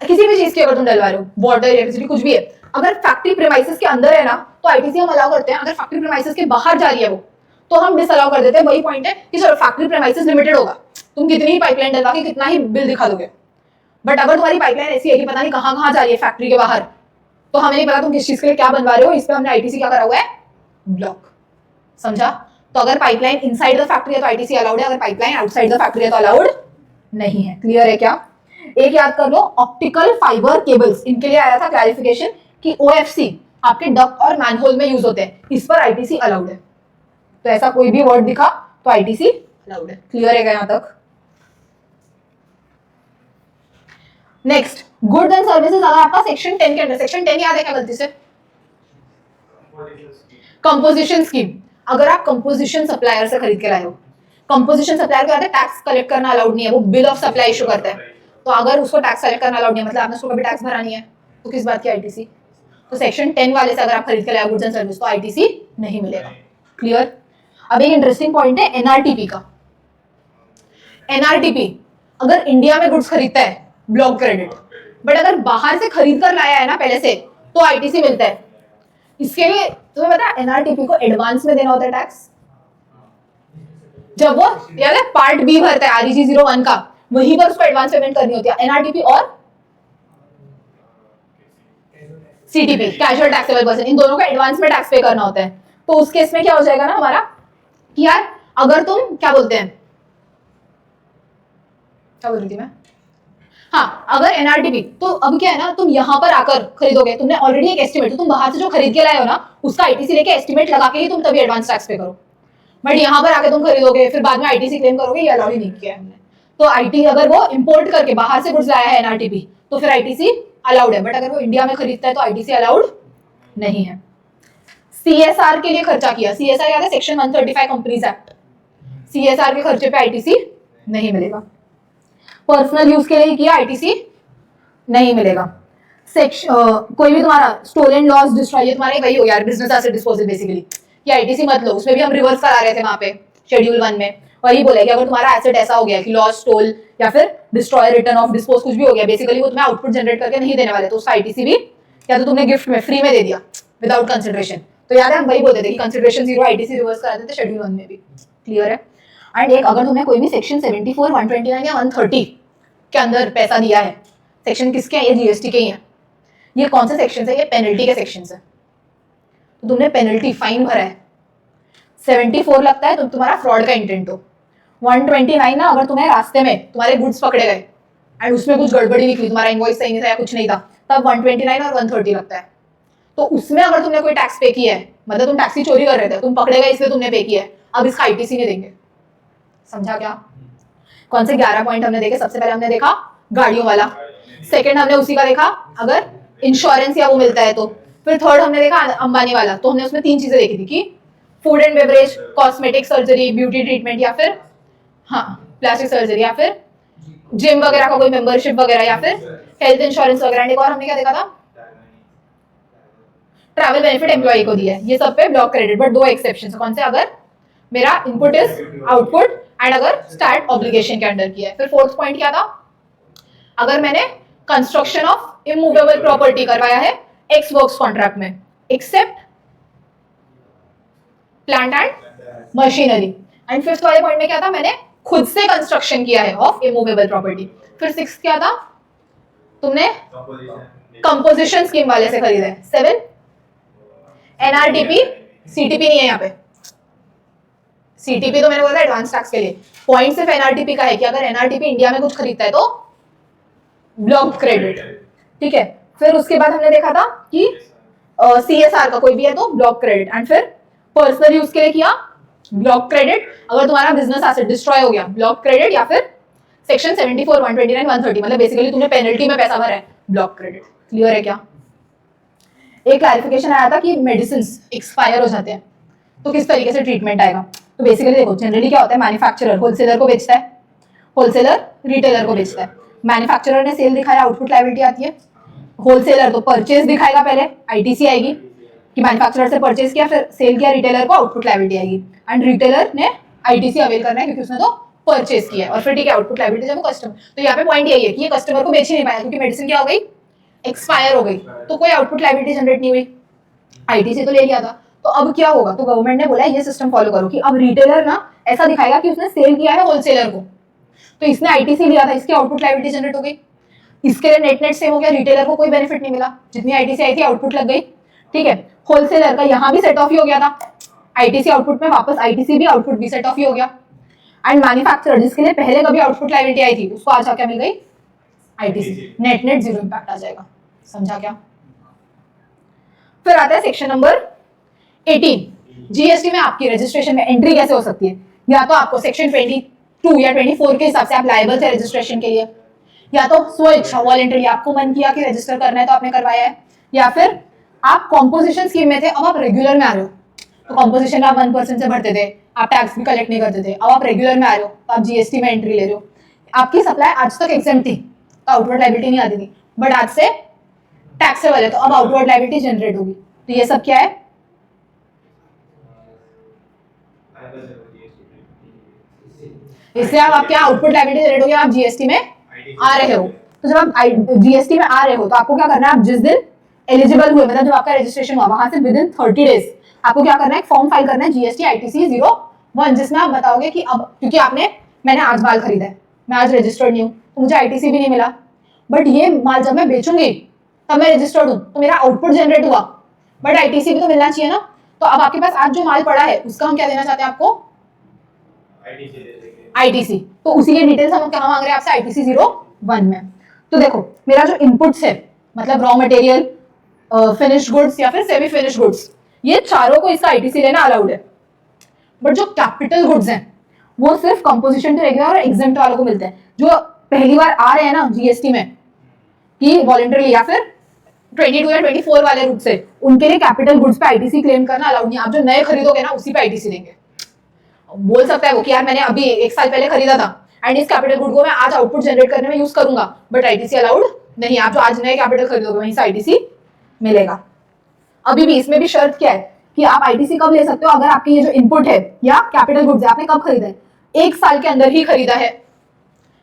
किसी भी चीज की अगर तुम डलवा रहे हो, वाटर, इलेक्ट्रिसिटी, कुछ भी है, अगर फैक्ट्री प्रीमाइसेस के अंदर है ना तो आईटीसी हम अलाउ करते हैं। अगर फैक्ट्री प्रीमाइसेस के बाहर जा रही है वो तो हम डिसअलाउ कर देते हैं। वही पॉइंट है कि चलो फैक्ट्री प्रीमाइसेस लिमिटेड होगा, तुम कितनी ही पाइपलाइन डलवा के कितना ही बिल दिखा दोगे, बट अगर तुम्हारी पाइपलाइन ऐसी है कि पता नहीं कहां कहां जा रही है फैक्ट्री के बाहर, तो हमें नहीं पता तुम किस चीज के लिए क्या बनवा रहे हो, इस पे हमने आईटीसी क्या करा हुआ है? ब्लॉक। समझा? तो अगर पाइपलाइन इनसाइड द फैक्ट्री है तो आईटीसी अलाउड है, अगर पाइपलाइन आउटसाइड द फैक्ट्री है तो अलाउड नहीं है। क्लियर है क्या? एक याद कर लो, ऑप्टिकल फाइबर केबल्स, इनके लिए आया था क्लैरिफिकेशन कि ओएफसी आपके डक्ट और मैनहोल में यूज होते हैं, इस पर आईटीसी अलाउड है। तो ऐसा कोई भी वर्ड दिखा तो आईटीसी अलाउड है। क्लियर है क्या यहां तक? Next, goods and services. अगर आपका सेक्शन 10 के अंदर, सेक्शन 10 याद है क्या गलती से? Composition scheme. अगर आप कंपोजिशन सप्लायर से खरीद के लाए हो, कंपोजिशन सप्लायर को टैक्स कलेक्ट करना अलाउड नहीं है, वो बिल ऑफ सप्लाई इशू करता है। तो अगर उसको टैक्स कलेक्ट करना अलाउड नहीं है, मतलब आपने उसको कभी टैक्स भरा नहीं है, तो किस बात की आईटीसी? तो सेक्शन 10 वाले से अगर आप खरीद के लाए गुड्स एंड सर्विस तो आईटीसी नहीं मिलेगा। क्लियर? अब एक इंटरेस्टिंग पॉइंट है एनआरटीपी का। एनआरटीपी अगर इंडिया में गुड्स खरीदता है ब्लॉक क्रेडिट, बट अगर बाहर से खरीद कर लाया है ना पहले से तो आईटीसी मिलता है। इसके लिए तुम्हें पता है एनआरटीपी को एडवांस में देना होता है टैक्स, जब वो याद है पार्ट बी भरता है आरईजी 01 का, वहीं पर उसको एडवांस पेमेंट करनी होती है। एनआरटीपी और सीटीपी, कैजुअल टैक्सेबल पर्सन, इन दोनों को एडवांस में टैक्स पे करना होता है। तो उस केस में क्या हो जाएगा ना हमारा कि यार अगर तुम क्या बोलते हैं, क्या बोल रही थी मैं, हाँ, अगर एनआरटीपी, तो अब क्या है ना, तुम यहाँ पर आकर खरीदोगे, तुमने ऑलरेडी एक एस्टिमेट, तो तुम बाहर से जो खरीद के लाए हो ना उसका आईटीसी लेके एस्टिमेट लगा के ही तुम तभी एडवांस टैक्स पे करो। बट यहाँ पर आके तुम खरीदोगे फिर बाद में आईटीसी क्लेम करोगे, ये अलाउ ही नहीं किया है हमने। तो आईटी अगर वो इंपोर्ट करके बाहर से गुड्स लाया है एनआरटीपी तो फिर आईटीसी अलाउड है, बट अगर वो इंडिया में खरीदता है तो आईटीसी अलाउड नहीं है। सीएसआर के लिए खर्चा किया, सीएसआर याद है सेक्शन 135 कंपनीज एक्ट, सीएसआर के खर्चे पे आईटीसी नहीं मिलेगा। पर्सनल यूज के लिए किया आईटीसी नहीं मिलेगा। कोई भी तुम्हारा स्टोलन लॉस डिस्ट्रॉय, ये तुम्हारा वही हो गया बिजनेस एसेट डिस्पोजल बेसिकली, ये आईटीसी मत लो। उसमें भी हम रिवर्स करा रहे थे वहां पे शेड्यूल 1 में, वही बोले कि अगर तुम्हारा एसेट ऐसा हो गया कि लॉस, स्टोल या फिर डिस्ट्रॉय, रिटर्न ऑफ, डिस्पोज कुछ भी हो गया, बेसिकली वो तुम्हें आउटपुट जनरेट करके नहीं देने वाले, तो उसका आईटीसी भी या तो तुमने गिफ्ट में फ्री में दे दिया विदाउट कंसिडरेशन। तो याद है हम वही बोलते थे कि कंसिडरेशन 0 आईटीसी रिवर्स कराते थे शेड्यूल 1 में भी। क्लियर है? एंड एक अगर तुमने कोई भी सेक्शन 74, 129 या 130 के अंदर पैसा दिया है, सेक्शन किसके हैं? ये जीएसटी के ही हैं। ये कौन से सेक्शन है? ये पेनल्टी के सेक्शन है। तो तुमने पेनल्टी, फाइन भरा है, 74 लगता है तो तुम्हारा फ्रॉड का इंटेंट हो। 129 ना, अगर तुम्हें रास्ते में तुम्हारे गुड्स पकड़े गए एंड उसमें कुछ गड़बड़ी निकली, तुम्हारा इनवॉइस सही नहीं था या कुछ नहीं था, तब 129 और 130 लगता है। तो उसमें अगर तुमने कोई टैक्स पे किया है, मतलब तुम टैक्सी चोरी कर रहे थे, तुम पकड़े गए इसलिए तुमने पे किया है, अब इसका आईटीसी नहीं देंगे। समझा क्या? कौन से 11 पॉइंट हमने देखे? सबसे पहले हमने देखा गाड़ियों वाला, सेकंड हमने उसी का देखा अगर इंश्योरेंस या वो मिलता है तो। फिर थर्ड हमने देखा अंबानी वाला, तो हमने उसमें 3 चीजें देखी थी कि food and beverage, cosmetic surgery, beauty treatment, या फिर हाँ प्लास्टिक सर्जरी, या फिर जिम वगैरह का कोई मेंबरशिप वगैरह, या फिर हेल्थ इंश्योरेंस वगैरह। एक और हमने क्या देखा था, ट्रैवल बेनिफिट एम्प्लॉय को दिया है। ये सब पे ब्लॉक क्रेडिट, बट 2 एक्सेप्शन है। कौन से? अगर मेरा इनपुट इज आउटपुट एंड अगर स्टार्ट ऑब्लिगेशन के अंडर किया है। फिर फोर्थ पॉइंट क्या था, अगर मैंने कंस्ट्रक्शन ऑफ इमूवेबल प्रॉपर्टी करवाया है एक्स वर्क्स कॉन्ट्रैक्ट में, except plant and machinery. And fifth वाले पॉइंट में क्या था, मैंने खुद से कंस्ट्रक्शन किया है ऑफ इमूवेबल प्रॉपर्टी। फिर सिक्स क्या था, तुमने कंपोजिशन स्कीम वाले से खरीदा है। 7 एनआरटीपी, सीटीपी नहीं है यहाँ पे, सीटीपी तो मैंने बोला था एडवांस टैक्स के लिए। पॉइंट सिर्फ एनआरटीपी का है कि अगर एनआरटीपी इंडिया में कुछ खरीदता है तो ब्लॉक क्रेडिट, ठीक है। फिर उसके बाद हमने देखा था कि सीएसआर का कोई भी है तो ब्लॉक क्रेडिट। एंड फिर पर्सनल यूज के लिए किया ब्लॉक क्रेडिट, अगर तुम्हारा बिजनेस एसेट डिस्ट्रॉय हो गया ब्लॉक क्रेडिट, या फिर सेक्शन 74, 129, 130, मतलब बेसिकली तुमने पेनल्टी में पैसा भरा है ब्लॉक क्रेडिट। क्लियर है क्या? एक क्लैरिफिकेशन आया था कि मेडिसिन एक्सपायर हो जाते हैं तो किस तरीके से ट्रीटमेंट आएगा। तो बेसिकली देखो, जनरली क्या होता है, मैन्युफैक्चरर होलसेलर को बेचता है, होलसेलर रिटेलर को बेचता है। मैन्युफैक्चरर ने सेल दिखाया, आउटपुट लायबिलिटी आती है। होलसेलर तो परचेज दिखाएगा, पहले आईटीसी आएगी कि मैन्युफैक्चरर से परचेज किया, फिर सेल किया रिटेलर को, आउटपुट लायबिलिटी आएगी। एंड रिटेलर ने आईटीसी अवेल करना है क्योंकि उसने तो परचेज किया है। और फिर ठीक है, आउटपुट लायबिलिटी जब वो कस्टमर, तो यहाँ पे पॉइंट यही है कि ये कस्टमर को बेच ही नहीं पाया क्योंकि मेडिसिन क्या हो गई, एक्सपायर हो गई, तो कोई आउटपुट लायबिलिटी जनरेट नहीं हुई, आईटीसी तो ले लिया था। तो अब क्या होगा, तो गवर्नमेंट ने बोला ये सिस्टम फॉलो करो कि अब रिटेलर ना ऐसा दिखाएगा कि उसने सेल किया है होलसेलर को, तो इसने आईटीसी लिया था, इसकी आउटपुट लायबिलिटी जनरेट हो गई। इसके लिए नेट नेट सेम हो गया, रिटेलर को कोई बेनिफिट नहीं मिला, जितनी आईटीसी आई थी आउटपुट लग गई, ठीक है। होलसेलर का यहाँ भी सेट ऑफ ही हो गया था, आईटीसी आउटपुट में वापस आईटीसी भी आउटपुट भी सेट ऑफ ही हो गया। एंड मैन्युफैक्चरर जिसके लिए पहले कभी आउटपुट लायबिलिटी आई थी उसको आज क्या मिल गई, ITC, net net zero impact आ जाएगा। समझा क्या? फिर आता है सेक्शन नंबर 18, जीएसटी में आपकी रजिस्ट्रेशन में एंट्री कैसे हो सकती है। या तो आपको सेक्शन 22 या 24 के हिसाब से आप लायबल थे रजिस्ट्रेशन के लिए, या तो स्व इच्छा वॉलंटरी आपको मन किया कि रजिस्टर करना है तो आपने करवाया है, या फिर आप कॉम्पोजिशन स्कीम में थे, अब आप रेगुलर में आ रहे हो, तो कॉम्पोजिशन में आप 1% से भरते थे, आप टैक्स भी कलेक्ट नहीं करते थे, अब आप रेगुलर में आ रहे हो तो आप जीएसटी में एंट्री ले रहे हो। आपकी सप्लाई आज तक एग्जेम्प्ट थी तो आउटवर्ड लायबिलिटी नहीं आती थी, बट आज से टैक्सेबल है तो अब आउटवर्ड लायबिलिटी जनरेट होगी। तो ये सब क्या है, इससे आप क्या आउटपुट लायबिलिटी जनरेट होगी, आप जीएसटी में आ रहे हो। तो जब आप जीएसटी में आ रहे हो तो आपको क्या करना है, आप जिस दिन एलिजिबल हुए, मतलब जब आपका रजिस्ट्रेशन हुआ वहां से विद इन 30 डेज आपको क्या करना है, एक फॉर्म फाइल करना है जीएसटी आईटीसी 01, जिसमें आप बताओगे कि अब क्योंकि मैंने आज माल खरीदा है, मैं आज रजिस्टर्ड नहीं हूँ तो मुझे आईटीसी भी नहीं मिला, बट ये माल जब मैं बेचूंगी तब मैं रजिस्टर्ड हूँ तो मेरा आउटपुट जनरेट हुआ, बट आईटीसी भी तो मिलना चाहिए ना। तो अब आपके पास आज जो माल पड़ा है उसका हम क्या देना चाहते हैं आपको, आईटीसी। तो उसी के डिटेल्स हम कहाँ मांग रहे हैं आपसे, आईटीसी 01 में। तो देखो मेरा जो इनपुट्स है, मतलब रॉ मटेरियल, फिनिश्ड गुड्स या फिर सेमी फिनिश्ड गुड्स, ये चारों को इसका आईटीसी लेना अलाउड है। बट जो कैपिटल गुड्स हैं वो सिर्फ कंपोजिशन टू रेगुलर और एग्जेम्प्ट वालों को मिलते हैं। जो पहली बार आ रहे हैं ना जीएसटी में कि वॉलंटरी या फिर 22 या 24 वाले रूप से, उनके लिए कैपिटल गुड्स पे आईटीसी क्लेम करना अलाउड नहीं। आप जो नए खरीदोगे ना उसी पे आईटीसी देंगे। बोल सकता है वो कि यार मैंने अभी 1 साल पहले खरीदा था एंड इस कैपिटल गुड को मैं आज आउटपुट जनरेट करने में यूज करूंगा, बट आईटीसी अलाउड नहीं। आप जो आज नए कैपिटल खरीदोगे वहीं से आईटीसी मिलेगा। अभी भी इसमें भी शर्त क्या है कि आप आईटीसी कब ले सकते हो, अगर आपकी ये जो इनपुट है या कैपिटल गुड्स है आपने कब खरीदा है, 1 साल के अंदर ही खरीदा है।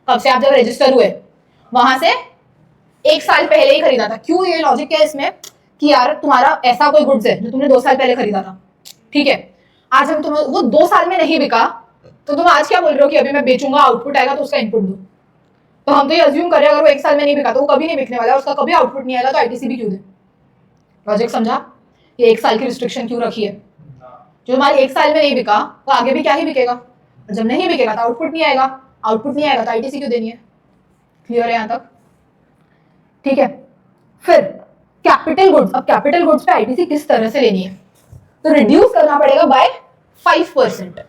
कब से, आप जब रजिस्टर हुए वहां से 1 साल पहले ही खरीदा था। क्यों, ये लॉजिक क्या है इसमें कि यार तुम्हारा ऐसा कोई गुड्स है जो तुमने 2 साल पहले खरीदा था, ठीक है, आज हम तुम्हें वो 2 साल में नहीं बिका तो तुम आज क्या बोल रहे हो कि अभी मैं बेचूंगा, आउटपुट आएगा तो उसका इनपुट दो। तो हम तो ये अज्यूम कर रहे हैं अगर वो 1 साल में नहीं बिका तो वो कभी नहीं बिकने वाला, उसका कभी आउटपुट नहीं आएगा, तो आईटीसी भी क्यों दे। लॉजिक समझा? ये 1 साल की रिस्ट्रिक्शन क्यों रखी है। जो माल 1 साल में नहीं बिका वो आगे भी क्या ही बिकेगा, जब नहीं बिकेगा तो आउटपुट नहीं आएगा, आउटपुट नहीं आएगा तो आईटीसी क्यों देनी है। क्लियर है यहाँ तक? ठीक है। फिर कैपिटल गुड्स, अब कैपिटल गुड्स पे आईटीसी किस तरह से लेनी है, तो रिड्यूस करना पड़ेगा बाय 5%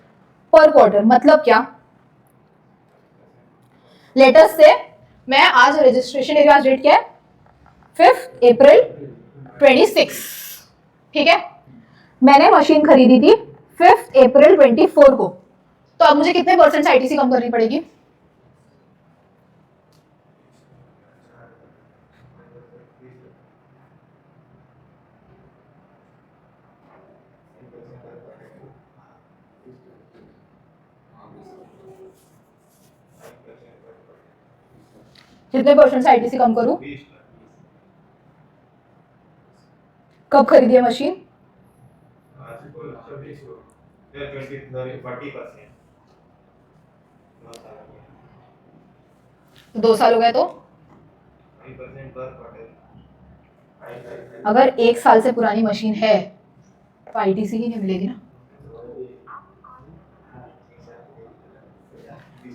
पर क्वार्टर। मतलब क्या, लेट अस से मैं आज रजिस्ट्रेशन एरिया डेट क्या है 5 अप्रैल 26, ठीक है। मैंने मशीन खरीदी थी 5 अप्रैल 24 को, तो अब मुझे कितने परसेंट आईटीसी कम करनी पड़ेगी? कितने परसेंट आईटीसी कम करूं? कब खरीदी है मशीन? 2 साल हो गए, तो अगर 1 साल से पुरानी मशीन है तो आईटीसी ही नहीं मिलेगी ना।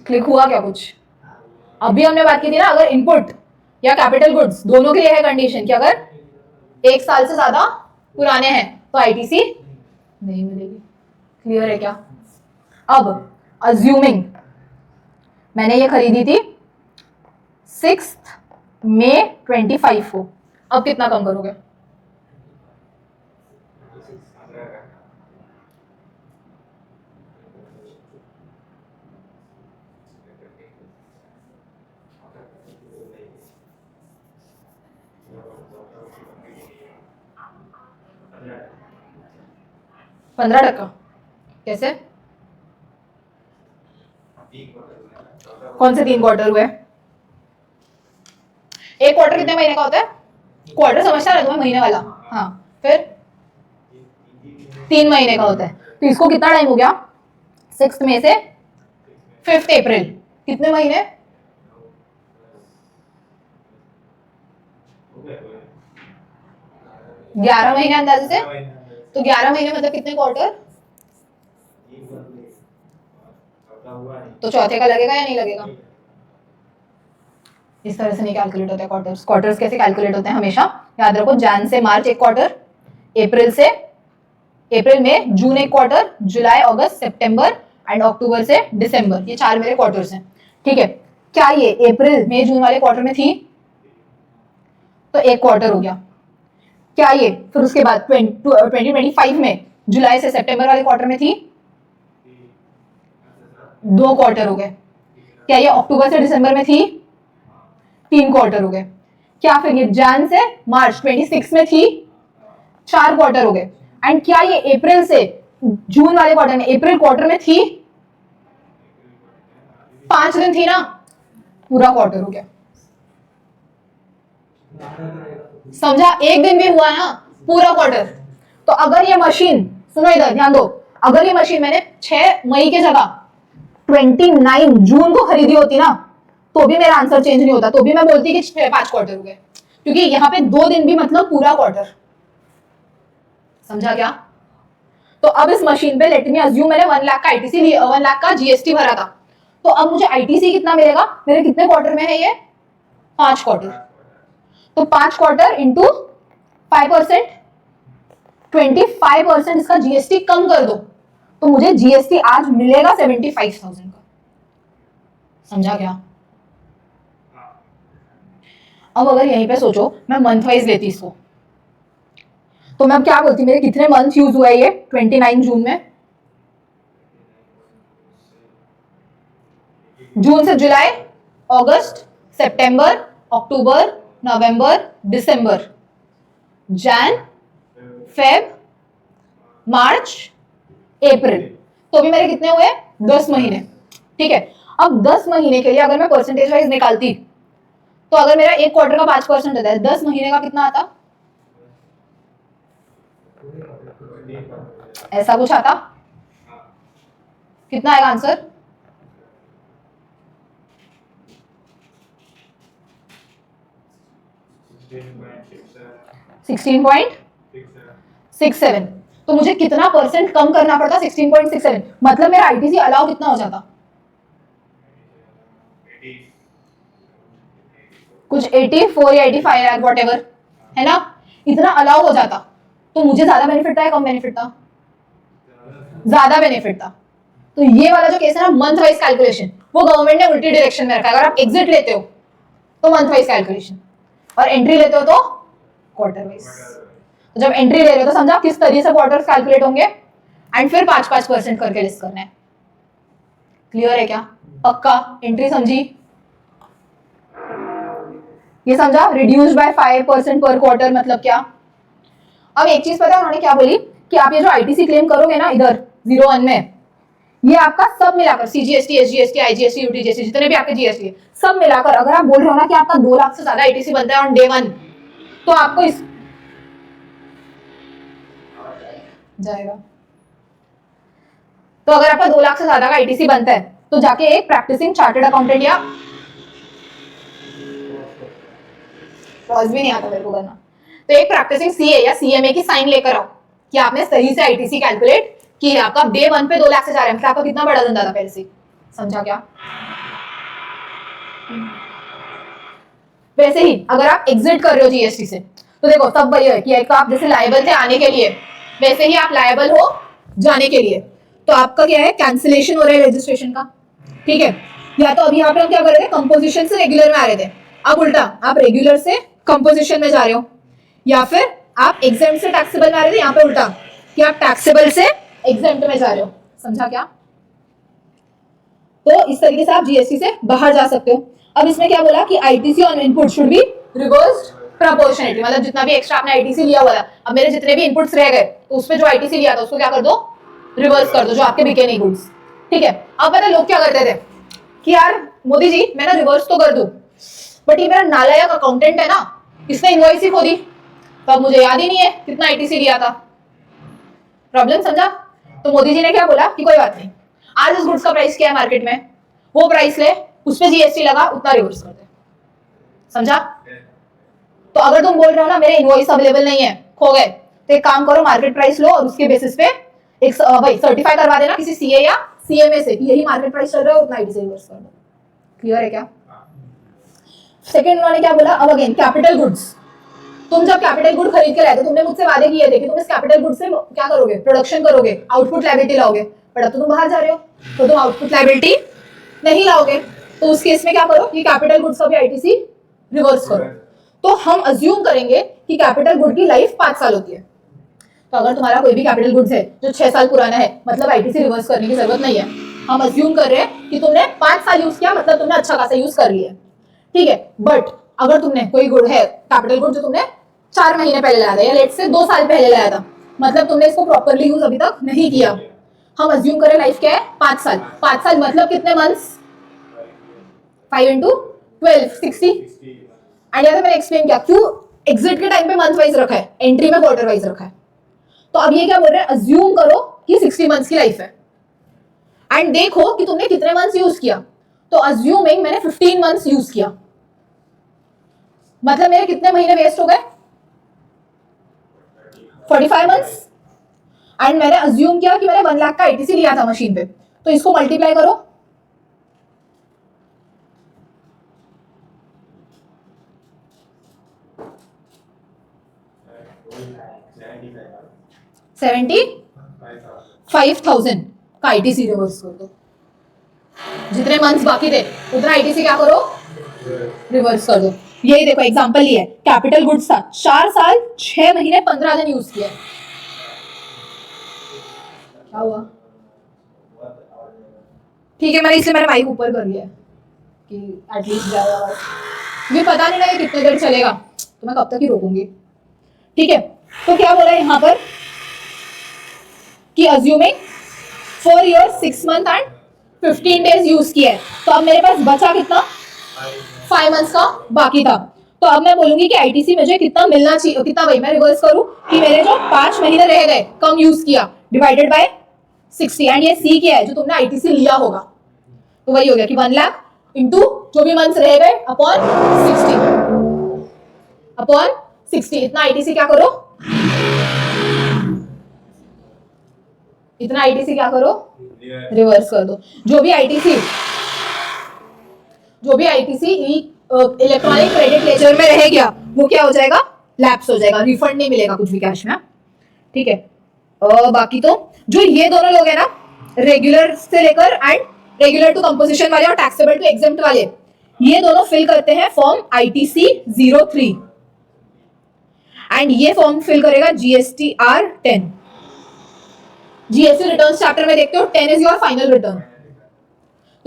क्लिक हुआ क्या कुछ? अभी हमने बात की थी ना, अगर इनपुट या कैपिटल गुड्स दोनों के लिए है कंडीशन कि अगर 1 साल से ज्यादा पुराने हैं तो आईटीसी नहीं मिलेगी। क्लियर है क्या? अब अज्यूमिंग मैंने ये खरीदी थी 6 मई 25 को, अब कितना कम करोगे? %15। कैसे? कौन से 3 क्वार्टर हुए? एक क्वार्टर कितने महीने का होता है? क्वार्टर समझता है तुम्हें, महीने वाला। हाँ, फिर 3 महीने का होता है। तो इसको कितना टाइम हो गया? 6 मई से 5 अप्रैल, कितने महीने? 11 महीने अंदाजे से। तो 11 महीने मतलब कितने क्वार्टर? तो चौथे का लगेगा या नहीं लगेगा? इस तरह से नहीं कैलकुलेट होता है क्वार्टर्स। क्वार्टर्स कैसे कैलकुलेट होते हैं हमेशा याद रखो, जैन से मार्च एक क्वार्टर, अप्रैल में जून एक quarter, July August September and October से दिसंबर, ये 4 मेरे क्वार्टर्स हैं, ठीक है। क्या ये अप्रैल मई जून वाले क्वार्टर में थी? तो एक क्वार्टर हो गया। क्या ये फिर उसके बाद 2025 में जुलाई से सितंबर वाले क्वार्टर में थी? 2 क्वार्टर हो गए। क्या ये अक्टूबर से दिसंबर में थी? 3 क्वार्टर हो गए। क्या फिर ये जैन से मार्च 26 में थी? 4 क्वार्टर हो गए। एंड क्या ये अप्रैल से जून वाले क्वार्टर में, अप्रैल क्वार्टर में थी? 5 दिन थी ना, पूरा क्वार्टर हो गया। समझा? एक दिन भी हुआ ना, पूरा क्वार्टर। तो अगर ये मशीन, सुनो इधर ध्यान दो, अगर ये मशीन मैंने 6 मई के जगह 29 जून को खरीदी होती ना, तो भी मेरा आंसर चेंज नहीं होता, तो भी मैं बोलती कि 5 क्वार्टर हो गए, क्योंकि यहाँ पे 2 दिन भी मतलब पूरा क्वार्टर। समझा क्या? तो अब इस मशीन पे लेट मी अज्यूम मैंने 1 लाख का आईटीसी, 1 लाख का जीएसटी भरा था, तो अब मुझे आईटीसी कितना मिलेगा? मेरे कितने क्वार्टर में है ये? 5 क्वार्टर। तो 5 क्वार्टर इंटू 5%, 25% इसका जीएसटी कम कर दो, तो मुझे जीएसटी आज मिलेगा 75,000 का। समझा क्या? अब अगर यहीं पे सोचो मैं मंथ वाइज लेती इसको, तो मैं अब क्या बोलती, मेरे कितने मंथ यूज हुआ है ये 29 जून में? जून से जुलाई, अगस्त, सितंबर, अक्टूबर, नवंबर, दिसंबर, जैन, फेब, मार्च, अप्रैल, तो भी मेरे कितने हुए? 10 महीने, ठीक है। अब 10 महीने के लिए अगर मैं परसेंटेज वाइज निकालती, तो अगर मेरा एक क्वार्टर का 5% होता है, 10 महीने का कितना आता? ऐसा कुछ आता? कितना आएगा आंसर? 16.67। तो मुझे कितना परसेंट कम करना पड़ता? 16.67। मतलब मेरा आईटीसी अलाउ कितना हो जाता? कुछ 84 या 85 लाख व्हाटएवर, है ना? इतना अलाउ हो जाता, तो मुझे ज्यादा बेनिफिट था या कम बेनिफिट था? ज्यादा बेनिफिट था। तो ये वाला जो केस है ना, मंथ वाइज कैलकुलेशन, वो गवर्नमेंट ने उल्टी डायरेक्शन में रखा है। अगर आप एग्जिट लेते हो तो मंथ वाइज कैलकुलेशन, और एंट्री लेते हो तो क्वार्टर वाइज। तो जब एंट्री ले रहे हो तो समझा किस तरीके से क्वार्टर्स कैलकुलेट होंगे, एंड फिर 5-5% करके लिस्ट करना है। क्लियर है क्या? पक्का? एंट्री समझी? ये समझा? रिड्यूस बाय 5% पर क्वार्टर मतलब क्या? अब एक चीज पता है उन्होंने क्या बोली कि आप ये जो आईटीसी क्लेम करोगे ना इधर 01 में, ये आपका सब मिलाकर सीजीएसटी, एसजीएसटी, आईजीएसटी, यूटीजीएसटी, जितने भी आपके जीएसटी है सब मिलाकर, अगर आप बोल रहे हो ना कि आपका 2 लाख से ज्यादा आईटीसी बनता है ऑन डे 1, तो आपको इस जाएगा। तो अगर आपका 2 लाख से ज्यादा का आईटीसी बनता है तो जाके एक प्रैक्टिसिंग चार्टर्ड अकाउंटेंट या पॉज भी नहीं आता मेरे को करना, तो एक प्रैक्टिसिंग सीए या सीएमए की साइन लेकर आओ कि आपने सही से आईटीसी कैलकुलेट कि आपका डे 1 पे 2 लाख से जा रहा है, मतलब आपका कितना बड़ा धंधा था पहले से। समझा क्या? वैसे ही अगर आप एग्जिट कर रहे हो जीएसटी से, तो देखो सब वही है कि एक तो आप जैसे लायबल थे आने के लिए, वैसे ही आप लायबल हो जाने के लिए। तो आपका क्या है, कैंसिलेशन हो रहा है रजिस्ट्रेशन का, ठीक है? या तो अभी यहाँ पे हम क्या कर रहे थे, कंपोजिशन से रेगुलर में आ रहे थे, अब उल्टा आप रेगुलर से कंपोजिशन में जा रहे हो, या फिर आप एग्जेम्प्ट से टैक्सेबल में आ रहे थे, यहाँ पे उल्टा कि आप टैक्सेबल से एग्जेम्प्ट में जा रहे हो। समझा क्या? तो इस तरीके से आप जीएसटी से बाहर जा सकते हो। अब इसमें क्या बोला कि ITC on input should be reversed proportionally, मतलब जितना भी एक्स्ट्रा आपने आईटीसी लिया हुआ था, अब मेरे जितने भी इनपुट्स रह गए तो उसमें जो आईटीसी लिया था उसको क्या कर दो, रिवर्स कर दो, जो आपके बिके नहीं गुड्स, ठीक है? अब पता लोग क्या करते थे कि यार मोदी जी मैं ना रिवर्स तो कर दूं, बट ये मेरा नालायक अकाउंटेंट है ना, इसने इनवॉइस ही खो दी, तो अब मुझे याद ही नहीं है कितना आईटीसी लिया था। प्रॉब्लम समझा? तो मोदी जी ने क्या बोला कि कोई बात नहीं, आज उस गुड्स का प्राइस क्या है मार्केट में, वो प्राइस ले, उस पे जीएसटी लगा, उतना रिवर्स कर दे। समझा? तो अगर तुम बोल रहे हो ना मेरे इनवॉइस अवेलेबल नहीं है, खो गए, तो एक काम करो, मार्केट प्राइस लो और उसके बेसिस पे एक भाई सर्टिफाई करवा देना किसी सीए या सीएमए से कि यही मार्केट प्राइस चल रहा है, उतना आईटीसी रिवर्स कर दो। क्लियर है क्या? सेकंड उन्होंने क्या बोला, अब अगेन कैपिटल गुड्स, तुम जब कैपिटल गुड खरीद के लाए थे, तुमने मुझसे वादे किए थे कि तुम इस कैपिटल गुड से क्या करोगे, प्रोडक्शन करोगे, आउटपुट लायबिलिटी लाओगे, बट अब तो तुम बाहर जा रहे हो तो तुम आउटपुट लायबिलिटी नहीं लाओगे, तो उस केस में क्या करो, ये कैपिटल गुड्स का भी आईटीसी रिवर्स करो। तो हम अज्यूम करेंगे कि कैपिटल गुड की लाइफ 5 साल होती है, तो अगर तुम्हारा कोई भी कैपिटल गुड्स है जो 6 साल पुराना है, मतलब आईटीसी रिवर्स करने की जरूरत नहीं है। हम अज्यूम कर रहे हैं कि तुमने 5 साल यूज किया, मतलब तुमने अच्छा खासा यूज कर लिया, ठीक है? बट अगर तुमने कोई गुड है कैपिटल गुड जो तुमने 4 महीने पहले लाया था, या लेट से 2 साल पहले लाया था, मतलब तुमने इसको प्रॉपर्ली यूज अभी तक नहीं किया, हम अज्यूम करें लाइफ क्या है 5 साल। 5 साल मतलब कितने मंथ्स, 5 into 12 60। एंड यहाँ मैंने एक्सप्लेन किया क्यों एग्जिट के टाइम पे मंथ वाइज रखा है, एंट्री में क्वार्टर वाइज रखा है। तो अब ये क्या बोल रहे हैं, अज्यूम करो कि 60 मंथ्स की लाइफ है, एंड देखो कि तुमने कितने मंथ्स यूज किया। तो अज्यूमिंग मैंने 15 मंथ्स यूज किया, मतलब मेरे कितने महीने वेस्ट हो गए, 45 मंथ्स। एंड मैंने अज्यूम किया कि मैंने 1 लाख का आईटीसी लिया था मशीन पे, तो इसको मल्टीप्लाई करो, $75,000 का आईटीसी रिवर्स कर दो। जितने मंथ्स बाकी थे उतना आईटीसी क्या करो, रिवर्स कर दो। यही देखो एग्जांपल ये है, कैपिटल गुड्स था 4 साल 6 महीने 15 दिन यूज किया, क्या हुआ? ठीक है, मैंने माइक ऊपर कर लिया कि एटलीस्ट जाएगा, मुझे पता नहीं ना ये कितने देर चलेगा, तो मैं कब तक ही रोकूंगी। ठीक है, तो क्या बोला यहाँ पर कि assuming 4 years 6 month and 15 days use किया है, तो अब मेरे पास बचा कितना, 5 months का बाकी था। तो अब मैं बोलूंगी कि आईटीसी मुझे कितना मिलना चाहिए, कितना, वही मैं रिवर्स करूं कि मेरे जो 5 महीने रह गए कम यूज किया डिवाइडेड बाय 60, एंड ये सी क्या है जो तुमने आईटीसी लिया होगा, तो वही हो गया कि 1 लाख इंटू जो भी मंथ्स रह गए अपॉन 60 इतना आईटीसी क्या करो, इतना आईटीसी क्या करो, रिवर्स कर दो। जो भी आईटीसी इलेक्ट्रॉनिक क्रेडिट लेजर में रह गया वो क्या हो जाएगा, लैप्स हो जाएगा, रिफंड नहीं मिलेगा कुछ भी कैश में। ठीक है, बाकी तो जो ये दोनों लोग हैं ना, रेगुलर से लेकर एंड रेगुलर टू कंपोजिशन वाले और टैक्सेबल टू एग्जेम्प्ट वाले, ये दोनों फिल करते हैं फॉर्म ITC 03 एंड ये फॉर्म फिल करेगा GSTR 10। GST रिटर्न चैप्टर में देखते हो 10 इज योर फाइनल रिटर्न,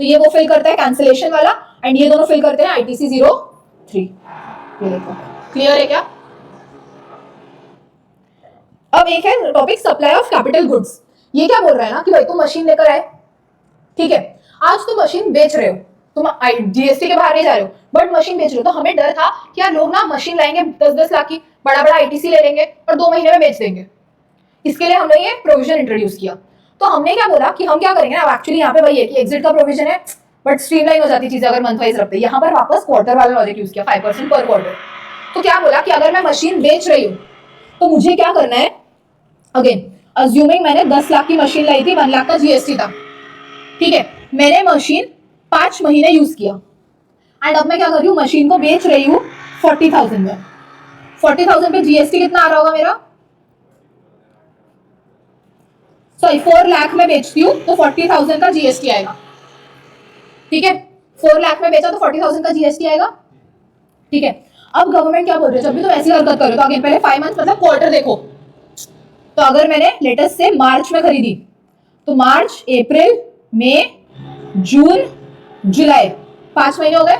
तो ये वो फिल करता है कैंसिलेशन वाला एंड ये दोनों फिल करते हैं ITC 03। ये देखो क्लियर है क्या? अब एक है topic supply of capital goods. ये क्या बोल रहा है ना कि भाई तुम मशीन लेकर आए, ठीक है, आज तुम मशीन बेच रहे हो, तुम GST के बाहर नहीं जा रहे हो बट मशीन बेच रहे हो, तो हमें डर था कि यार लोग ना मशीन लाएंगे 10-10 लाख की, बड़ा बड़ा ITC ले लेंगे और 2 महीने में बेच देंगे। इसके लिए हमने ये प्रोविजन इंट्रोड्यूस किया। तो हमने क्या बोला कि हम क्या करेंगे ना, एक्चुअली यहाँ पे वही है कि एग्जिट का प्रोविजन है बट स्ट्रीमलाइन हो जाती चीजें अगर मंथ वाइज रखते हैं। यहाँ पर वापस क्वार्टर वाला लॉजिक यूज किया, 5% पर क्वार्टर। तो क्या बोला कि अगर मैं मशीन बेच रही हूँ तो मुझे क्या करना है, अगेन अज्यूमिंग मैंने 10 लाख की मशीन लाई थी, 1 लाख का GST था, ठीक है, मैंने मशीन 5 महीने यूज किया एंड अब मैं क्या कर रही हूँ, मशीन को बेच रही हूँ 40,000 में। 40,000 पे GST कितना आ रहा होगा मेरा, सॉरी 4 लाख में बेचती हूँ तो 40,000 का GST आएगा, ठीक है, 4 लाख में बेचा तो 40,000 का GST आएगा, ठीक है। अब गवर्नमेंट क्या बोल रही है, जब भी तुम ऐसी हरकत करो तो अगेन पहले 5 मंथ मतलब क्वार्टर देखो। तो अगर मैंने लेटेस्ट से मार्च में खरीदी तो मार्च, अप्रैल, मई, जून, जुलाई, 5 महीने हो गए,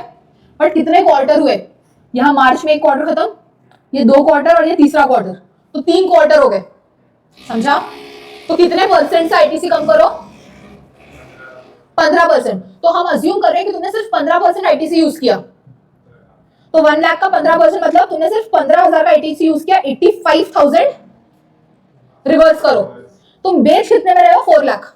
बट कितने क्वार्टर हुए, यहाँ मार्च में 1 क्वार्टर खत्म, ये 2 क्वार्टर और ये तीसरा क्वार्टर, तो 3 क्वार्टर हो गए, समझा? तो कितने परसेंट से ITC कम करो, 15%। तो हम अज्यूम कर रहे हैं कि तुमने सिर्फ 15% ITC यूज किया, तो 1 लाख का 15% मतलब तुमने सिर्फ 15,000 का ITC यूज किया, 85,000 रिवर्स करो। तुम बेच कितने में रहे हो, 4 लाख,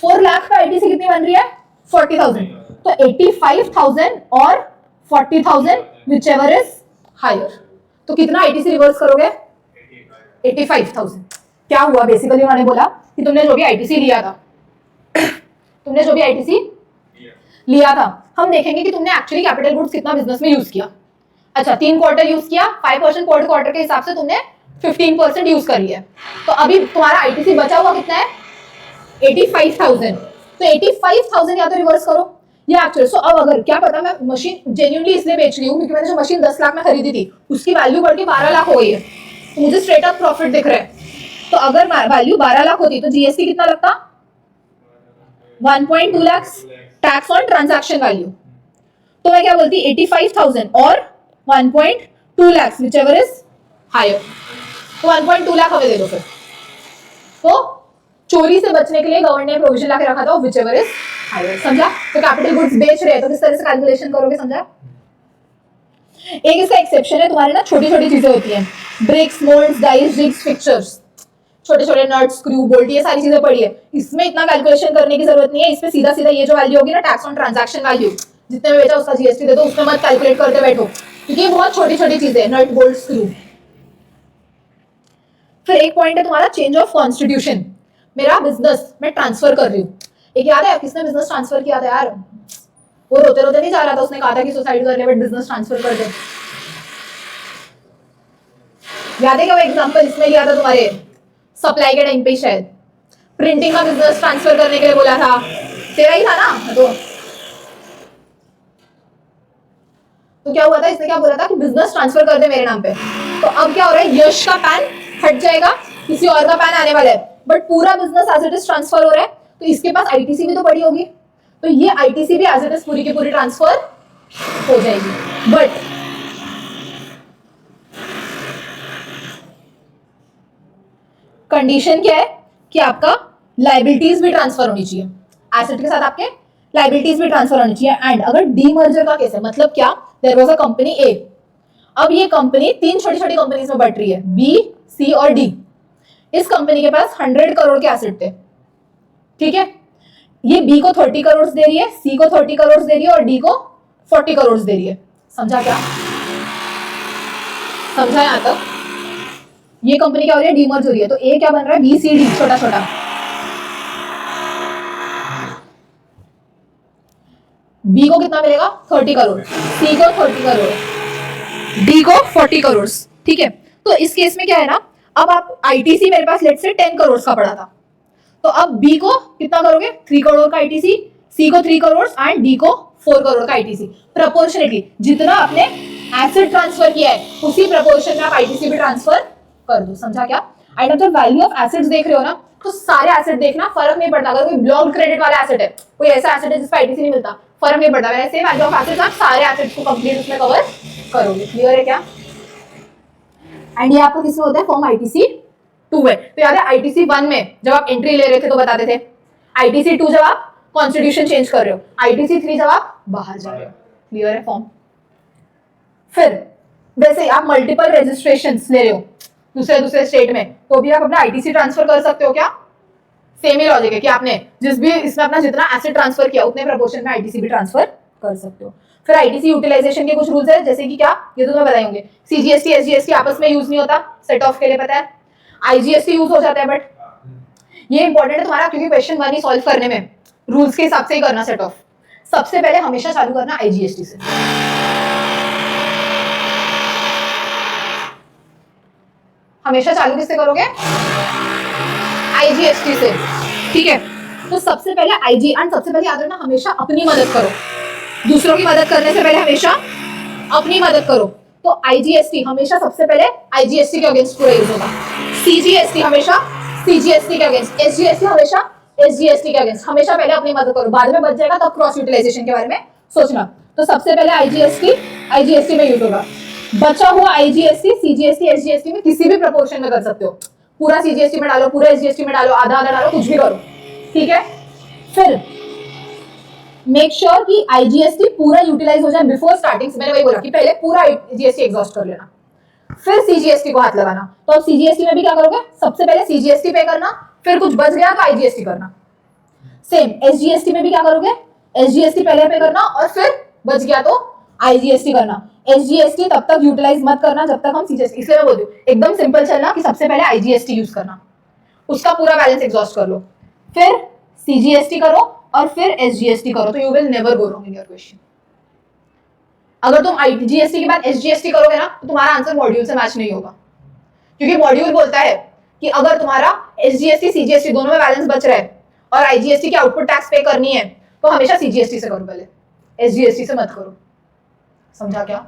4 लाख का ITC कितनी बन रही है, 40,000। तो 85,000 और 40,000 whichever is higher, तो कितना ITC रिवर्स करोगे, 85,000। क्या हुआ, बेसिकली उन्होंने बोला कि तुमने जो भी ITC लिया था तुमने जो भी ITC लिया था, हम देखेंगे कि तुमने एक्चुअली कैपिटल गुड्स कितना बिजनेस में यूज किया। अच्छा 3 क्वार्टर यूज किया, 5% क्वार्टर के हिसाब से तुमने 15% यूज कर लिया, तो अभी तुम्हारा ITC बचा हुआ कितना है, 85,000। तो 85,000 या तो रिवर्स करो या एक्चुअल। सो अब अगर क्या पता मैं मशीन जेन्युइनली इसलिए बेच रही हूँ क्योंकि मैंने जो मशीन 10 लाख में खरीदी थी उसकी वैल्यू बढ़ के 12 लाख हो गई है, तो मुझे स्ट्रेट अप प्रॉफिट दिख रहा है। तो अगर वैल्यू 12 लाख होती तो GST कितना लगता, 1.2 lakh tax on transaction value. तो मैं क्या बोलती, 85,000 और 1.2 लाख व्हिचएवर इज हायर, तो 1.2 लाख हमें दे दो फिर। तो चोरी से बचने के लिए गवर्नमेंट ने प्रोविजन लाके रखा था व्हिचएवर इज हायर, समझा? तो कैपिटल गुड्स बेच रहे हैं तो किस तरह से कैलकुलेशन करोगे, समझा? एक इसका एक्सेप्शन है, तुम्हारे ना छोटी छोटी चीजें होती हैं, bricks, moulds, dies, jigs, fixtures, छोटे छोटे नट, स्क्रू, बोल्ट, ये सारी चीजें पड़ी है, इसमें इतना कैलकुलेशन करने की जरूरत नहीं है। इसमें सीधा सीधा ये जो वैल्यू होगी ना, टैक्स ऑन ट्रांजैक्शन वैल्यू, जितने में बेचा उसका GST दे दो, उसमें मत कैलकुलेट करते बैठो क्योंकि ये बहुत छोटी छोटी चीजें हैं, नट, बोल्ट, स्क्रू। फिर एक पॉइंट है तुम्हारा चेंज ऑफ कॉन्स्टिट्यूशन। मेरा बिजनेस मैं ट्रांसफर कर रही हूँ, एक याद है किसने बिजनेस ट्रांसफर किया था यार, वो रोते रोते नहीं जा रहा था, उसने कहा था कि सुसाइड कर ले बट बिजनेस ट्रांसफर कर दे। याद है क्या वो एग्जांपल इसमें लिया था तुम्हारे सप्लाई के टाइम पे, शायद प्रिंटिंग का बिजनेस ट्रांसफर करने के लिए बोला था, तेरा ही था ना? तो क्या हुआ था, इसने क्या बोला था कि बिजनेस ट्रांसफर कर दे मेरे नाम पे। तो अब क्या हो रहा है, यश का पैन हट जाएगा, किसी और का पैन आने वाला है, बट पूरा business as it is transfer हो रहा है, तो इसके पास ITC भी तो पड़ी होगी, तो ये ITC भी एज इट इज पूरी की पूरी ट्रांसफर हो जाएगी। बट कंडीशन क्या है कि आपका लायबिलिटीज भी ट्रांसफर होनी चाहिए, एसेट के साथ आपके लायबिलिटीज भी ट्रांसफर होनी चाहिए। एंड अगर डीमर्जर का केस है, मतलब क्या, there was a company A, अब ये कंपनी 3 छोटी छोटी कंपनीज में बट रही है, B, C और D। इस कंपनी के पास 100 करोड़ के एसेट थे, ठीक है, ये B को 30 करोड़ दे रही है, C को 30 करोड़ दे रही है और D को 40 करोड़ दे रही है। समझा क्या, समझा यहां तक? ये कंपनी क्या हो रही है, डीमर्ज हो रही है, तो A क्या बन रहा है, BCD, छोटा छोटा। B को कितना मिलेगा, 30 करोड़, C को 30 करोड़, D को 40 करोड़, ठीक है। तो इस केस में क्या है ना, अब आप ITC मेरे पास लेट से 10 करोड़ का पड़ा था, तो अब B को कितना करोगे, 3 करोड़ का ITC, C को 3 करोड़ एंड D को 4 करोड़ का आईटीसी प्रोपोर्शनेटली, जितना आपने एसेट ट्रांसफर किया है उसी प्रोपोर्शन में आप आईटीसी भी ट्रांसफर कर दो। समझा क्या? एंड अब जब वैल्यू ऑफ एसेट्स देख रहे हो ना, तो सारे एसेट देखना, फर्क नहीं पड़ता। अगर कोई ब्लॉक क्रेडिट वाला एसेट है, कोई ऐसा एसेट है जिस पर आईटीसी नहीं मिलता, फर्क नहीं पड़ता, वैसे वैल्यू ऑफ एसेट्स आप सारे एसेट्स को कंप्लीट उसमें कवर करोगे। क्लियर है क्या? एंड ये आपको किसमें होता है? फॉर्म आईटीसी 2 है। तो याद है आईटीसी 1 में जब आप एंट्री ले रहे थे तो बताते थे, आईटीसी 2 जब आप कॉन्स्टिट्यूशन चेंज कर रहे हो, आईटीसी 3 जब आप बाहर जा रहे हो। क्लियर है फॉर्म? फिर वैसे आप मल्टीपल रजिस्ट्रेशंस ले रहे हो दूसरे स्टेट में, तो भी आप अपना आईटीसी ट्रांसफर कर सकते हो। क्या? सेम ही लॉजिक है कि आपने जिस भी इसमें अपना जितना एसेट ट्रांसफर किया उतने प्रोपोर्शन में आईटीसी भी ट्रांसफर कर सकते हो। फिर आईटीसी यूटिलाइजेशन के कुछ रूल्स है, जैसे कि क्या, ये तो तुम्हें बताए होंगे। सीजीएसटी एसजीएसटी आपस में यूज नहीं होता, सेट ऑफ के लिए पता है। आईजीएसटी यूज हो जाता है, बट ये इंपॉर्टेंट है तुम्हारा, क्योंकि क्वेश्चन 1 ही सॉल्व करने में रूल्स के हिसाब से ही करना सेट ऑफ। सबसे पहले हमेशा चालू करना आईजीएसटी से। हमेशा चालू किससे करोगे? आईजीएसटी से। ठीक है, तो सबसे पहले आईजी, एंड सबसे पहले याद रखना हमेशा अपनी मदद करो, दूसरों की मदद करने से पहले हमेशा अपनी मदद करो। तो आईजीएसटी हमेशा सबसे पहले आईजीएसटी के अगेंस्ट पूरा यूज होगा, सीजीएसटी हमेशा सीजीएसटी के अगेंस्ट, एसजीएसटी हमेशा एसजीएसटी के अगेंस्ट। हमेशा पहले अपनी मदद करो, बाद में बच जाएगा तब क्रॉस यूटिलाइजेशन के बारे में सोचना। तो सबसे पहले आईजीएसटी में यूज होगा। बचा हुआ आईजीएसटी सीजीएसटी एसजीएसटी में किसी भी प्रोपोर्शन में कर सकते हो, पूरा सीजीएसटी में डालो, पूरा एसजीएसटी में डालो, आधा आधा डालो, कुछ भी करो। ठीक है, फिर मेक श्योर कि आईजीएसटी पूरा यूटिलाइज हो जाए बिफोर स्टार्टिंग। मैंने वही बोला कि पहले पूरा आईजीएसटी एग्जॉस्ट कर लेना, फिर सीजीएसटी को हाथ लगाना। तो अब सीजीएसटी में भी क्या करोगे? सबसे पहले सीजीएसटी पे करना, फिर कुछ बच गया तो आईजीएसटी करना। सेम एसजीएसटी में भी क्या करोगे? एसजीएसटी पहले पे करना और फिर बच गया तो आईजीएसटी करना। एसजीएसटी तब तक यूटिलाइज मत करना जब तक हम सीजीएसटी, इसलिए मैं बोल रही हूँ एकदम सिंपल चलना कि सबसे पहले आईजीएसटी यूज करना, उसका पूरा बैलेंस एग्जॉस्ट कर लो, फिर सीजीएसटी करो और फिर एसजीएसटी करो, तो you will never go wrong in your question. अगर तुम आईजीएसटी के बाद एसजीएसटी करोगे ना, तो तुम्हारा आंसर मॉड्यूल से मैच नहीं होगा, क्योंकि मॉड्यूल बोलता है कि अगर तुम्हारा एसजीएसटी सीजीएसटी दोनों में बैलेंस बच रहा है और आईजीएसटी की आउटपुट टैक्स पे करनी है, तो हमेशा सीजीएसटी से करो, पहले एसजीएसटी से मत करो। समझा क्या?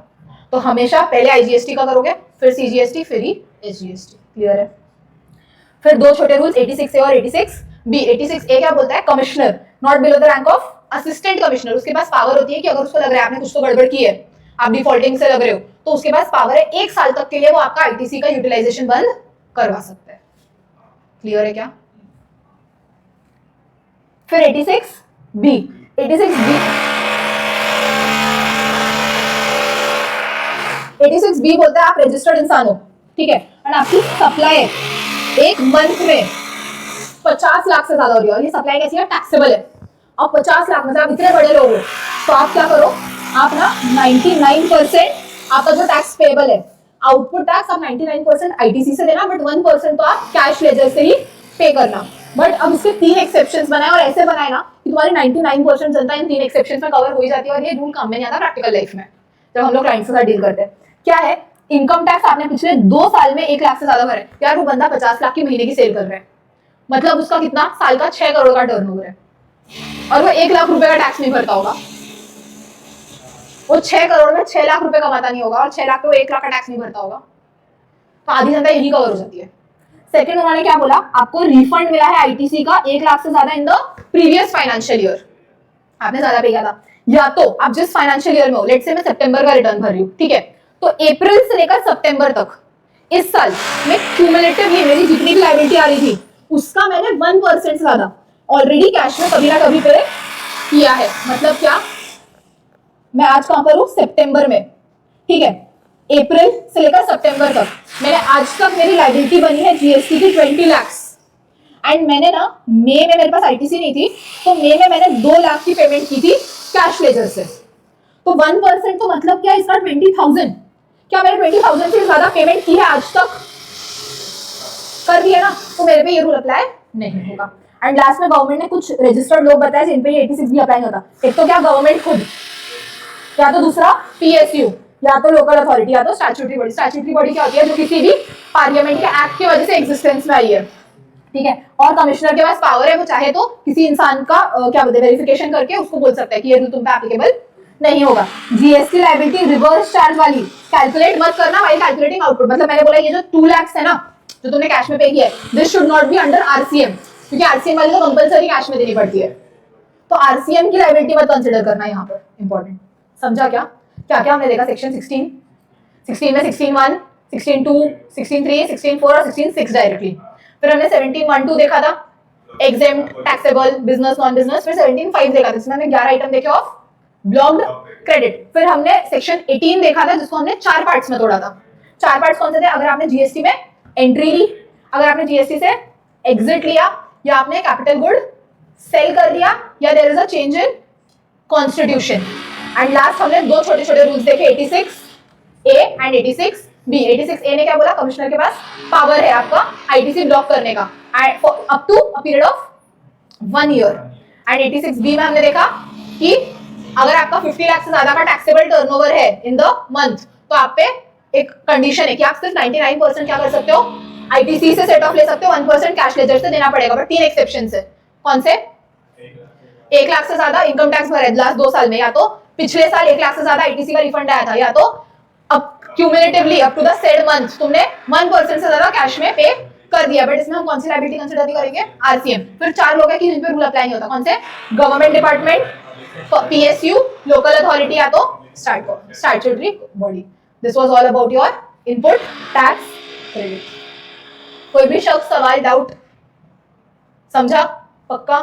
तो हमेशा पहले आईजीएसटी का करोगे, फिर सीजीएसटी, फिर ही एसजीएसटी। क्लियर है? फिर दो छोटे रूल्स 86A और 86B। 86A क्या बोलता है? Commissioner not below the rank of assistant commissioner, उसके पास पावर होती है कि अगर उसको लग रहा है आपने कुछ तो गड़बड़ की है, आप डिफॉल्टिंग से लग रहे हो, तो उसके पास पावर है 1 साल तक के लिए वो आपका आईटीसी का यूटिलाइजेशन बंद करवा सकता है। क्लियर है क्या? फिर 86B। 86B बोलता है आप रजिस्टर्ड इंसान हो, ठीक है, और आपकी सप्लाई एक मंथ में 50 लाख से ज्यादा हो रही है, और ये सप्लाई कैसी है? टैक्सेबल है। अब 50 लाख मतलब आप इतने बड़े लोग हो, तो आप क्या करो, आप ना 99% आपका जो टैक्स पेबल है, आउटपुट टैक्स आप 99% आईटीसी से देना, बट 1% तो आप कैश लेजर से ही पे करना। बट अब इसके 3 एक्सेप्शंस बनाए, और ऐसे बनाए ना कि तुम्हारी 99% जनता इन 3 एक्सेप्शंस में कवर हो ही जाती है, और ये रूल काम में नहीं आता प्रैक्टिकल लाइफ में जब हम लोग क्लाइंट्स के साथ डील करते हैं। क्या है? इनकम टैक्स आपने पिछले 2 साल में 1 लाख से ज्यादा भरा है, यार वो बंदा 50 लाख की महीने की सेल कर रहा है, मतलब उसका कितना साल का 6 करोड़ का टर्नओवर है, और वो 1 लाख रुपए का टैक्स नहीं भरता होगा। वो 6 करोड़ में 6 लाख रुपए कमाता नहीं होगा, और 6 लाख पे वो 1 लाख का टैक्स नहीं भरता होगा, तो आधी जनता यही कवर हो जाती है। सेकंड, उन्होंने क्या बोला? आपको रिफंड मिला है आईटीसी का 1 लाख से ज्यादा in the previous financial year, आपने ज्यादा पे किया था, या तो आप जिस फाइनेंशियल ईयर में हो, लेट्स से मैं सितंबर का रिटर्न भर रही हूँ, ठीक है, तो अप्रैल से लेकर सितंबर तक इस साल में क्यूमुलेटिवली मेरी जितनी भी लायबिलिटी आ रही थी उसका मैंने 1% ज्यादा ऑलरेडी कैश में कभी ना कभी पे किया है। मतलब क्या? मैं आज कहां पर हूं? सितंबर में, ठीक है, अप्रैल से लेकर सितंबर तक मैंने आज तक मेरी लायबिलिटी बनी है जीएसटी की 20 लाख, एंड मैंने ना मई में मेरे पास आईटीसी नहीं थी, तो मई में मैंने 2 लाख की पेमेंट की थी कैश लेजर से, तो 1% तो मतलब क्या? इसका 20,000। क्या मैंने 20,000 से ज्यादा पेमेंट की है आज तक? कर दिया ना, तो मेरे पे ये रूल अप्लाई नहीं होगा। एंड लास्ट में गवर्नमेंट ने कुछ रजिस्टर्ड लोग बताए जिन पे ये 86 भी अप्लाई नहीं होता। एक तो क्या? गवर्नमेंट खुद, या तो दूसरा पीएसयू, या तो लोकल अथॉरिटी, या तो स्टैट्यूटरी बॉडी। स्टैट्यूटरी बॉडी क्या होती है? जो किसी भी पार्लियामेंट के एक्ट की वजह से एग्जिस्टेंस में आई है, ठीक है। और कमिश्नर के पास पावर है, वो चाहे तो किसी इंसान का क्या बोलते हैं वेरिफिकेशन करके उसको बोल सकता है कि ये रूल तुम पे एप्लीकेबल नहीं होगा। जीएसटी लायबिलिटी रिवर्स चार्ज वाली कैलकुलेट मत करना भाई, कैलकुलेटिंग आउटपुट मतलब मैंने बोला ये जो 2 लाख है ना जो तुमने कैश में पे किया है, this should not be under RCM, क्योंकि आरसीएम वाली तो कंपलसरी कैश में देनी पड़ती है, तो आरसीएम की लायबिलिटी मत कंसीडर करना यहाँ पर, इंपॉर्टेंट। समझा क्या क्या क्या हमने देखा सेक्शन 16 में 16(1), 16(2), 16(3), 16(4) और 16(6) डायरेक्टली। फिर हमने 17(1)(2) देखा था exempt, taxable, business, non business. फिर 17(5) देखा था जिसमें हमने 11 आइटम देखे ऑफ ब्लॉक्ड क्रेडिट। फिर हमने सेक्शन 18 देखा था जिसको हमने 4 पार्ट्स में तोड़ा था। 4 पार्ट्स कौन से थे? अगर आपने जीएसटी में एंट्री ली, अगर आपने जीएसटी से एग्जिट लिया, या आपने कैपिटल गुड सेल कर दिया, या there is a change in constitution. And last हमने 2 छोटे छोटे रूल्स देखे 86A एंड 86B। 86A ने क्या बोला? कमिश्नर के पास पावर है आपका आईटीसी ब्लॉक करने का up to a period of 1 year. And 86B में हमने देखा कि अगर आपका 50 लाख से ज्यादा का टैक्सेबल टर्नओवर है इन द मंथ, तो आप पे एक कंडीशन है कि आप सिर्फ 99% क्या कर सकते हो, आईटीसी से सेट ऑफ ले सकते हो, 1% कैश लेजर से देना पड़ेगा। बट 3 एक्सेप्शन है। कौन से? 1 लाख से ज्यादा इनकम टैक्स भरा है लास्ट 2 साल में, या तो पिछले साल 1 लाख से ज्यादा आईटीसी का रिफंड आया था, या तो अब cumulatively up to the said month तुमने 1% से ज्यादा कैश में पे कर दिया। बट इसमें हम कौन सी लायबिलिटी कंसीडर नहीं करेंगे? आरसीएम। फिर 4 लोग हैं कि जिन पे रूल अप्लाई नहीं होता। कौन से? Government department, PSU, local authority, या तो statutory body. This was all about your input tax credit. कोई भी शक, सवाल, डाउट? समझा? पक्का?